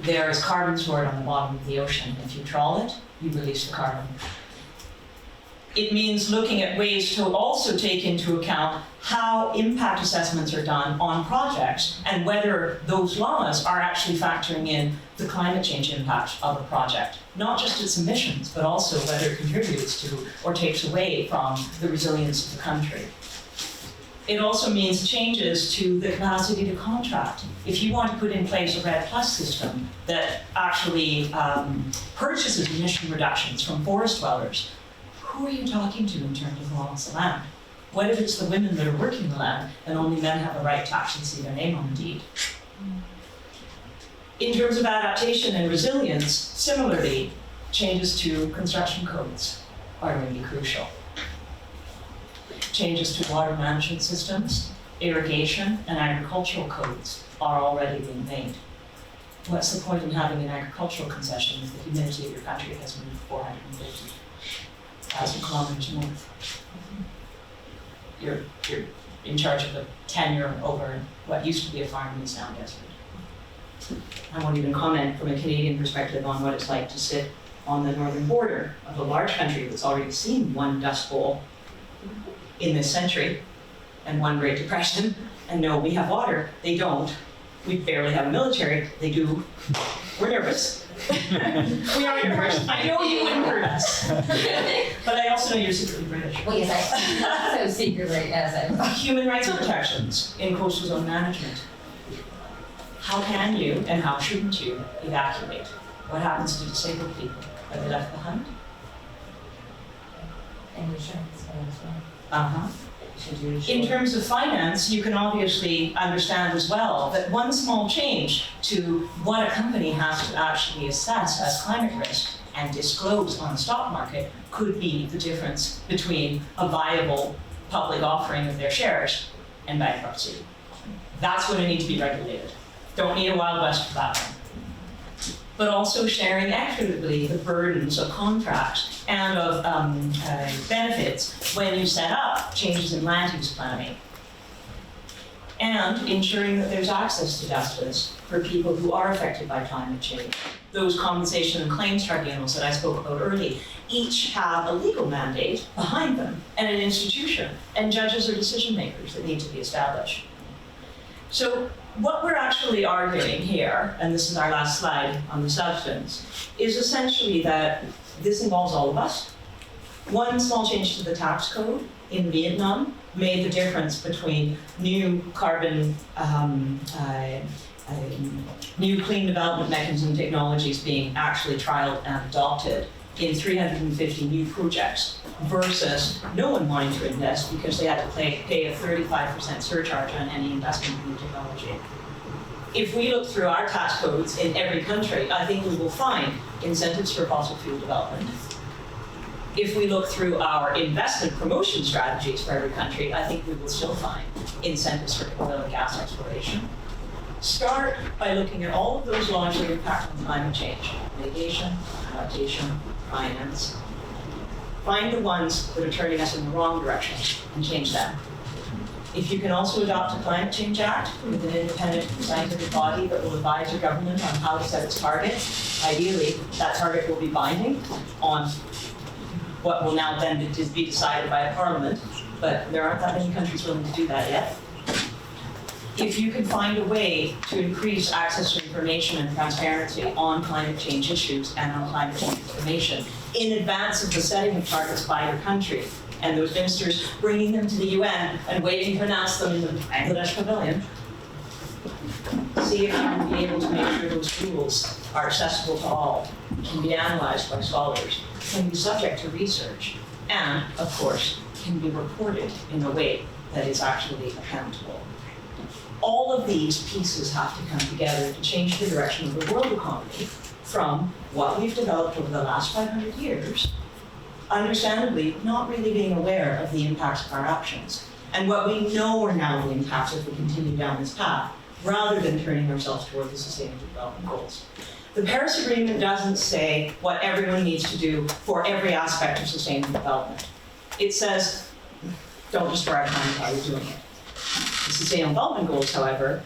There is carbon stored on the bottom of the ocean. If you trawl it, you release the carbon. It means looking at ways to also take into account how impact assessments are done on projects and whether those laws are actually factoring in the climate change impact of a project. Not just its emissions, but also whether it contributes to or takes away from the resilience of the country. It also means changes to the capacity to contract. If you want to put in place a REDD+ system that actually purchases emission reductions from forest dwellers, who are you talking to in terms of who owns the land? What if it's the women that are working the land and only men have a right to actually see their name on the deed? In terms of adaptation and resilience, similarly, changes to construction codes are going to be crucial. Changes to water management systems, irrigation, and agricultural codes are already being made. What's the point in having an agricultural concession if the humidity of your country has moved 450,000 kilometers north? You're in charge of a tenure over what used to be a farm and is now desert. I won't even comment from a Canadian perspective on what it's like to sit on the northern border of a large country that's already seen one Dust Bowl in this century and one Great Depression. And no, we have water. They don't. We barely have a military. They do. We're nervous. We are nervous. I know you wouldn't hurt us. But I also know you're secretly British. Well, yes, I so secretly, yes, I Human rights protections in coastal zone management. How can you and how shouldn't you evacuate? What happens to disabled people? Are they left behind? And insurance as well. Uh-huh. In terms of finance, you can obviously understand as well that one small change to what a company has to actually assess as climate risk and disclose on the stock market could be the difference between a viable public offering of their shares and bankruptcy. That's going to need to be regulated. Don't need a Wild West for that one. But also sharing equitably the burdens of contracts and of benefits when you set up changes in land use planning. And ensuring that there's access to justice for people who are affected by climate change. Those compensation and claims tribunals that I spoke about earlier, each have a legal mandate behind them and an institution, and judges or decision makers that need to be established. So what we're actually arguing here, and this is our last slide on the substance, is essentially that this involves all of us. One small change to the tax code in Vietnam made the difference between new carbon, new clean development mechanism technologies being actually trialed and adopted in 350 new projects versus no one wanting to invest because they had to pay a 35% surcharge on any investment in new technology. If we look through our tax codes in every country, I think we will find incentives for fossil fuel development. If we look through our investment promotion strategies for every country, I think we will still find incentives for oil and gas exploration. Start by looking at all of those laws that impact on climate change: mitigation, adaptation, finance. Find the ones that are turning us in the wrong direction and change them. If you can also adopt a climate change act with an independent scientific body that will advise your government on how to set its target, ideally that target will be binding on what will now then be decided by a parliament, but there aren't that many countries willing to do that yet. If you can find a way to increase access to information and transparency on climate change issues and on climate change information in advance of the setting of targets by your country, and those ministers bringing them to the UN and waiting to announce them in the Bangladesh pavilion, see if you can be able to make sure those rules are accessible to all, can be analyzed by scholars, can be subject to research, and, of course, can be reported in a way that is actually accountable. All of these pieces have to come together to change the direction of the world economy from what we've developed over the last 500 years, understandably not really being aware of the impacts of our actions, and what we know are now the impacts if we continue down this path, rather than turning ourselves toward the Sustainable Development Goals. The Paris Agreement doesn't say what everyone needs to do for every aspect of sustainable development. It says, don't destroy our planet while you're doing it. The Sustainable Development Goals, however,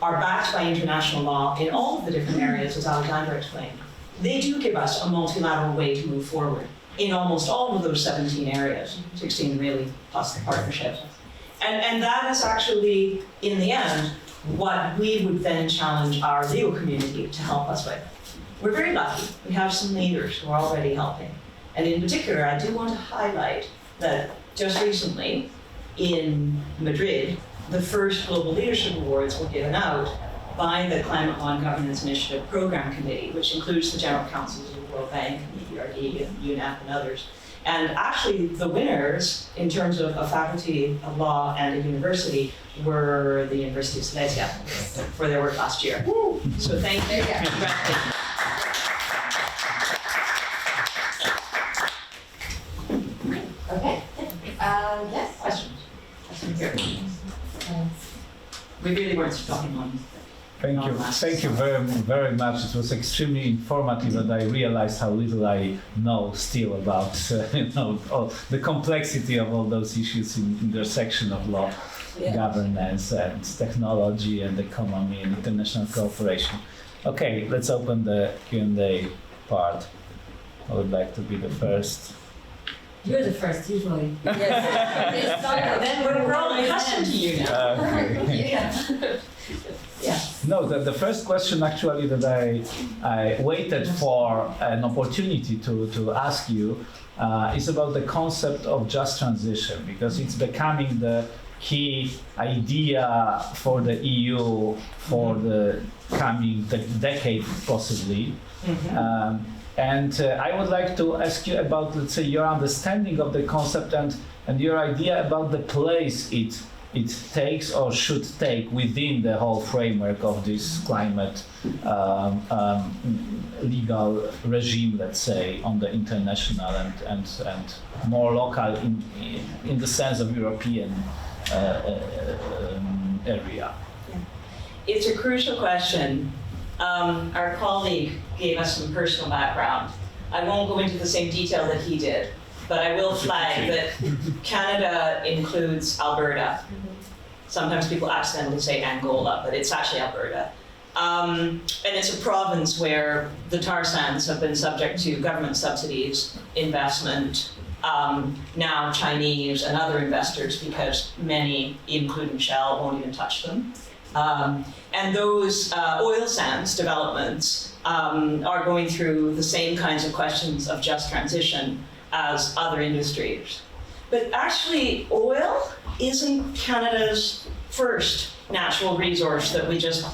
are backed by international law in all of the different areas, as Alexandra explained. They do give us a multilateral way to move forward in almost all of those 17 areas, 16 really, plus the partnership. And that is actually, in the end, what we would then challenge our legal community to help us with. We're very lucky. We have some leaders who are already helping. And in particular, I do want to highlight that just recently in Madrid, the first Global Leadership Awards were given out by the Climate Law and Governance Initiative Program Committee, which includes the General Councils of the World Bank and the EBRD and UNEP and others. And actually, the winners, in terms of a faculty of law and a university, were the University of Silesia for their work last year. So thank you. Congratulations. Okay. Yes. Questions? Questions here. We really weren't talking on. Thank you very much. It was extremely informative, and I realized how little I know still about all the complexity of all those issues in intersection of law, governance, and technology, and economy, and international cooperation. Okay, let's open the Q&A part. I would like to be the first. You're the first, usually. Yes. Then we're all accustomed to you now. Okay. Yeah. No, the first question actually that I waited for an opportunity to ask you is about the concept of just transition, because it's becoming the key idea for the EU for the coming decade, possibly. And I would like to ask you about, let's say, your understanding of the concept and your idea about the place it takes or should take within the whole framework of this climate legal regime, let's say, on the international and more local in the sense of European area. It's a crucial question. Our colleague gave us some personal background. I won't go into the same detail that he did, but I will flag that Canada includes Alberta. Sometimes people accidentally say Angola, but it's actually Alberta. And it's a province where the tar sands have been subject to government subsidies, investment, now Chinese and other investors, because many, including Shell, won't even touch them. And those oil sands developments are going through the same kinds of questions of just transition as other industries. But actually, oil isn't Canada's first natural resource that we just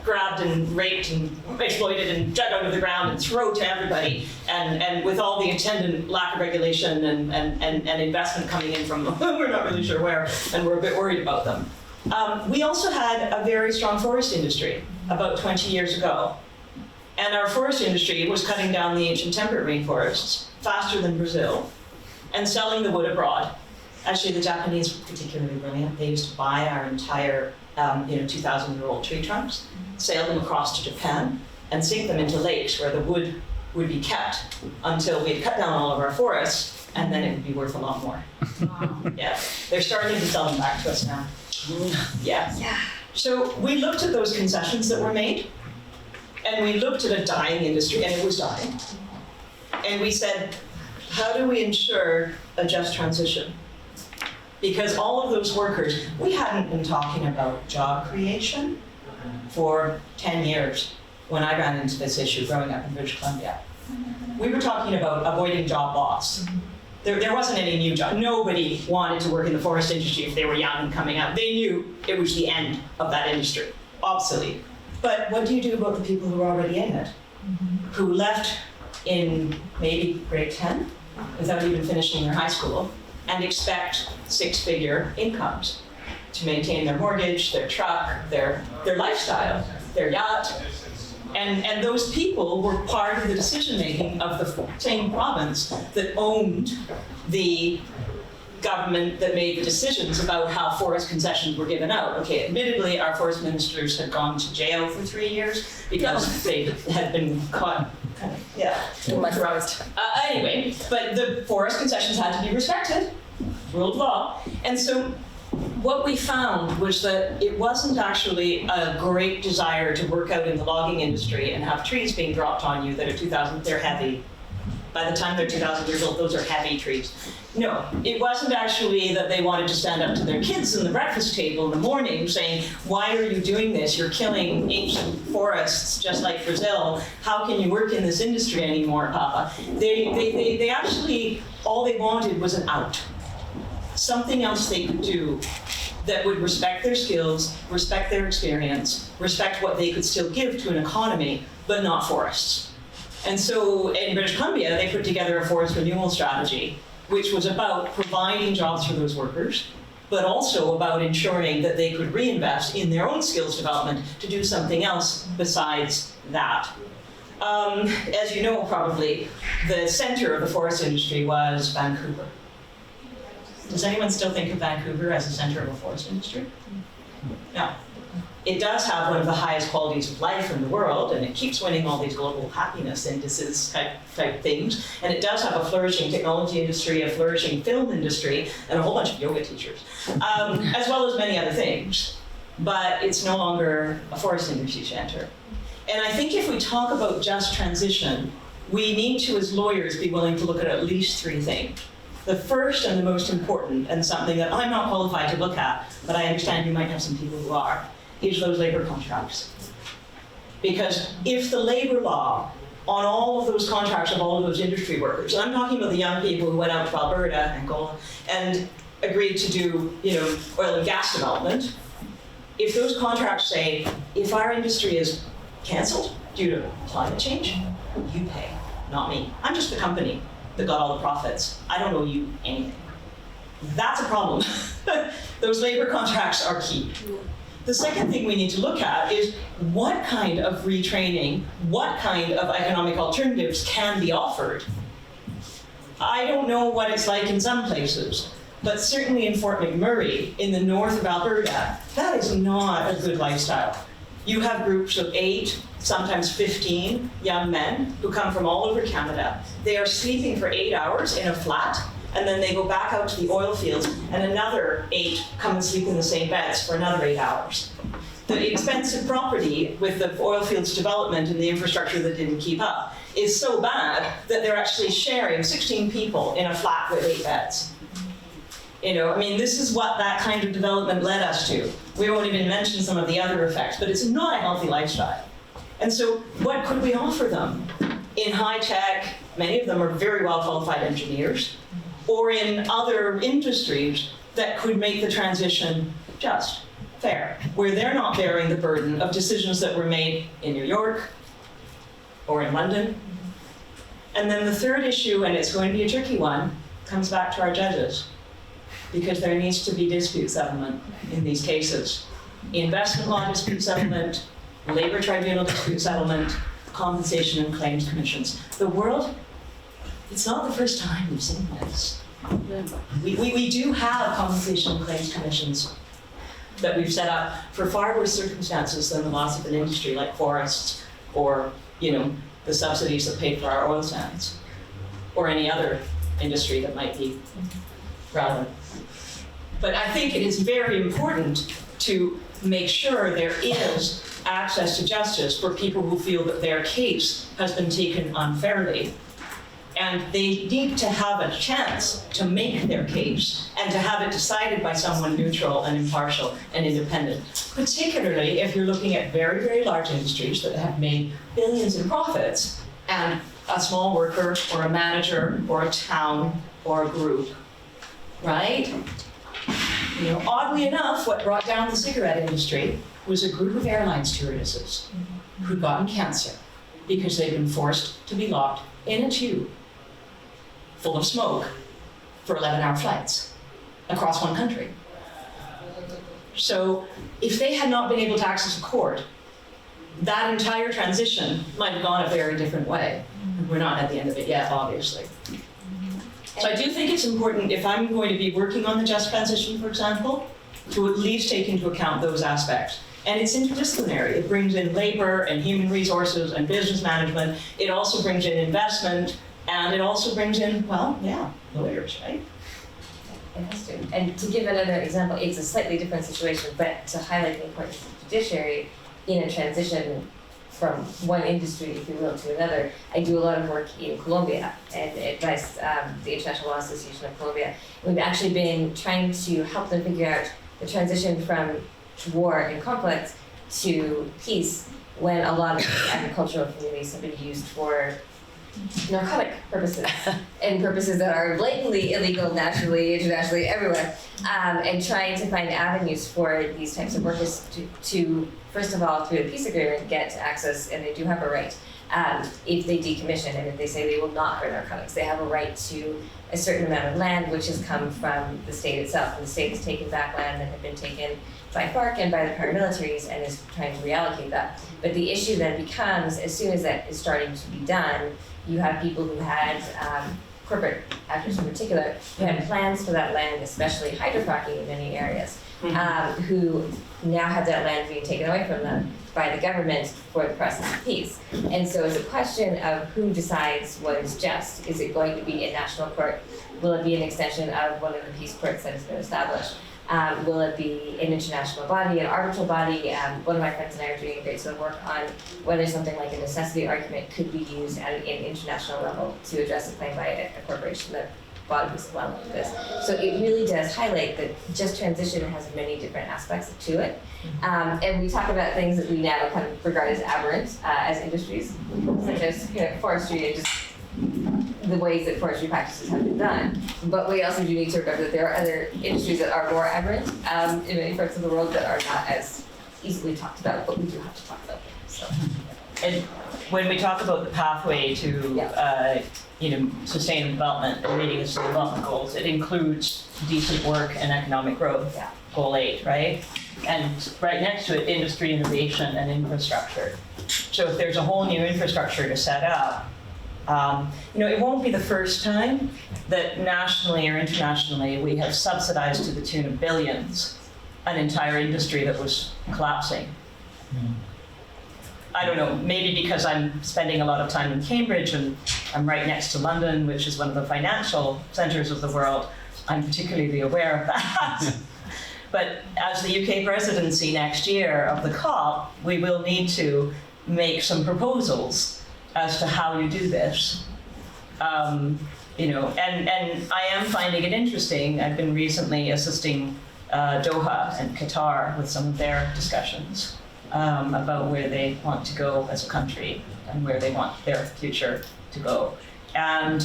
grabbed and raped and exploited and dug out of the ground and throw to everybody, and with all the attendant lack of regulation and investment coming in from we're not really sure where, and we're a bit worried about them. We also had a very strong forest industry about 20 years ago. And our forest industry was cutting down the ancient temperate rainforests faster than Brazil and selling the wood abroad. Actually, the Japanese were particularly brilliant. They used to buy our entire 2,000-year-old tree trunks, sail them across to Japan, and sink them into lakes where the wood would be kept until we had cut down all of our forests and then it would be worth a lot more. Yeah, they're starting to sell them back to us now. Yeah. So we looked at those concessions that were made, and we looked at a dying industry, and it was dying. And we said, how do we ensure a just transition? Because all of those workers, we hadn't been talking about job creation for 10 years when I ran into this issue growing up in British Columbia. We were talking about avoiding job loss. There wasn't any new job. Nobody wanted to work in the forest industry if they were young and coming out. They knew it was the end of that industry, obsolete. But what do you do about the people who are already in it? Who left in maybe grade 10 without even finishing their high school and expect six-figure incomes to maintain their mortgage, their truck, their lifestyle, their yacht. And those people were part of the decision-making of the same province that owned the government that made the decisions about how forest concessions were given out. Okay, admittedly, our forest ministers had gone to jail for 3 years because they had been caught corrupt. Anyway, but the forest concessions had to be respected, rule of law. And so what we found was that it wasn't actually a great desire to work out in the logging industry and have trees being dropped on you that are 2,000, they're heavy. By the time they're 2,000 years old, those are heavy trees. No, it wasn't actually that they wanted to stand up to their kids in the breakfast table in the morning saying, why are you doing this? You're killing ancient forests just like Brazil. How can you work in this industry anymore, Papa? They actually, all they wanted was an out. Something else they could do that would respect their skills, respect their experience, respect what they could still give to an economy, but not forests. And so in British Columbia, they put together a forest renewal strategy, which was about providing jobs for those workers, but also about ensuring that they could reinvest in their own skills development to do something else besides that. As you know, probably, the center of the forest industry was Vancouver. Does anyone still think of Vancouver as the center of a forest industry? No. It does have one of the highest qualities of life in the world, and it keeps winning all these global happiness indices type things. And it does have a flourishing technology industry, a flourishing film industry, and a whole bunch of yoga teachers, as well as many other things. But it's no longer a forest industry center. And I think if we talk about just transition, we need to, as lawyers, be willing to look at least three things. The first and the most important, and something that I'm not qualified to look at, but I understand you might have some people who are, is those labor contracts. Because if the labor law on all of those contracts of all of those industry workers, and I'm talking about the young people who went out to Alberta, Angola, and agreed to do, oil and gas development, if those contracts say, if our industry is canceled due to climate change, you pay, not me. I'm just the company that got all the profits. I don't owe you anything. That's a problem. Those labor contracts are key. The second thing we need to look at is what kind of retraining, what kind of economic alternatives can be offered. I don't know what it's like in some places, but certainly in Fort McMurray, in the north of Alberta, that is not a good lifestyle. You have groups of 8, sometimes 15 young men who come from all over Canada. They are sleeping for 8 hours in a flat, and then they go back out to the oil fields, and another 8 come and sleep in the same beds for another 8 hours. The expensive property with the oil fields development and the infrastructure that didn't keep up is so bad that they're actually sharing 16 people in a flat with 8 beds. This is what that kind of development led us to. We won't even mention some of the other effects, but it's not a healthy lifestyle. And so what could we offer them? In high tech, many of them are very well qualified engineers, or in other industries that could make the transition just, fair, where they're not bearing the burden of decisions that were made in New York or in London. And then the third issue, and it's going to be a tricky one, comes back to our judges, because there needs to be dispute settlement in these cases. Investment law dispute settlement, labor tribunal dispute settlement, compensation and claims commissions. The world, it's not the first time we've seen this. We do have compensation and claims commissions that we've set up for far worse circumstances than the loss of an industry like forests or, the subsidies that paid for our oil sands or any other industry that might be relevant. But I think it is very important to make sure there is access to justice for people who feel that their case has been taken unfairly. And they need to have a chance to make their case and to have it decided by someone neutral and impartial and independent, particularly if you're looking at very, very large industries that have made billions in profits and a small worker or a manager or a town or a group, right? You know, oddly enough, what brought down the cigarette industry was a group of airline stewardesses who'd gotten cancer because they'd been forced to be locked in a tube full of smoke for 11-hour flights across one country. So if they had not been able to access a court, that entire transition might have gone a very different way. We're not at the end of it yet, obviously. So I do think it's important, if I'm going to be working on the just transition, for example, to at least take into account those aspects. And it's interdisciplinary. It brings in labor and human resources and business management. It also brings in investment, and it also brings in, well, yeah, lawyers, right? It has to. And to give another example, it's a slightly different situation, but to highlight the importance of the judiciary in a transition from one industry, if you will, to another. I do a lot of work in Colombia and advise the International Law Association of Colombia. We've actually been trying to help them figure out the transition from war and conflict to peace when a lot of agricultural communities have been used for narcotic purposes and purposes that are blatantly illegal nationally, internationally, everywhere, and trying to find avenues for these types of workers to first of all, through a peace agreement, get access, and they do have a right, if they decommission and if they say they will not burn narcotics, they have a right to a certain amount of land which has come from the state itself, and the state has taken back land that had been taken by FARC and by the paramilitaries and is trying to reallocate that. But the issue then becomes, as soon as that is starting to be done, you have people who had, corporate actors in particular, who had plans for that land, especially hydrofracking in many areas, who now have that land being taken away from them by the government for the process of peace. And so it's a question of who decides what is just. Is it going to be a national court? Will it be an extension of one of the peace courts that has been established? Will it be an international body, an arbitral body? One of my friends and I are doing a great deal of work on whether something like a necessity argument could be used at an international level to address a claim by a corporation that bought a piece of land like this. So it really does highlight that just transition has many different aspects to it. And we talk about things that we now kind of regard as aberrant as industries, such as forestry and just the ways that forestry practices have been done. But we also do need to remember that there are other industries that are more aberrant in many parts of the world that are not as easily talked about, but we do have to talk about them. So. And when we talk about the pathway to sustainable development and meeting the Sustainable Development Goals, it includes decent work and economic growth, Goal 8, right? And right next to it, industry, innovation, and infrastructure. So if there's a whole new infrastructure to set up, it won't be the first time that nationally or internationally we have subsidized to the tune of billions an entire industry that was collapsing. I don't know, maybe because I'm spending a lot of time in Cambridge and I'm right next to London, which is one of the financial centers of the world, I'm particularly aware of that. But as the UK presidency next year of the COP, we will need to make some proposals as to how you do this. And I am finding it interesting. I've been recently assisting Doha and Qatar with some of their discussions about where they want to go as a country and where they want their future to go. And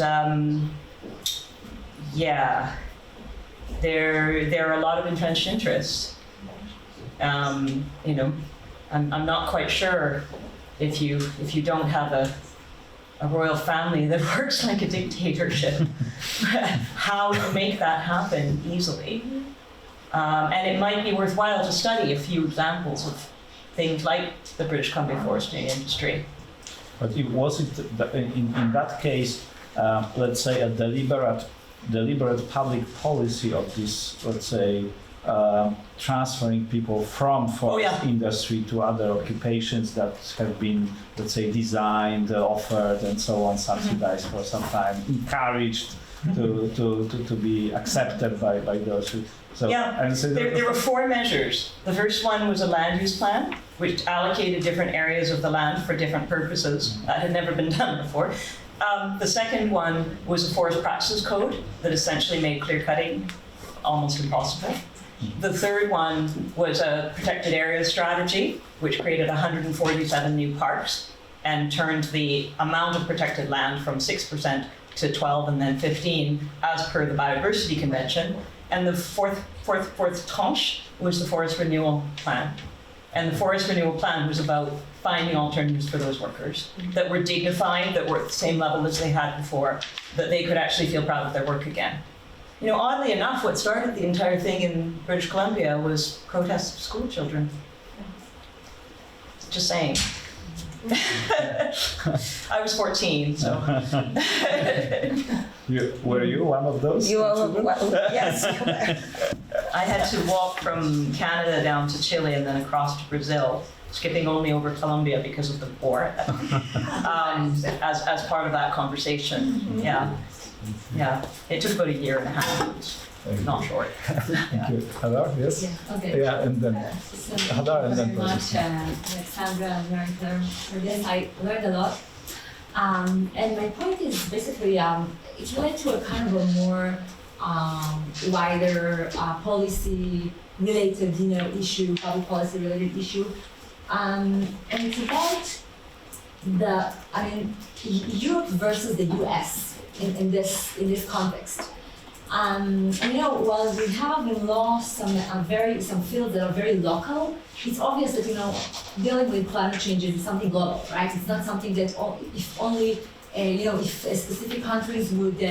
there are a lot of entrenched interests. I'm not quite sure if you don't have a royal family that works like a dictatorship, how to make that happen easily. And it might be worthwhile to study a few examples of things like the British Columbia forestry industry. But was it in that case, let's say, a deliberate public policy of this, let's say, transferring people from forest industry to other occupations that have been, let's say, designed, offered, and so on, subsidized for some time, encouraged to be accepted by those. So, Yeah, and so there were 4 measures. The first one was a land use plan, which allocated different areas of the land for different purposes. That had never been done before. The second one was a forest practices code that essentially made clear cutting almost impossible. The third one was a protected area strategy, which created 147 new parks and turned the amount of protected land from 6% to 12 and then 15 as per the Biodiversity Convention. And the fourth tranche was the Forest Renewal Plan. And the Forest Renewal Plan was about finding alternatives for those workers that were dignified, that were at the same level as they had before, that they could actually feel proud of their work again. You know, oddly enough, what started the entire thing in British Columbia was protests of school children. Just saying. I was 14, so. Were you one of those? Yes. I had to walk from Canada down to Chile and then across to Brazil, skipping only over Colombia because of the war, as part of that conversation. Yeah. Yeah. It took about a year and a half. Not short. Thank you. Hadar, yes? Yeah, okay. Yeah, and then So Hadar, and thank then you very much, Alexandra and Harrington, for this. I learned a lot. And my point is basically, it's related to a kind of a more wider policy-related, issue, public policy-related issue. And it's about Europe versus the US in this context. And while we have been lost some fields that are very local, it's obvious that dealing with climate change is something global, right? It's not something that if specific countries would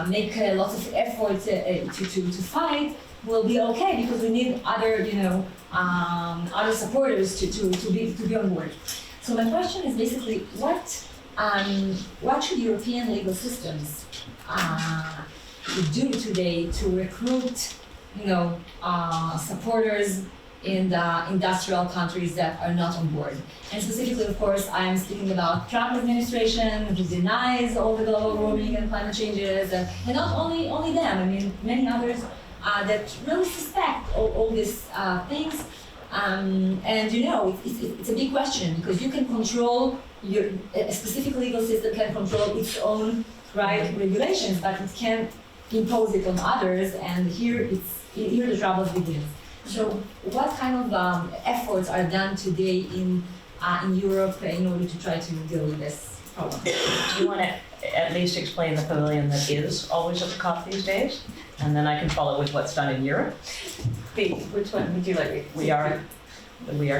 make lots of effort to fight, will be okay because we need other supporters to be on board. So my question is basically what should European legal systems do today to recruit, supporters in the industrial countries that are not on board? And specifically, of course, I'm speaking about Trump administration, who denies all the global warming and climate changes, and not only them. I mean, many others that really suspect all these things. And it's a big question because you can control a specific legal system can control its own regulations, but it can't impose it on others. And here the trouble begins. So, what kind of efforts are done today in Europe in order to try to deal with this problem? Do you want to at least explain the pavilion that is always at the COP these days? And then I can follow with what's done in Europe. Which one would you like? We are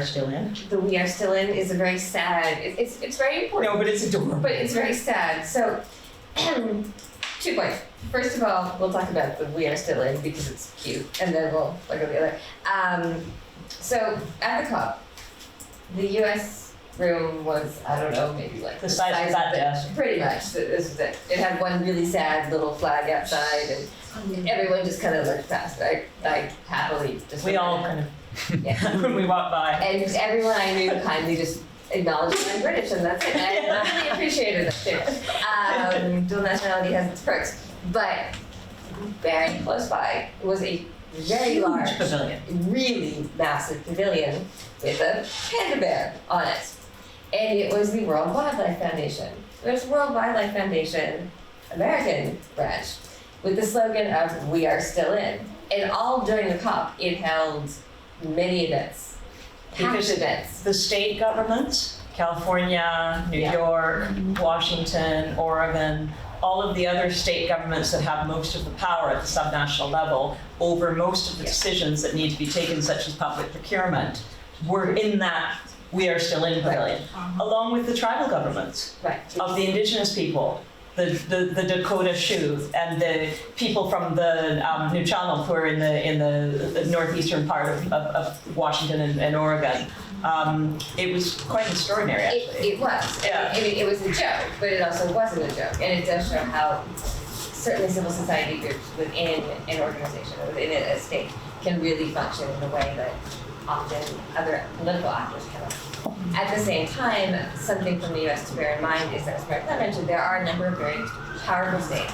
still in. The We Are Still In is a very sad, it's very important. No, but it's adorable. But it's very sad. So, 2 points. First of all, we'll talk about the We Are Still In because it's cute, and then we'll look at the other. So, at the COP, the US room was, I don't know, maybe like the size of that desk. Pretty much. This is it. It had one really sad little flag outside, and everyone just kind of looked past, right? Like happily. Just we all kind of, when we walked by. And everyone I knew kindly just acknowledged I'm British, and that's it. And I really appreciated that too. Dual nationality has its perks. But very close by was a very large pavilion, really massive pavilion with a panda bear on it. And it was the World Wildlife Foundation. There's World Wildlife Foundation American branch with the slogan of We Are Still In. And all during the COP, it held many events, packed events. The state governments, California, New York, Washington, Oregon, all of the other state governments that have most of the power at the subnational level over most of the decisions that need to be taken, such as public procurement, were in that We Are Still In pavilion, along with the tribal governments of the indigenous people, the Dakota Sioux, and the people from the Nuu-chah-nulth who are in the northeastern part of Washington and Oregon. It was quite extraordinary, actually. It was. Yeah. I mean, it was a joke, but it also wasn't a joke. And it does show how certainly civil society groups within an organization, within a state, can really function in a way that often other political actors cannot. At the same time, something from the US to bear in mind is that, as Berkley mentioned, there are a number of very powerful states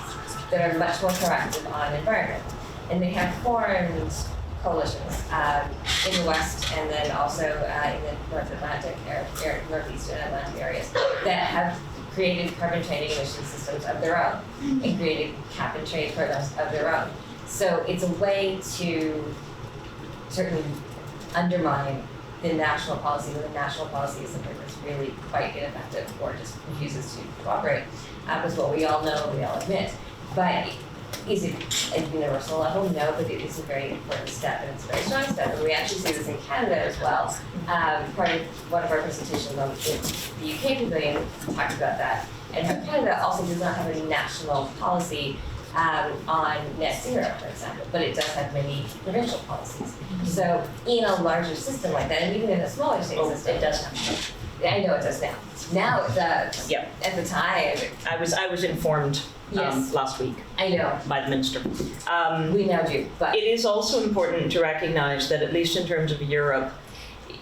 that are much more proactive on environment. And they have formed coalitions in the West and then also in the North Atlantic, Northeastern Atlantic areas that have created carbon trading emission systems of their own and created cap and trade programs of their own. So it's a way to certainly undermine the national policy, when the national policy is something that's really quite ineffective or just refuses to cooperate, is what we all know, we all admit. But is it at a universal level? No, but it is a very important step, and it's a very strong step. And we actually see this in Canada as well. Part of one of our presentations on the UK Pavilion talked about that, and how Canada also does not have a national policy on net zero, for example, but it does have many provincial policies. So in a larger system like that, and even in a smaller state system, it does have. I know it does now. Now it does. Yeah. At the time, I was informed last week. I know. By the minister. We now do, but it is also important to recognize that, at least in terms of Europe,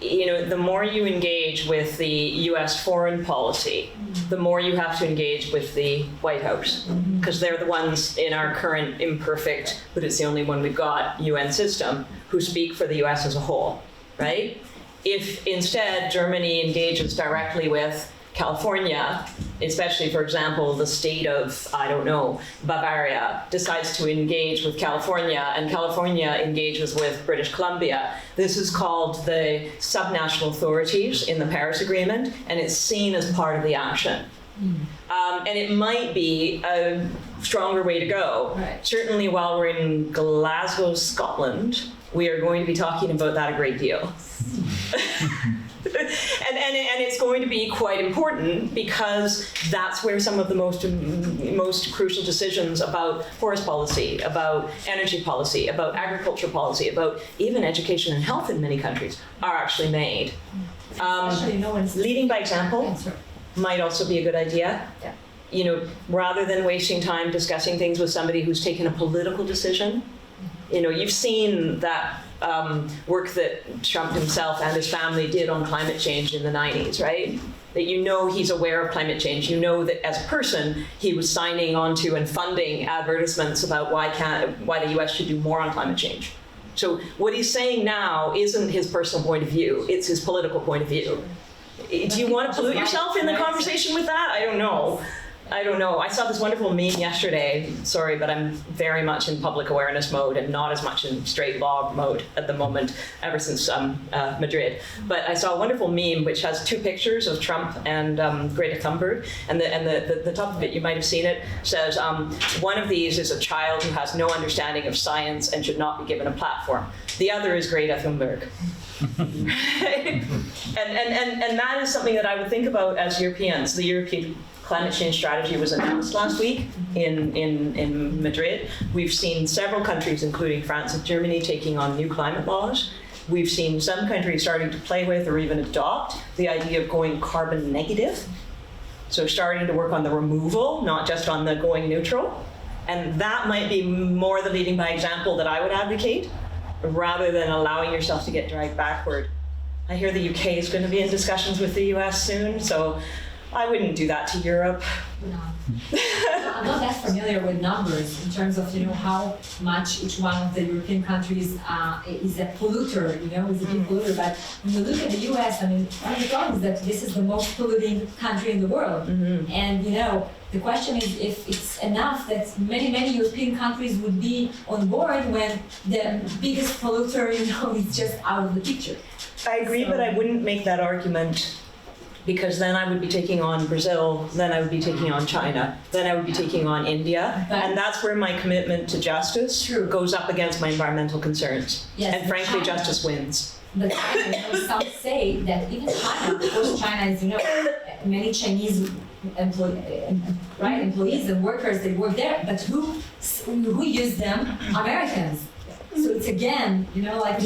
you know, the more you engage with the U.S. foreign policy, the more you have to engage with the White House, because they're the ones in our current imperfect, but it's the only one we've got, UN system, who speak for the U.S. as a whole, right? If instead Germany engages directly with California, especially, for example, the state of, I don't know, Bavaria decides to engage with California, and California engages with British Columbia. This is called the subnational authorities in the Paris Agreement, and it's seen as part of the action. And it might be a stronger way to go. Right. Certainly while we're in Glasgow, Scotland, we are going to be talking about that a great deal. And it's going to be quite important, because that's where some of the most crucial decisions about forest policy, about energy policy, about agriculture policy, about even education and health in many countries are actually made. Leading by example might also be a good idea. Yeah. You know, rather than wasting time discussing things with somebody who's taken a political decision. You know, you've seen that work that Trump himself and his family did on climate change in the 90s, right? That you know he's aware of climate change. You know that as a person, he was signing onto and funding advertisements about why the US should do more on climate change. So what he's saying now isn't his personal point of view, it's his political point of view. Do you want to pollute yourself in the conversation with that? I don't know. I saw this wonderful meme yesterday. Sorry, but I'm very much in public awareness mode and not as much in straight law mode at the moment, ever since Madrid. But I saw a wonderful meme which has two pictures of Trump and Greta Thunberg, and the top of it, you might have seen it, says one of these is a child who has no understanding of science and should not be given a platform. The other is Greta Thunberg. and that is something that I would think about as Europeans. The European climate change strategy was announced last week in Madrid. We've seen several countries, including France and Germany, taking on new climate laws. We've seen some countries starting to play with or even adopt the idea of going carbon negative. So starting to work on the removal, not just on the going neutral. And that might be more the leading by example that I would advocate, rather than allowing yourself to get dragged backward. I hear the UK is going to be in discussions with the US soon, so I wouldn't do that to Europe. No. I'm not that familiar with numbers in terms of, you know, how much each one of the European countries is a polluter, you know, is a big polluter. But when you look at the US, I mean, one of the problems is that this is the most polluting country in the world. Mm-hmm. And, you know, the question is if it's enough that many European countries would be on board when the biggest polluter, you know, is just out of the picture. I agree, but I wouldn't make that argument, because then I would be taking on Brazil, then I would be taking on China, then I would be taking on India, and that's where my commitment to justice goes up against my environmental concerns. Yes, and frankly, China, justice wins. But you know, some say that even China, of course China is, you know, many Chinese employees and workers, they work there, but who use them? Americans. So it's again, you know, like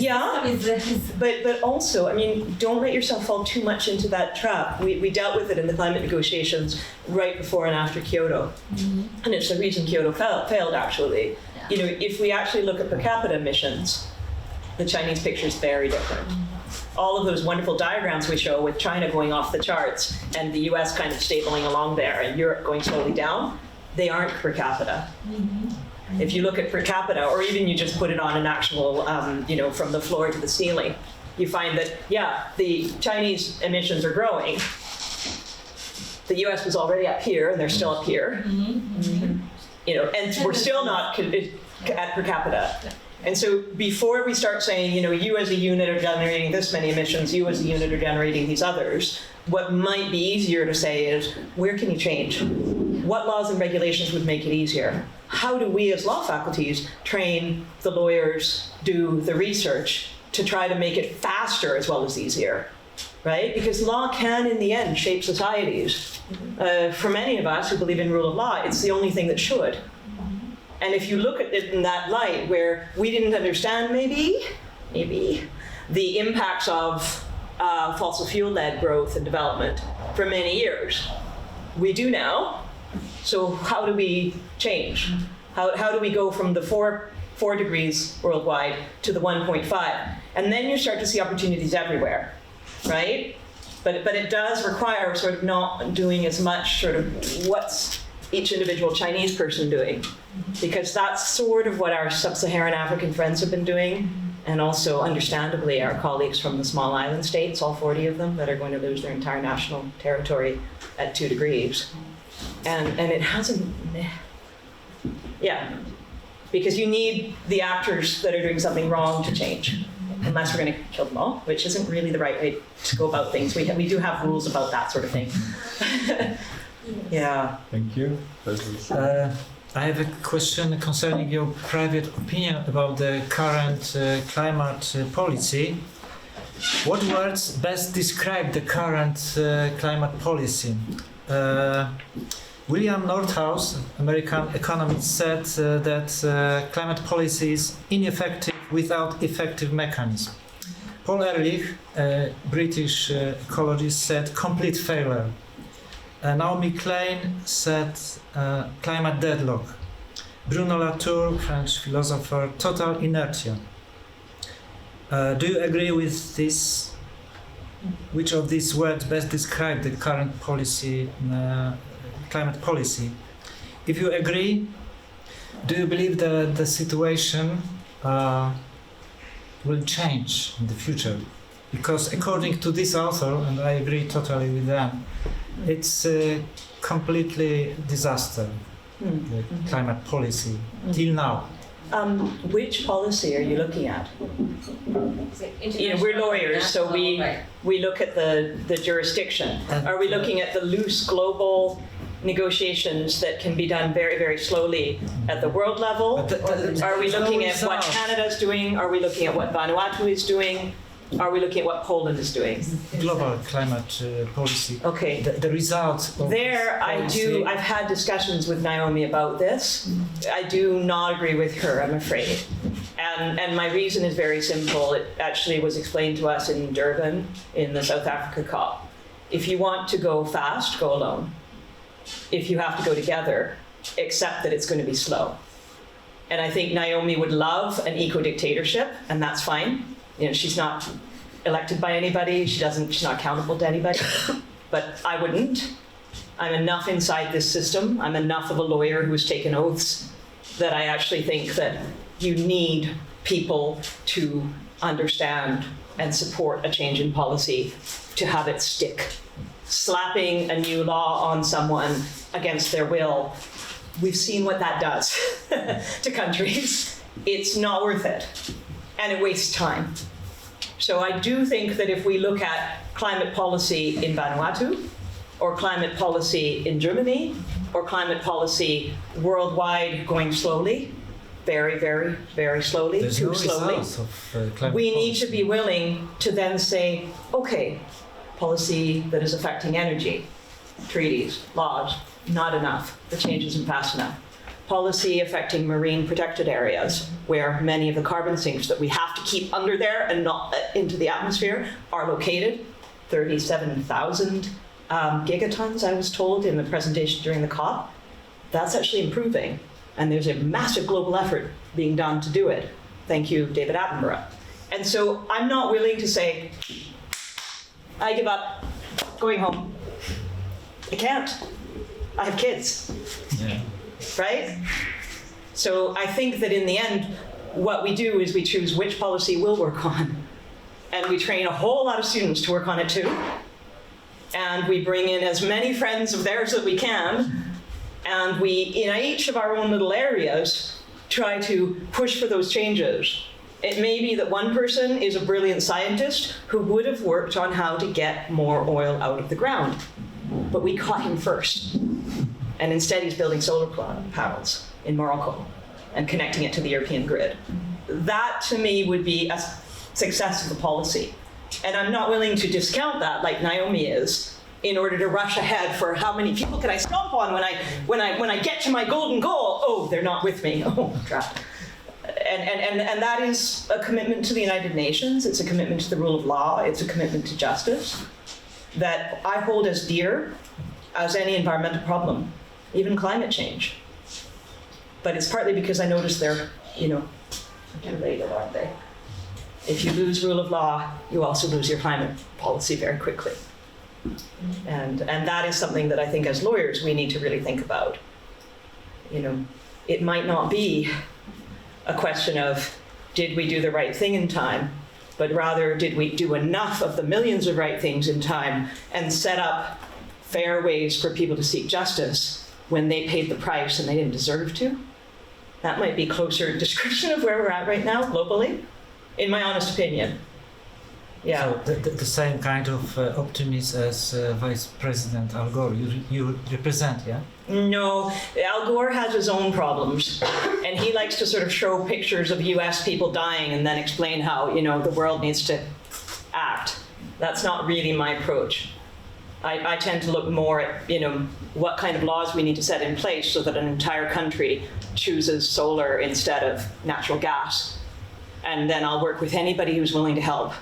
but also, I mean, don't let yourself fall too much into that trap. We dealt with it in the climate negotiations right before and after Kyoto, and it's the reason Kyoto failed actually. Yeah. You know, if we actually look at per capita emissions, the Chinese picture is very different. All of those wonderful diagrams we show with China going off the charts and the US kind of stabling along there and Europe going slowly down, they aren't per capita. If you look at per capita, or even you just put it on an actual, from the floor to the ceiling, you find that, the Chinese emissions are growing. The US was already up here, and they're still up here. And we're still not at per capita. And so before we start saying, you as a unit are generating this many emissions, you as a unit are generating these others, what might be easier to say is, where can you change? What laws and regulations would make it easier? How do we as law faculties train the lawyers, do the research to try to make it faster as well as easier, right? Because law can, in the end, shape societies. For many of us who believe in rule of law, it's the only thing that should. And if you look at it in that light, where we didn't understand maybe, the impacts of fossil fuel-led growth and development for many years, we do now. So how do we change? How do we go from the 4 degrees worldwide to the 1.5? And then you start to see opportunities everywhere, right? But it does require sort of not doing as much sort of what's each individual Chinese person doing, because that's sort of what our sub-Saharan African friends have been doing, and also, understandably, our colleagues from the small island states, all 40 of them, that are going to lose their entire national territory at 2 degrees. And it hasn't, because you need the actors that are doing something wrong to change, unless we're going to kill them all, which isn't really the right way to go about things. We do have rules about that sort of thing. Yeah. Thank you. I have a question concerning your private opinion about the current climate policy. What words best describe the current climate policy? William Nordhaus, American economist, said that climate policy is ineffective without effective mechanism. Paul Ehrlich, a British ecologist, said complete failure. Naomi Klein said climate deadlock. Bruno Latour, French philosopher, total inertia. Do you agree with this? Which of these words best describe the current policy, climate policy? If you agree, do you believe that the situation will change in the future? Because according to this author, and I agree totally with them, it's a completely disaster, the climate policy, till now. Which policy are you looking at? We're lawyers, so we look at the jurisdiction. Are we looking at the loose global negotiations that can be done very, very slowly at the world level? Are we looking at what Canada's doing? Are we looking at what Vanuatu is doing? Are we looking at what Poland is doing? Global climate policy. Okay. The results of there, I've had discussions with Naomi about this. I do not agree with her, I'm afraid. And my reason is very simple. It actually was explained to us in Durban in the South Africa COP. If you want to go fast, go alone. If you have to go together, accept that it's going to be slow. And I think Naomi would love an eco-dictatorship, and that's fine. She's not elected by anybody. She's not accountable to anybody. But I wouldn't. I'm enough inside this system. I'm enough of a lawyer who's taken oaths that I actually think that you need people to understand and support a change in policy to have it stick. Slapping a new law on someone against their will, we've seen what that does to countries. It's not worth it. And it wastes time. So I do think that if we look at climate policy in Vanuatu, or climate policy in Germany, or climate policy worldwide going slowly, very, very, very slowly, too slowly, we need to be willing to then say, okay, policy that is affecting energy, treaties, laws, not enough. The change isn't fast enough. Policy affecting marine protected areas, where many of the carbon sinks that we have to keep under there and not into the atmosphere are located. 37,000 gigatons, I was told in the presentation during the COP. That's actually improving. And there's a massive global effort being done to do it. Thank you, David Attenborough. And so I'm not willing to say, I give up, going home. I can't. I have kids. Yeah. right? So I think that in the end, what we do is we choose which policy we'll work on. And we train a whole lot of students to work on it too. And we bring in as many friends of theirs that we can. And we, in each of our own little areas, try to push for those changes. It may be that one person is a brilliant scientist who would have worked on how to get more oil out of the ground. But we caught him first. And instead he's building solar panels in Morocco and connecting it to the European grid. That to me would be a success of the policy. And I'm not willing to discount that like Naomi is in order to rush ahead for how many people can I stomp on when I get to my golden goal. Oh, they're not with me. Oh, crap. And that is a commitment to the United Nations. It's a commitment to the rule of law. It's a commitment to justice that I hold as dear as any environmental problem, even climate change. But it's partly because I notice they're, related, aren't they? If you lose rule of law, you also lose your climate policy very quickly. And that is something that I think as lawyers we need to really think about. It might not be a question of did we do the right thing in time, but rather did we do enough of the millions of right things in time and set up fair ways for people to seek justice when they paid the price and they didn't deserve to? That might be a closer description of where we're at right now globally, in my honest opinion. Yeah. So the same kind of optimism as Vice President Al Gore you represent, yeah? No, Al Gore has his own problems, and he likes to sort of show pictures of US people dying and then explain how, the world needs to act. That's not really my approach. I tend to look more at, what kind of laws we need to set in place so that an entire country chooses solar instead of natural gas. And then I'll work with anybody who's willing to help.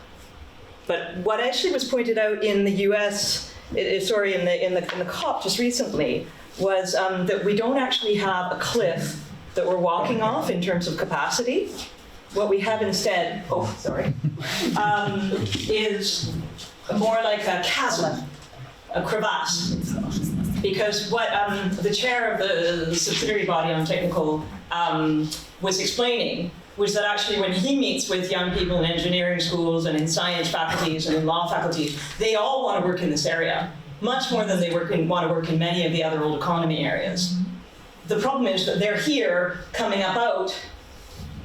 But what actually was pointed out in the US, in the COP just recently, was that we don't actually have a cliff that we're walking off in terms of capacity. What we have instead, is more like a chasm, a crevasse. Because what the chair of the subsidiary body on technical was explaining was that actually when he meets with young people in engineering schools and in science faculties and in law faculties, they all want to work in this area, much more than they want to work in many of the other old economy areas. The problem is that they're here coming up out,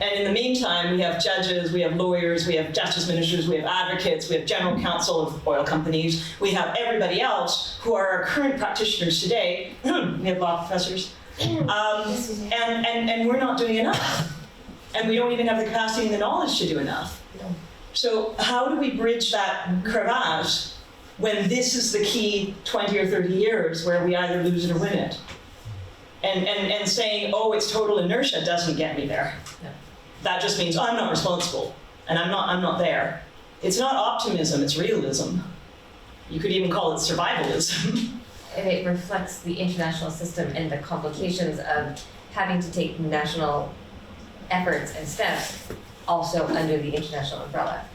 and in the meantime, we have judges, we have lawyers, we have justice ministers, we have advocates, we have general counsel of oil companies, we have everybody else who are our current practitioners today. We have law professors, and we're not doing enough. And we don't even have the capacity and the knowledge to do enough. So how do we bridge that crevasse when this is the key 20 or 30 years where we either lose it or win it? And saying, oh, it's total inertia doesn't get me there. No. That just means I'm not responsible and I'm not there. It's not optimism, it's realism. You could even call it survivalism. And it reflects the international system and the complications of having to take national efforts and steps also under the international umbrella.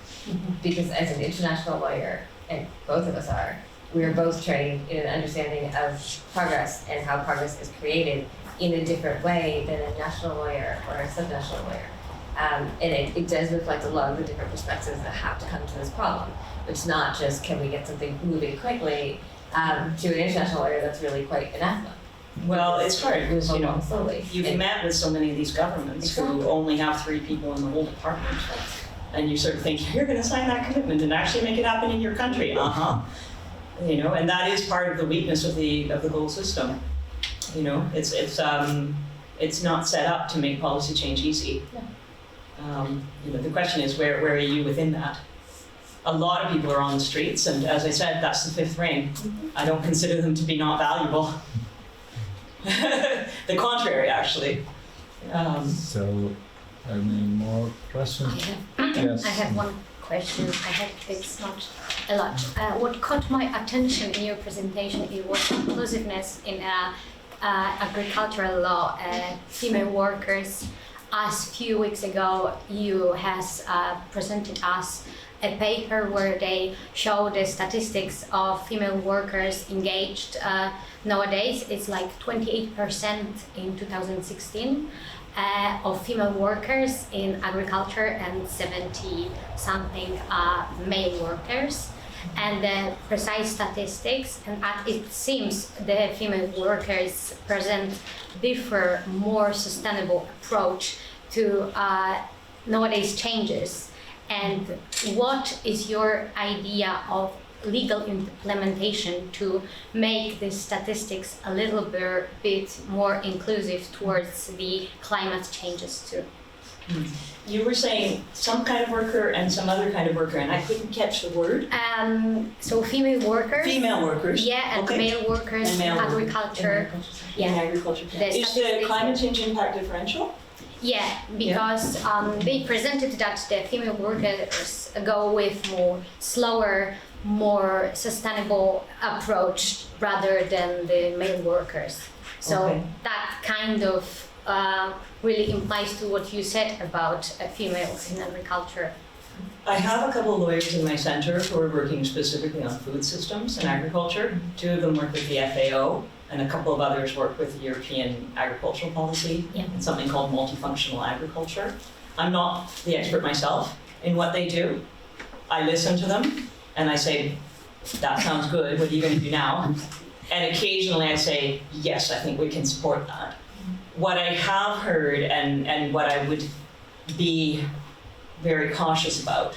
Because as an international lawyer, and both of us are, we are both trained in an understanding of progress and how progress is created in a different way than a national lawyer or a subnational lawyer. And it does reflect a lot of the different perspectives that have to come to this problem. It's not just can we get something moving quickly to an international lawyer that's really quite anathema. Well, it's hard because slowly. You've met with so many of these governments who only have 3 people in the whole department, and you sort of think you're going to sign that commitment and actually make it happen in your country. And that is part of the weakness of the whole system. It's not set up to make policy change easy. The question is where are you within that? A lot of people are on the streets, and as I said, that's the 5th ring. I don't consider them to be not valuable. The contrary, actually. So, any more questions? Yes. I have one question. I hope it's not a lot. What caught my attention in your presentation it was inclusiveness in agricultural law. Female workers, as few weeks ago, you has presented us a paper where they show the statistics of female workers engaged nowadays. It's like 28% in 2016 of female workers in agriculture and 70-something male workers. And the precise statistics, and it seems the female workers present differ more sustainable approach to nowadays changes. And what is your idea of legal implementation to make the statistics a little bit more inclusive towards the climate changes too? You were saying some kind of worker and some other kind of worker, and I couldn't catch the word. So female workers. Female workers. Yeah, and okay. Male workers and male agriculture. Yeah, in agriculture. Is the climate change impact differential? Yeah, because they presented that the female workers go with more slower, more sustainable approach rather than the male workers. So that kind of really implies to what you said about females in agriculture. I have a couple of lawyers in my center who are working specifically on food systems and agriculture. 2 of them work with the FAO, and a couple of others work with the European agricultural policy and something called multifunctional agriculture. I'm not the expert myself in what they do. I listen to them and I say, that sounds good, what are you going to do now? And occasionally I say, yes, I think we can support that. What I have heard and what I would be very cautious about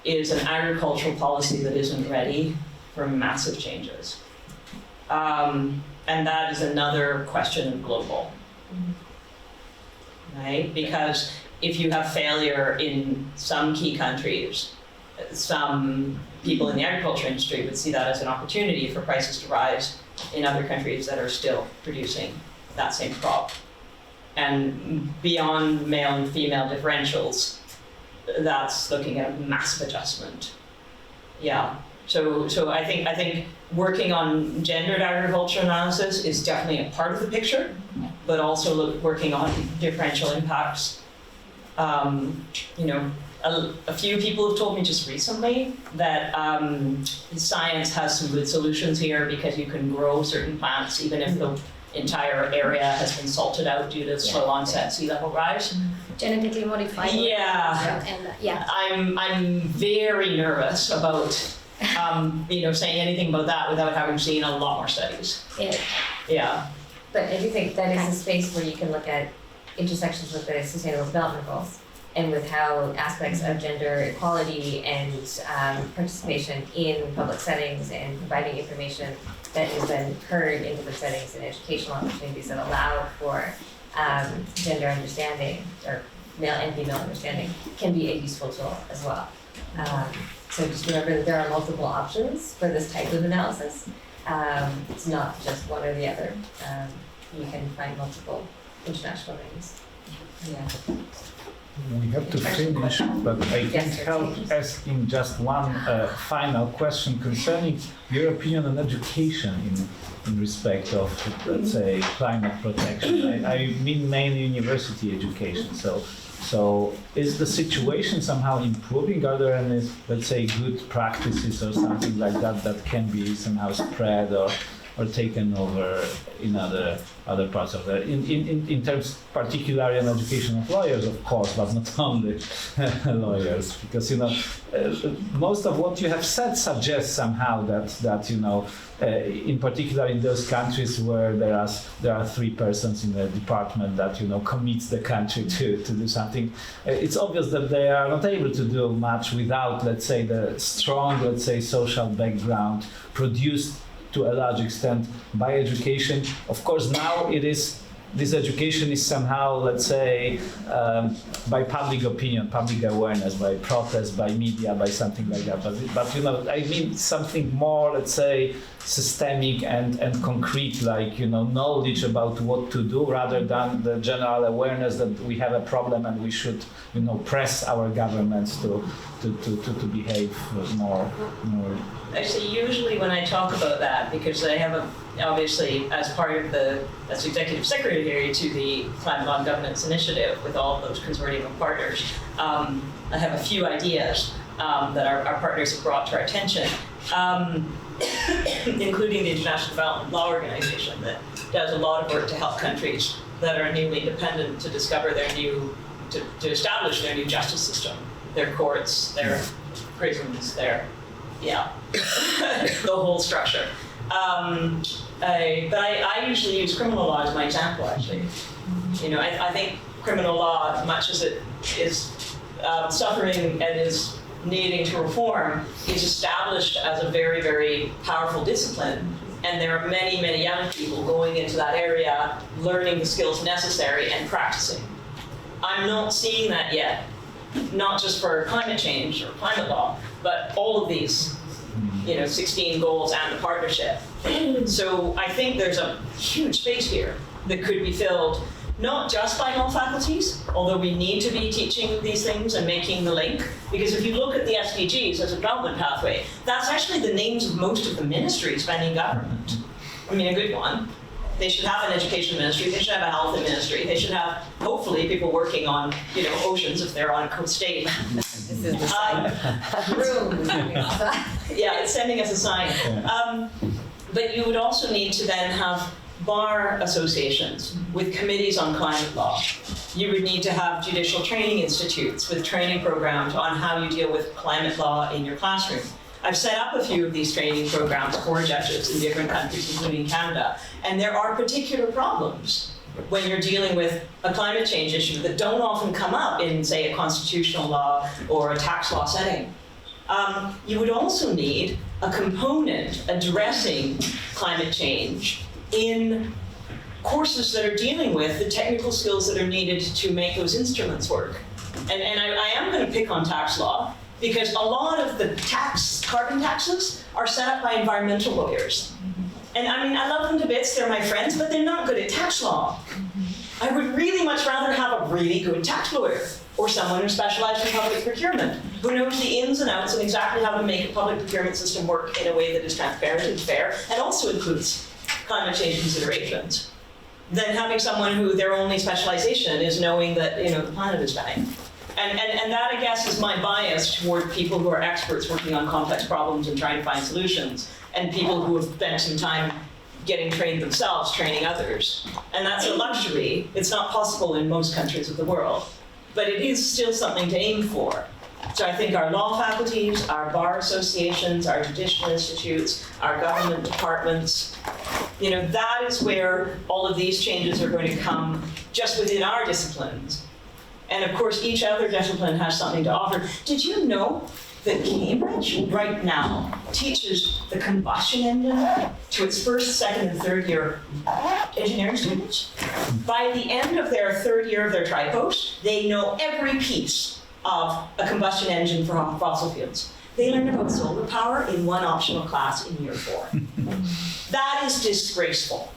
is an agricultural policy that isn't ready for massive changes. And that is another question of global, right? Because if you have failure in some key countries, some people in the agriculture industry would see that as an opportunity for prices to rise in other countries that are still producing that same crop. And beyond male and female differentials, that's looking at a massive adjustment. Yeah. So I think working on gendered agriculture analysis is definitely a part of the picture, but also working on differential impacts. A few people have told me just recently that science has some good solutions here because you can grow certain plants even if the entire area has been salted out due to slow onset sea level rise. Genetically modified. Yeah. I'm very nervous about saying anything about that without having seen a lot more studies. Yeah. But I do think that is a space where you can look at intersections with the Sustainable Development Goals and with how aspects of gender equality and participation in public settings and providing information that is then heard in different settings and educational opportunities that allow for gender understanding or male and female understanding can be a useful tool as well. So just remember that there are multiple options for this type of analysis. It's not just one or the other. You can find multiple international names. Yeah. We have to finish, but I can't help asking just one final question concerning your opinion on education in respect of, let's say, climate protection. I mean mainly university education. So is the situation somehow improving? Are there any, let's say, good practices or something like that that can be somehow spread or taken over in other parts of the in terms particularly in education of lawyers, of course, but not only lawyers, because most of what you have said suggests somehow that in particular in those countries where there are 3 persons in the department that commits the country to do something, it's obvious that they are not able to do much without, let's say, the strong, let's say, social background produced to a large extent by education. Of course, now this education is somehow, let's say, by public opinion, public awareness, by protest, by media, by something like that. But I mean something more, let's say, systemic and concrete, like knowledge about what to do, rather than the general awareness that we have a problem and we should press our governments to behave more. Actually, usually when I talk about that, because I have obviously, as part of as executive secretary to the Climate Law and Governance Initiative with all of those consortium of partners, I have a few ideas that our partners have brought to our attention, including the International Development Law Organization that does a lot of work to help countries that are newly independent to discover to establish their new justice system, their courts, their prisons, the whole structure. But I usually use criminal law as my example, actually. I think criminal law, as much as it is suffering and is needing to reform, is established as a very, very powerful discipline. And there are many, many young people going into that area, learning the skills necessary and practicing. I'm not seeing that yet, not just for climate change or climate law, but all of these, 16 goals and the partnership. So I think there's a huge space here that could be filled, not just by all faculties, although we need to be teaching these things and making the link. Because if you look at the SDGs as a development pathway, that's actually the names of most of the ministries spending government. I mean, a good one. They should have an education ministry, they should have a health ministry, they should have, hopefully, people working on, oceans if they're on a coast state. This is the sign. Yeah, it's sending us a sign. But you would also need to then have bar associations with committees on climate law. You would need to have judicial training institutes with training programs on how you deal with climate law in your classroom. I've set up a few of these training programs for judges in different countries, including Canada, and there are particular problems when you're dealing with a climate change issue that don't often come up in, say, a constitutional law or a tax law setting. You would also need a component addressing climate change in courses that are dealing with the technical skills that are needed to make those instruments work. And I am going to pick on tax law, because a lot of the carbon taxes are set up by environmental lawyers. And I mean, I love them to bits, they're my friends, but they're not good at tax law. I would really much rather have a really good tax lawyer, or someone who specializes in public procurement, who knows the ins and outs and exactly how to make a public procurement system work in a way that is transparent and fair, and also includes climate change considerations, than having someone who their only specialization is knowing that the planet is dying. And that, I guess, is my bias toward people who are experts working on complex problems and trying to find solutions, and people who have spent some time getting trained themselves, training others. And that's a luxury. It's not possible in most countries of the world, but it is still something to aim for. So I think our law faculties, our bar associations, our judicial institutes, our government departments, that is where all of these changes are going to come just within our disciplines. And of course, each other discipline has something to offer. Did you know that Cambridge right now teaches the combustion engine to its first, second, and third year engineering students? By the end of their third year of their tri-post, they know every piece of a combustion engine for fossil fuels. They learn about solar power in one optional class in year 4. That is disgraceful,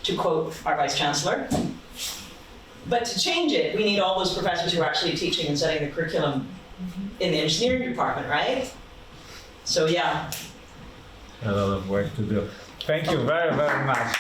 to quote our Vice Chancellor. But to change it, we need all those professors who are actually teaching and setting the curriculum in the engineering department, right? So yeah. A lot of work to do. Thank you very, very much.